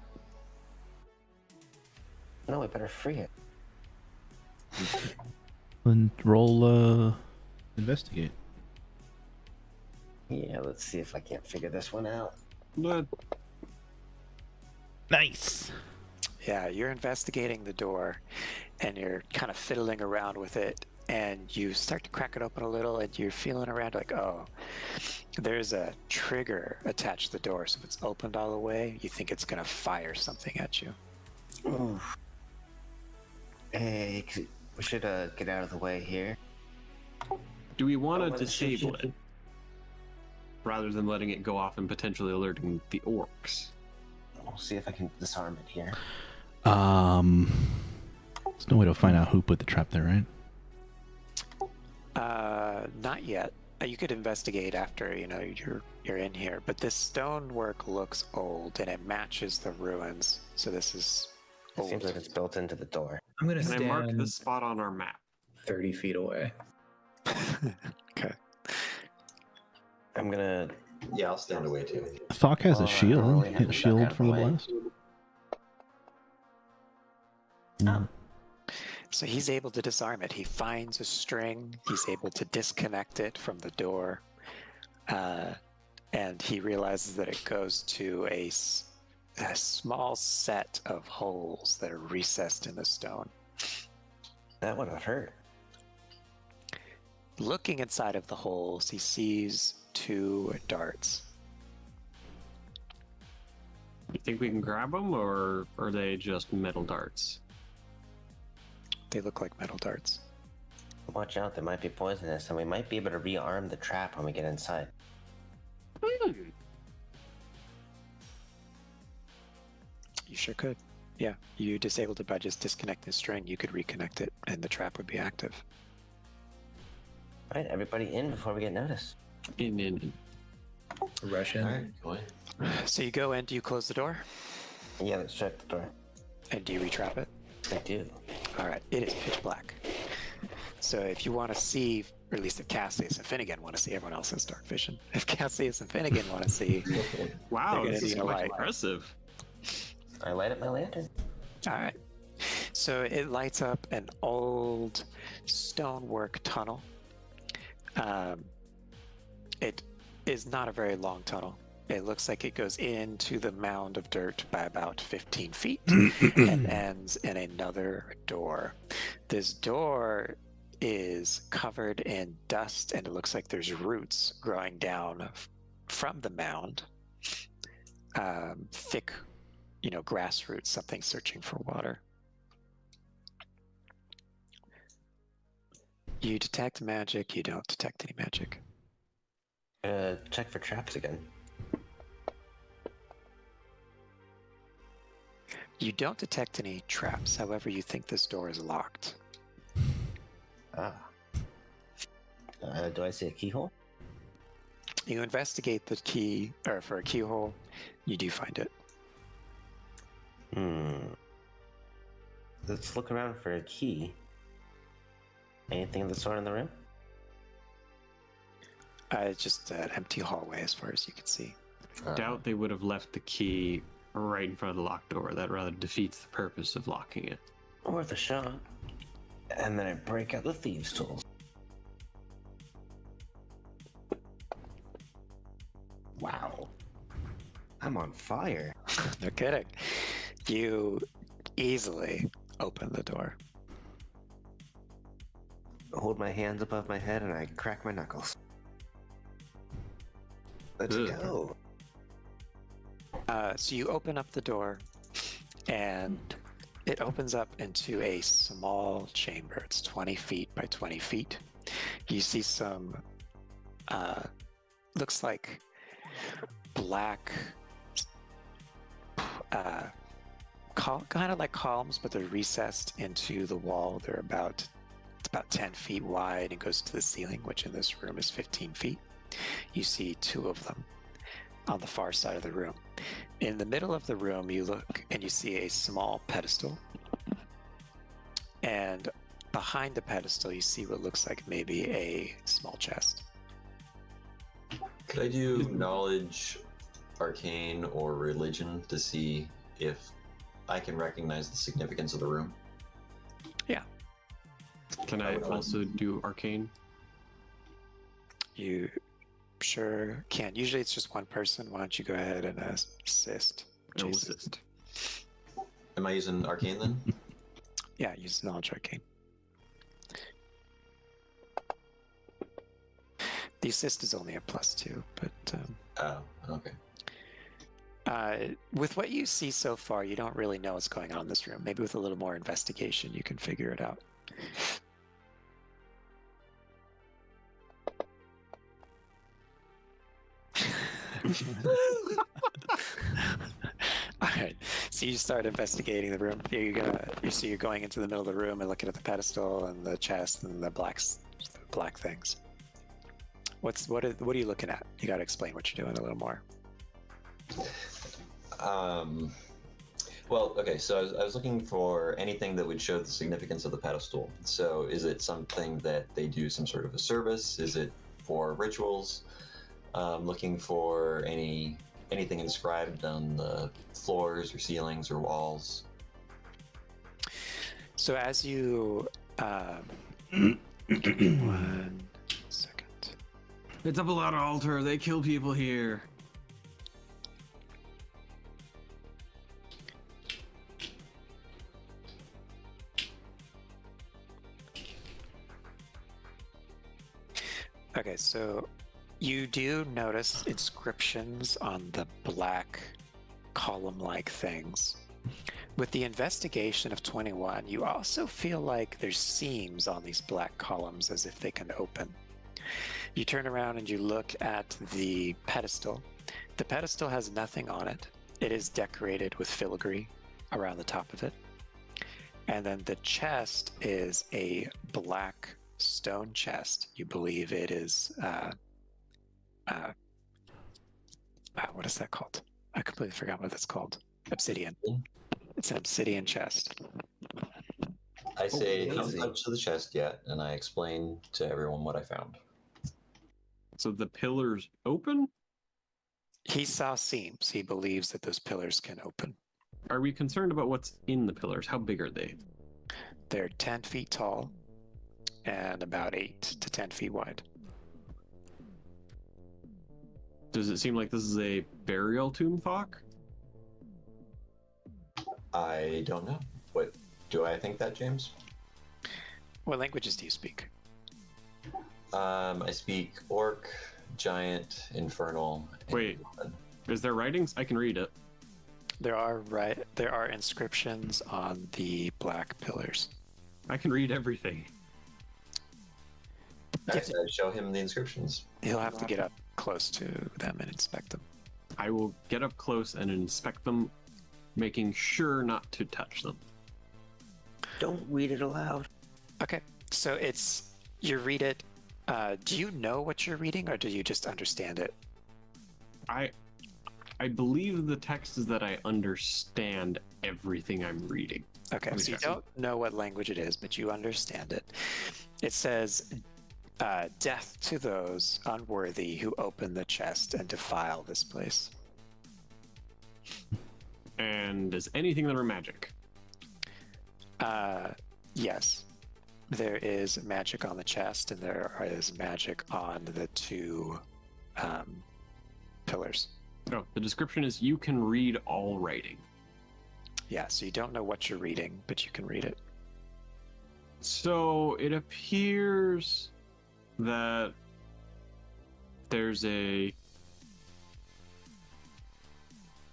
No, we better free it. Then roll investigate. Yeah, let's see if I can't figure this one out. But Nice. Yeah, you're investigating the door and you're kind of fiddling around with it, and you start to crack it open a little, and you're feeling around like, oh, there's a trigger attached to the door. So if it's opened all the way, you think it's going to fire something at you. Ooh. Hey, we should get out of the way here. do we want Oh, to well, disable it rather than letting it go off and potentially alerting the orcs? We'll see if I can disarm it here. There's no way to find out who put the trap there, right? Not yet. You could investigate after you're in here, but this stonework looks old and it matches the ruins. So this is It old. seems like it's built into the door. I'm going to Can I mark stand this spot on our map? 30 feet away. Okay. I'm gonna... Yeah, I'll stand away too. Thok has Oh, a I shield. really He have can't to duck shield out of from the the way. blast. Oh. So he's able to disarm it. He finds a string. He's able to disconnect it from the door. And he realizes that it goes to a small set of holes that are recessed in the stone. That would have hurt. Looking inside of the holes, he sees 2 darts. You think we can grab them, or are they just metal darts? They look like metal darts. Watch out, they might be poisonous, and we might be able to rearm the trap when we get inside. You sure could. Yeah, you disabled it by just disconnecting the string. You could reconnect it, and the trap would be active. Alright, everybody in before we get noticed. In. Rush in. All right, go ahead. So you go in. Do you close the door? Yeah, let's check the door. And do you retrap it? I do. All right, it is pitch black. So if you want to see, or at least if Cassius and Finnegan want to see, everyone else has dark vision. If Cassius and Finnegan want to see, Wow, They're gonna this is need a much light. impressive. I light up my lantern. all right. So it lights up an old stonework tunnel. It is not a very long tunnel. It looks like it goes into the mound of dirt by about 15 feet and ends in another door. This door is covered in dust, and it looks like there's roots growing down from the mound. Thick, grass roots, something searching for water. You detect magic, you don't detect any magic. Check for traps again. You don't detect any traps. However, you think this door is locked. Ah. Do I see a keyhole? You investigate the key, or for a keyhole, you do find it. Let's look around for a key. Anything of the sort in the room? It's just an empty hallway as far as you can see. Doubt they would have left the key right in front of the locked door. That rather defeats the purpose of locking it. Worth a shot. And then I break out the thieves' tools. Wow. I'm on fire. No kidding. You easily open the door. Hold my hands above my head and I crack my knuckles. Let's Ugh. go. So you open up the door, and it opens up into a small chamber. It's 20 feet by 20 feet. You see some, looks like black, kind of like columns, but they're recessed into the wall. It's about 10 feet wide and goes to the ceiling, which in this room is 15 feet. You see two of them on the far side of the room. In the middle of the room, you look and you see a small pedestal. And behind the pedestal, you see what looks like maybe a small chest. Could I do knowledge, arcane, or religion to see if I can recognize the significance of the room? Can I also do arcane? You sure can. Usually it's just one person. Why don't you go ahead and assist? I will Jason? assist. Am I using arcane then? Yeah, use knowledge arcane. The assist is only a +2, but Oh, okay. with what you see so far, you don't really know what's going on in this room. Maybe with a little more investigation, you can figure it out. All right, so you start investigating the room. You're going into the middle of the room and looking at the pedestal and the chest and the black things. What are you looking at? You got to explain what you're doing a little more. Well, okay, so I was looking for anything that would show the significance of the pedestal. So is it something that they do some sort of a service? Is it for rituals? Looking for anything inscribed on the floors or ceilings or walls. So as you, 1 second. It's a blood altar. They kill people here. Okay, so you do notice inscriptions on the black column-like things. With the investigation of 21, you also feel like there's seams on these black columns as if they can open. You turn around and you look at the pedestal. The pedestal has nothing on it. It is decorated with filigree around the top of it. And then the chest is a black stone chest. You believe it is what is that called? I completely forgot what that's called. Obsidian. It's an obsidian chest. I say, don't amazing. touch the chest yet, and I explain to everyone what I found. So the pillars open? He saw seams. He believes that those pillars can open. Are we concerned about what's in the pillars? How big are they? They're 10 feet tall and about 8 to 10 feet wide. Does it seem like this is a burial tomb, Thok? I don't know. What do I think that, James? What languages do you speak? I speak Orc, Giant, Infernal. and Wait. Is there writings? I can read it. There are inscriptions on the black pillars. I can read everything. I said show him the inscriptions. He'll have to get up close to them and inspect them. I will get up close and inspect them making sure not to touch them. Don't read it aloud. Okay, so you read it. Do you know what you're reading, or do you just understand it? I believe the text is that I understand everything I'm reading. Okay, Let me so you check. don't know what language it is, but you understand it. It says, death to those unworthy who open the chest and defile this place. And does anything that are magic? Yes. There is magic on the chest, and there is magic on the two pillars. Oh, the description is you can read all writing. Yeah, so you don't know what you're reading, but you can read it. So it appears that there's I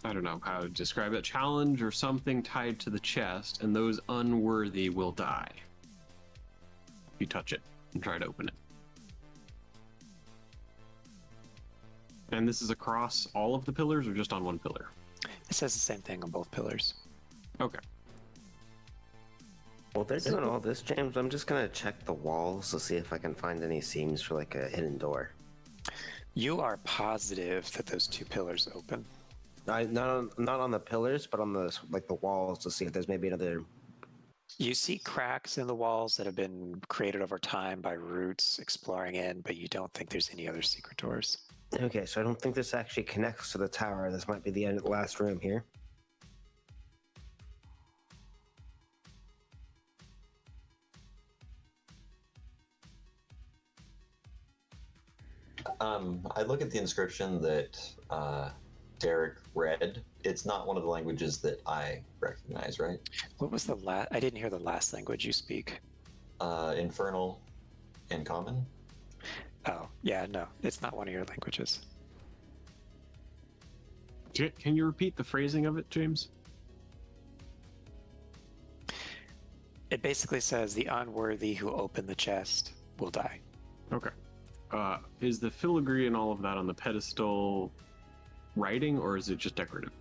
don't know how to describe it, challenge or something tied to the chest, and those unworthy will die. You touch it and try to open it. And this is across all of the pillars or just on one pillar? It says the same thing on both pillars. Okay. Well, they're doing all this, James. I'm just gonna check the walls to see if I can find any seams for like a hidden door. You are positive that those two pillars open. Not on the pillars, but on the walls to see if there's maybe another. You see cracks in the walls that have been created over time by roots exploring in, but you don't think there's any other secret doors. Okay, so I don't think this actually connects to the tower. This might be the end of the last room here. I look at the inscription that Derek read. It's not one of the languages that I recognize, right? What was the last? I didn't hear the last language you speak. Infernal and Common. Oh, yeah, no, it's not one of your languages. Can you repeat the phrasing of it, James? It basically says the unworthy who open the chest will die. Okay. Is the filigree and all of that on the pedestal writing, or is it just decorative?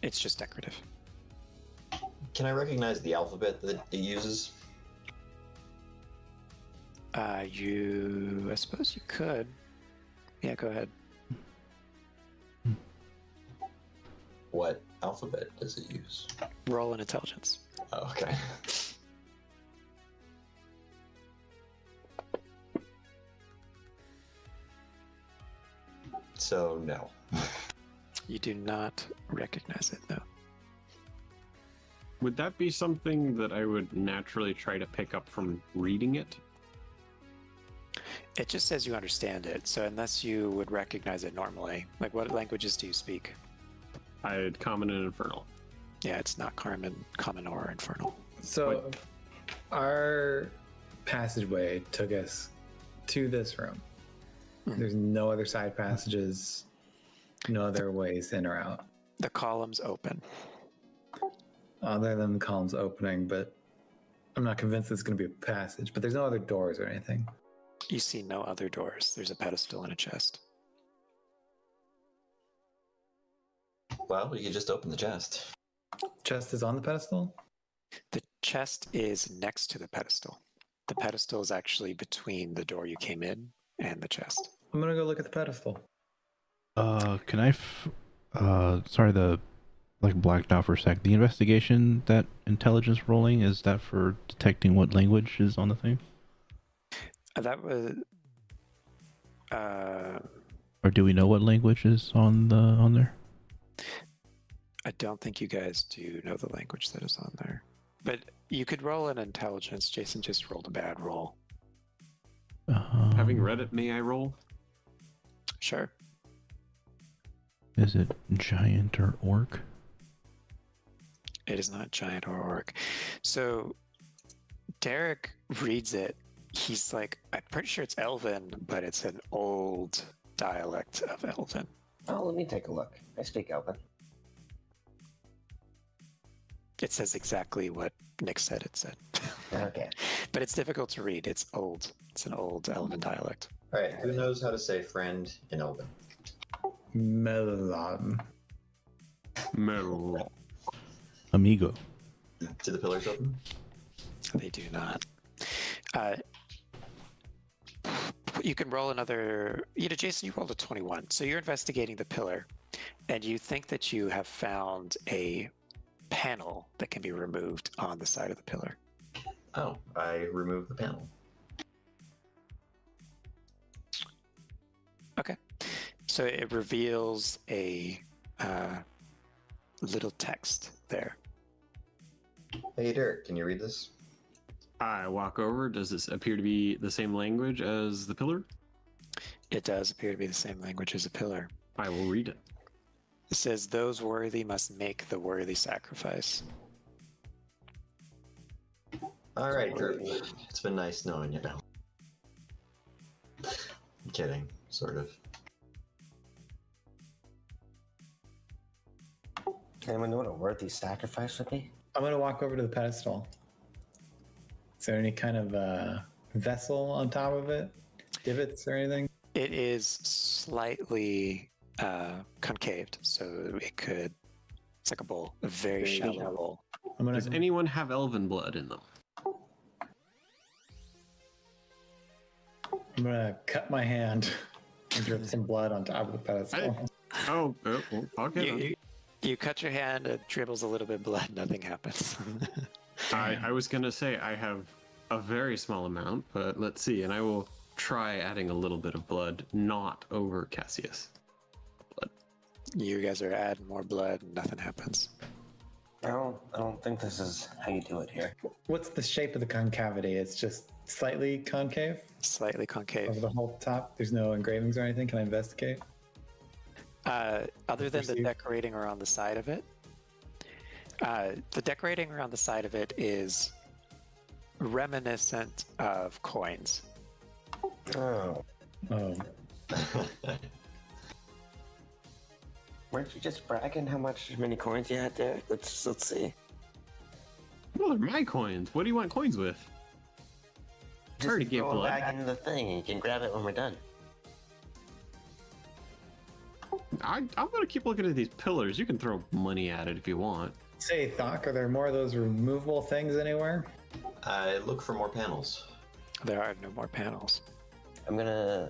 It's just decorative. Can I recognize the alphabet that it uses? I suppose you could. Yeah, go ahead. What alphabet does it use? Roll an intelligence. Oh, okay. So, no. You do not recognize it, though. Would that be something that I would naturally try to pick up from reading it? It just says you understand it, so unless you would recognize it normally, like what languages do you speak? I had Common and Infernal. Yeah, it's not common or infernal. So, our passageway took us to this room. Mhm. There's no other side passages, no other ways in or out, The columns open. other than the columns opening. But I'm not convinced it's going to be a passage. But there's no other doors or anything. You see no other doors. There's a pedestal and a chest. Well, you could just open the chest. Chest is on the pedestal. The chest is next to the pedestal. The pedestal is actually between the door you came in and the chest. I'm gonna go look at the pedestal. Can I sorry, the blacked out for a sec. The investigation, that intelligence rolling, is that for detecting what language is on the thing? That was Or do we know what language is on there? I don't think you guys do know the language that is on there. But you could roll an intelligence. Jason just rolled a bad roll. Having read it, may I roll? Sure. Is it giant or orc? It is not giant or orc. So Derek reads it. He's like, I'm pretty sure it's Elven, but it's an old dialect of Elven. Oh, let me take a look. I speak Elven. It says exactly what Nick said it said. Okay. But it's difficult to read. It's old. It's an old Elven dialect. All right, who knows how to say friend in Elven? Melon. Metal. Amigo. Do the pillars open? They do not. You can roll another. Jason, you rolled a 21. So you're investigating the pillar, and you think that you have found a panel that can be removed on the side of the pillar. Oh, I removed the panel. Okay. So it reveals a little text there. Hey, Derek, can you read this? I walk over. Does this appear to be the same language as the pillar? It does appear to be the same language as a pillar. I will read it. It says, "Those worthy must make the worthy sacrifice." All right, Drew. It's been nice knowing you now. I'm kidding, sort of. Anyone know what a worthy sacrifice would be? I'm going to walk over to the pedestal. Is there any kind of vessel on top of it? Divots or anything? It is slightly concaved, so it's like a bowl, a very shallow bowl. I'm going Does to anyone have elven blood in them? cut my hand and drip some blood on top of the pedestal. Oh, okay. You cut your hand, it dribbles a little bit of blood, nothing happens. I was gonna say I have a very small amount, but let's see, and I will try adding a little bit of blood, not over Cassius. You guys are adding more blood, and nothing happens. I don't think this is how you do it here. What's the shape of the concavity? It's just slightly concave Slightly concave. over the whole top. There's no engravings or anything. Can I investigate? Other than the Perceive. decorating around the side of it, the decorating around the side of it is reminiscent of coins. Oh, Oh, weren't you just bragging how many coins you had there? Let's see. Well, they're my coins. What do you want coins with? Just Hard to get throw 'em blood. back into the thing, and you can grab it when we're done. I'm gonna keep looking at these pillars. You can throw money at it if you want. say, Thok, are there more of those removable things anywhere? I look for more panels. There are no more panels. I'm gonna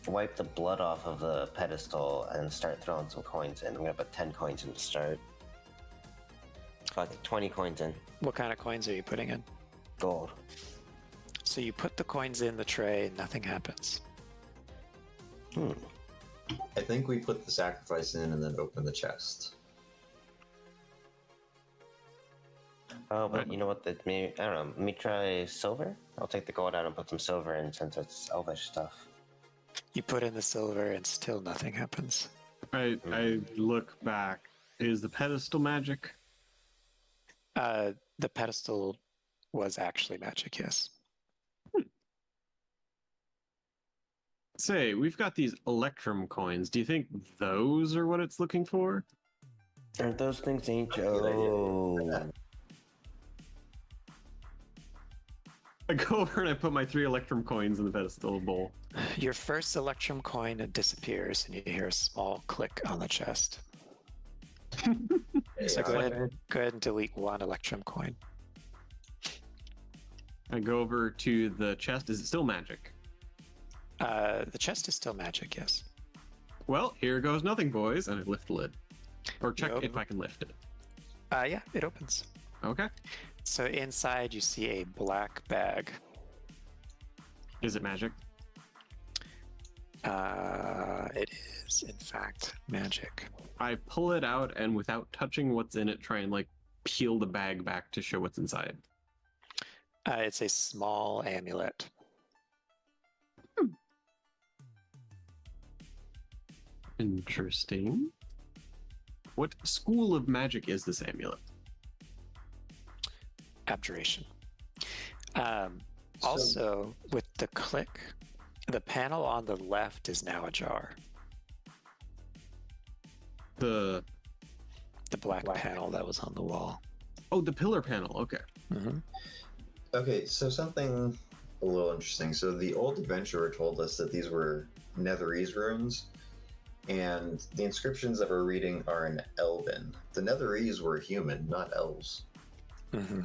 wipe the blood off of the pedestal and start throwing some coins in. I'm gonna put 10 coins in to start. Fuck it, 20 coins in. What kind of coins are you putting in? Gold. So you put the coins in the tray, nothing happens. I think we put the sacrifice in and then open the chest. Oh, but you know what? I don't know. Let me try silver. I'll take the gold out and put some silver in since it's elvish stuff. You put in the silver and still nothing happens. I look back. Is the pedestal magic? The pedestal was actually magic, yes. Say, we've got these electrum coins. Do you think those are what it's looking for? Aren't those things ancient? Good idea. Oh. I go over and I put my 3 electrum coins in the pedestal bowl. Your first electrum coin disappears and you hear a small click on the chest. So go ahead and delete 1 electrum coin. I go over to the chest. Is it still magic? The chest is still magic, yes. Well, here goes nothing, boys. And I lift the lid. Or check Yep. if I can lift it. Yeah, it opens. Okay. So inside you see a black bag. Is it magic? It is, in fact, magic. I pull it out and without touching what's in it, try and like peel the bag back to show what's inside. It's a small amulet. Interesting. What school of magic is this amulet? Abjuration. Also, with the click, the panel on the left is now ajar. The The black panel that was on the wall. oh, the pillar panel. Okay. Mm-hmm. Okay, so something a little interesting. So the old adventurer told us that these were Netherese runes, and the inscriptions that we're reading are in Elven. The Netherese were human, not elves. Mm-hmm.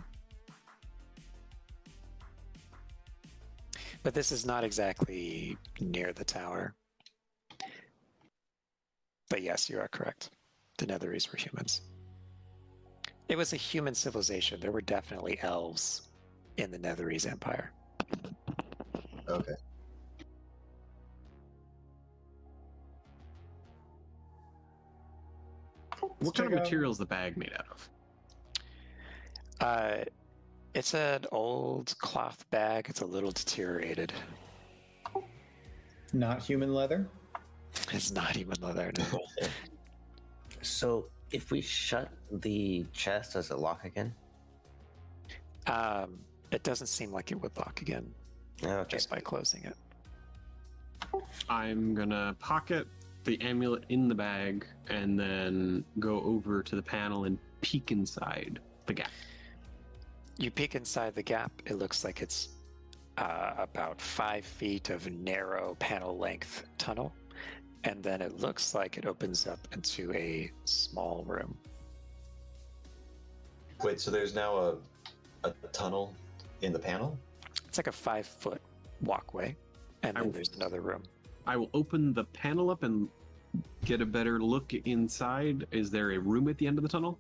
But this is not exactly near the tower. But yes, you are correct. The Netherese were humans. It was a human civilization. There were definitely elves in the Netherese Empire. Okay. What kind of material is the bag made out of? It's an old cloth bag. It's a little deteriorated. Not human leather? It's not even leather. No. So, if we shut the chest, does it lock again? It doesn't seem like it would lock again Okay. just by closing it. I'm gonna pocket the amulet in the bag and then go over to the panel and peek inside the gap. You peek inside the gap. It looks like it's about 5 feet of narrow panel length tunnel. And then it looks like it opens up into a small room. Wait, so there's now a tunnel in the panel? It's like a 5-foot walkway. And then there's another room. I will open the panel up and get a better look inside. Is there a room at the end of the tunnel?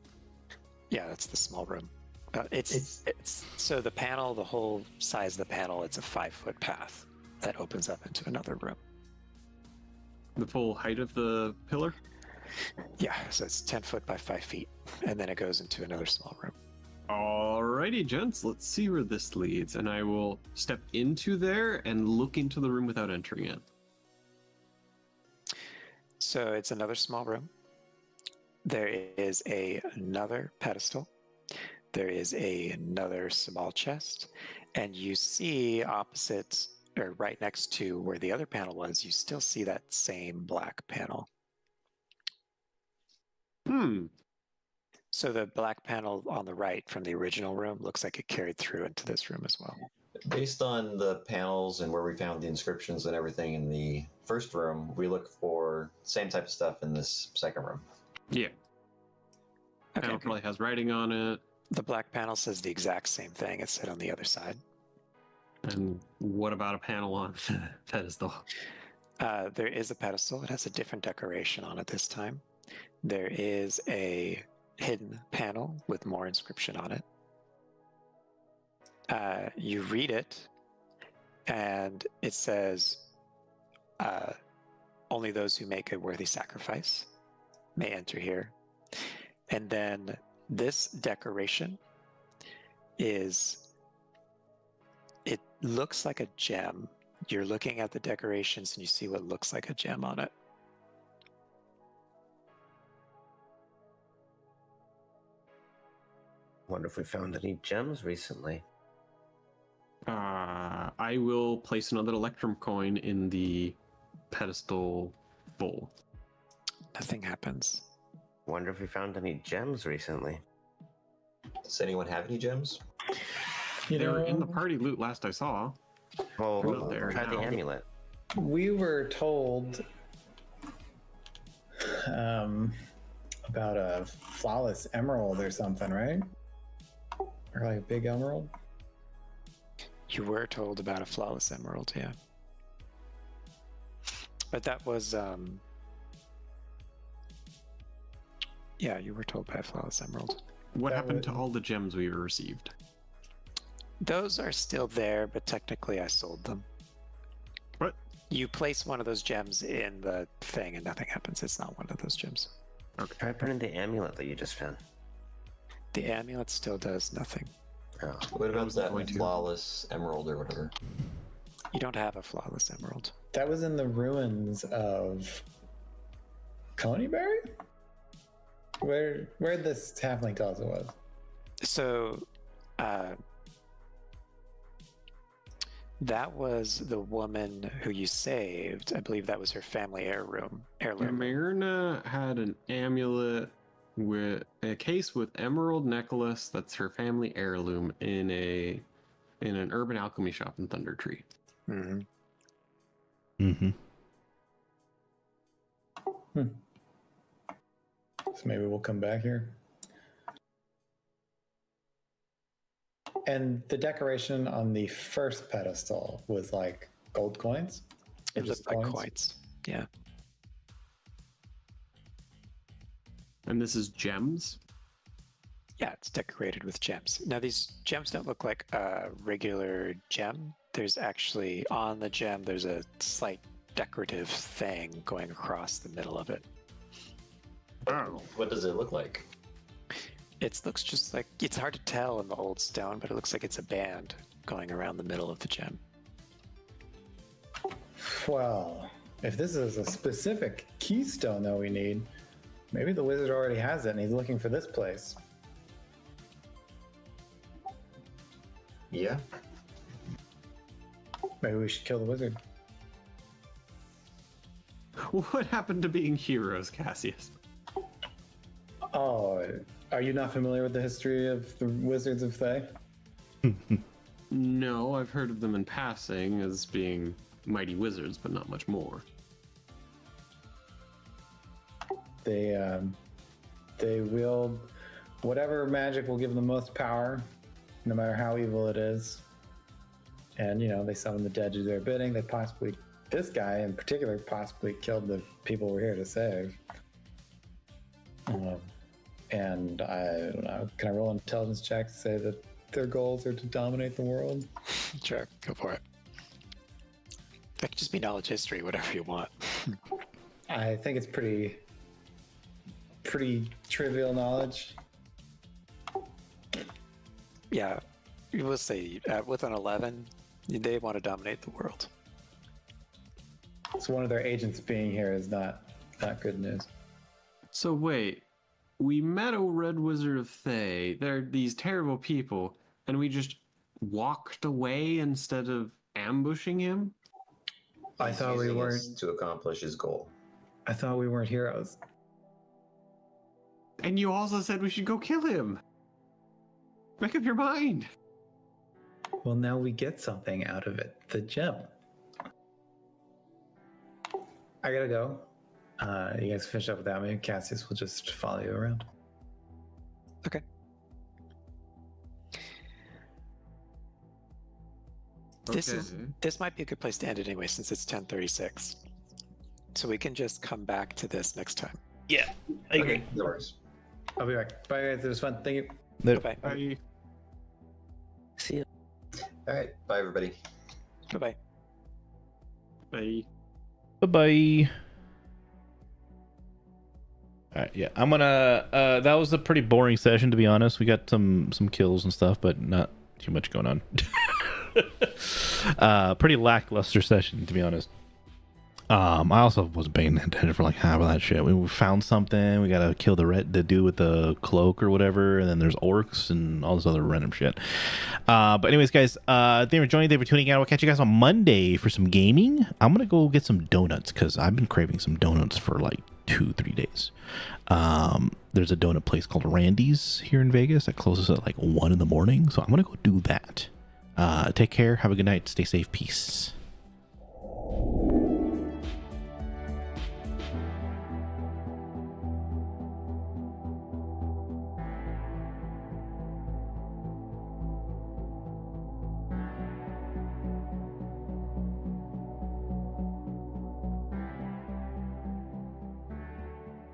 Yeah, that's the small room. It's so the panel, the whole size of the panel, it's a 5-foot path that opens up into another room. The full height of the pillar? Yeah, so it's 10 foot by 5 feet, and then it goes into another small room. Alrighty, gents, let's see where this leads. And I will step into there and look into the room without entering it. So it's another small room. There is another pedestal. There is another small chest, and you see opposite or right next to where the other panel was, you still see that same black panel. So the black panel on the right from the original room looks like it carried through into this room as well. Based on the panels and where we found the inscriptions and everything in the first room, we look for same type of stuff in this second room. Yeah. Okay. Panel probably has writing on it. The black panel says the exact same thing. It said on the other side. And what about a panel on the pedestal? There is a pedestal. It has a different decoration on it this time. There is a hidden panel with more inscription on it. You read it, and it says, only those who make a worthy sacrifice may enter here. And then this decoration it looks like a gem. You're looking at the decorations and you see what looks like a gem on it. Wonder if we found any gems recently. I will place another Electrum coin in the pedestal bowl. Nothing happens. Wonder if we found any gems recently. Does anyone have any gems? You They know, were in the party loot last I saw. Well, They're not there try the now. amulet. we were told about a flawless emerald or something, right? Or like a big emerald? You were told about a flawless emerald, yeah. But that was, yeah, you were told by a flawless emerald. What That happened to would- all the gems we received? Those are still there, but technically I sold them. What? You place one of those gems in the thing and nothing happens. It's not one of those gems. Try putting the amulet that you just found. The amulet still does nothing. Oh. What about wasn't going that to. flawless emerald or whatever? You don't have a flawless emerald. That was in the ruins of Coneyberry? Where this halfling tells it was. So, that was the woman who you saved. I believe that was her family heirloom. Myrna had an amulet with a case with emerald necklace that's her family heirloom in an urban alchemy shop in Thunder Tree. Mm-hmm. Mm-hmm. So maybe we'll come back here. And the decoration on the first pedestal was like gold coins? Or It just looked like coins. Yeah. And this is gems? Yeah, it's decorated with gems. Now, these gems don't look like a regular gem. There's actually, on the gem, there's a slight decorative thing going across the middle of it. Oh. What does it look like? It looks just like, it's hard to tell in the old stone, but it looks like it's a band going around the middle of the gem. Well, if this is a specific keystone that we need, maybe the wizard already has it and he's looking for this place. Yeah. Maybe we should kill the wizard. What happened to being heroes, Cassius? Oh, are you not familiar with the history of the Wizards of Thay? No, I've heard of them in passing as being mighty wizards, but not much more. They wield whatever magic will give them the most power, no matter how evil it is. And, you know, they summon the dead to do their bidding. They possibly, this guy in particular, possibly killed the people we're here to save. And I don't know, can I roll an intelligence check to say that their goals are to dominate the world? Sure, go for it. That could just be knowledge history, whatever you want. I think it's pretty trivial knowledge. Yeah, you will say with an 11, they want to dominate the world. So one of their agents being here is not good news. So wait, we met a red wizard of Thay. They're these terrible people, and we just walked away instead of ambushing him? I He's thought we using weren't. this to accomplish his goal. I thought we weren't heroes. And you also said we should go kill him. Make up your mind. Well, now we get something out of it. The gem. I gotta go. You guys finish up without me. Cassius will just follow you around. Okay. This might be a good place to end it anyway, since it's 10:36. So we can just come back to this next time. Yeah, I agree. Okay, that works. I'll be back. Bye, guys. It was fun. Thank you. Bye-bye. Bye. See ya. All right. Bye, everybody. Bye-bye. Bye. Bye-bye. All right, yeah, I'm gonna. That was a pretty boring session, to be honest. We got some kills and stuff, but not too much going on. Pretty lackluster session, to be honest. I also wasn't paying attention for like half of that shit. We found something. We gotta kill the dude with the cloak or whatever, and then there's orcs and all this other random shit. But anyways, guys, thank you for joining. Thank you for tuning in. I'll catch you guys on Monday for some gaming. I'm gonna go get some donuts because I've been craving some donuts for like 2-3 days. There's a donut place called Randy's here in Vegas that closes at like 1 in the morning, so I'm gonna go do that. Take care, have a good night, stay safe, peace.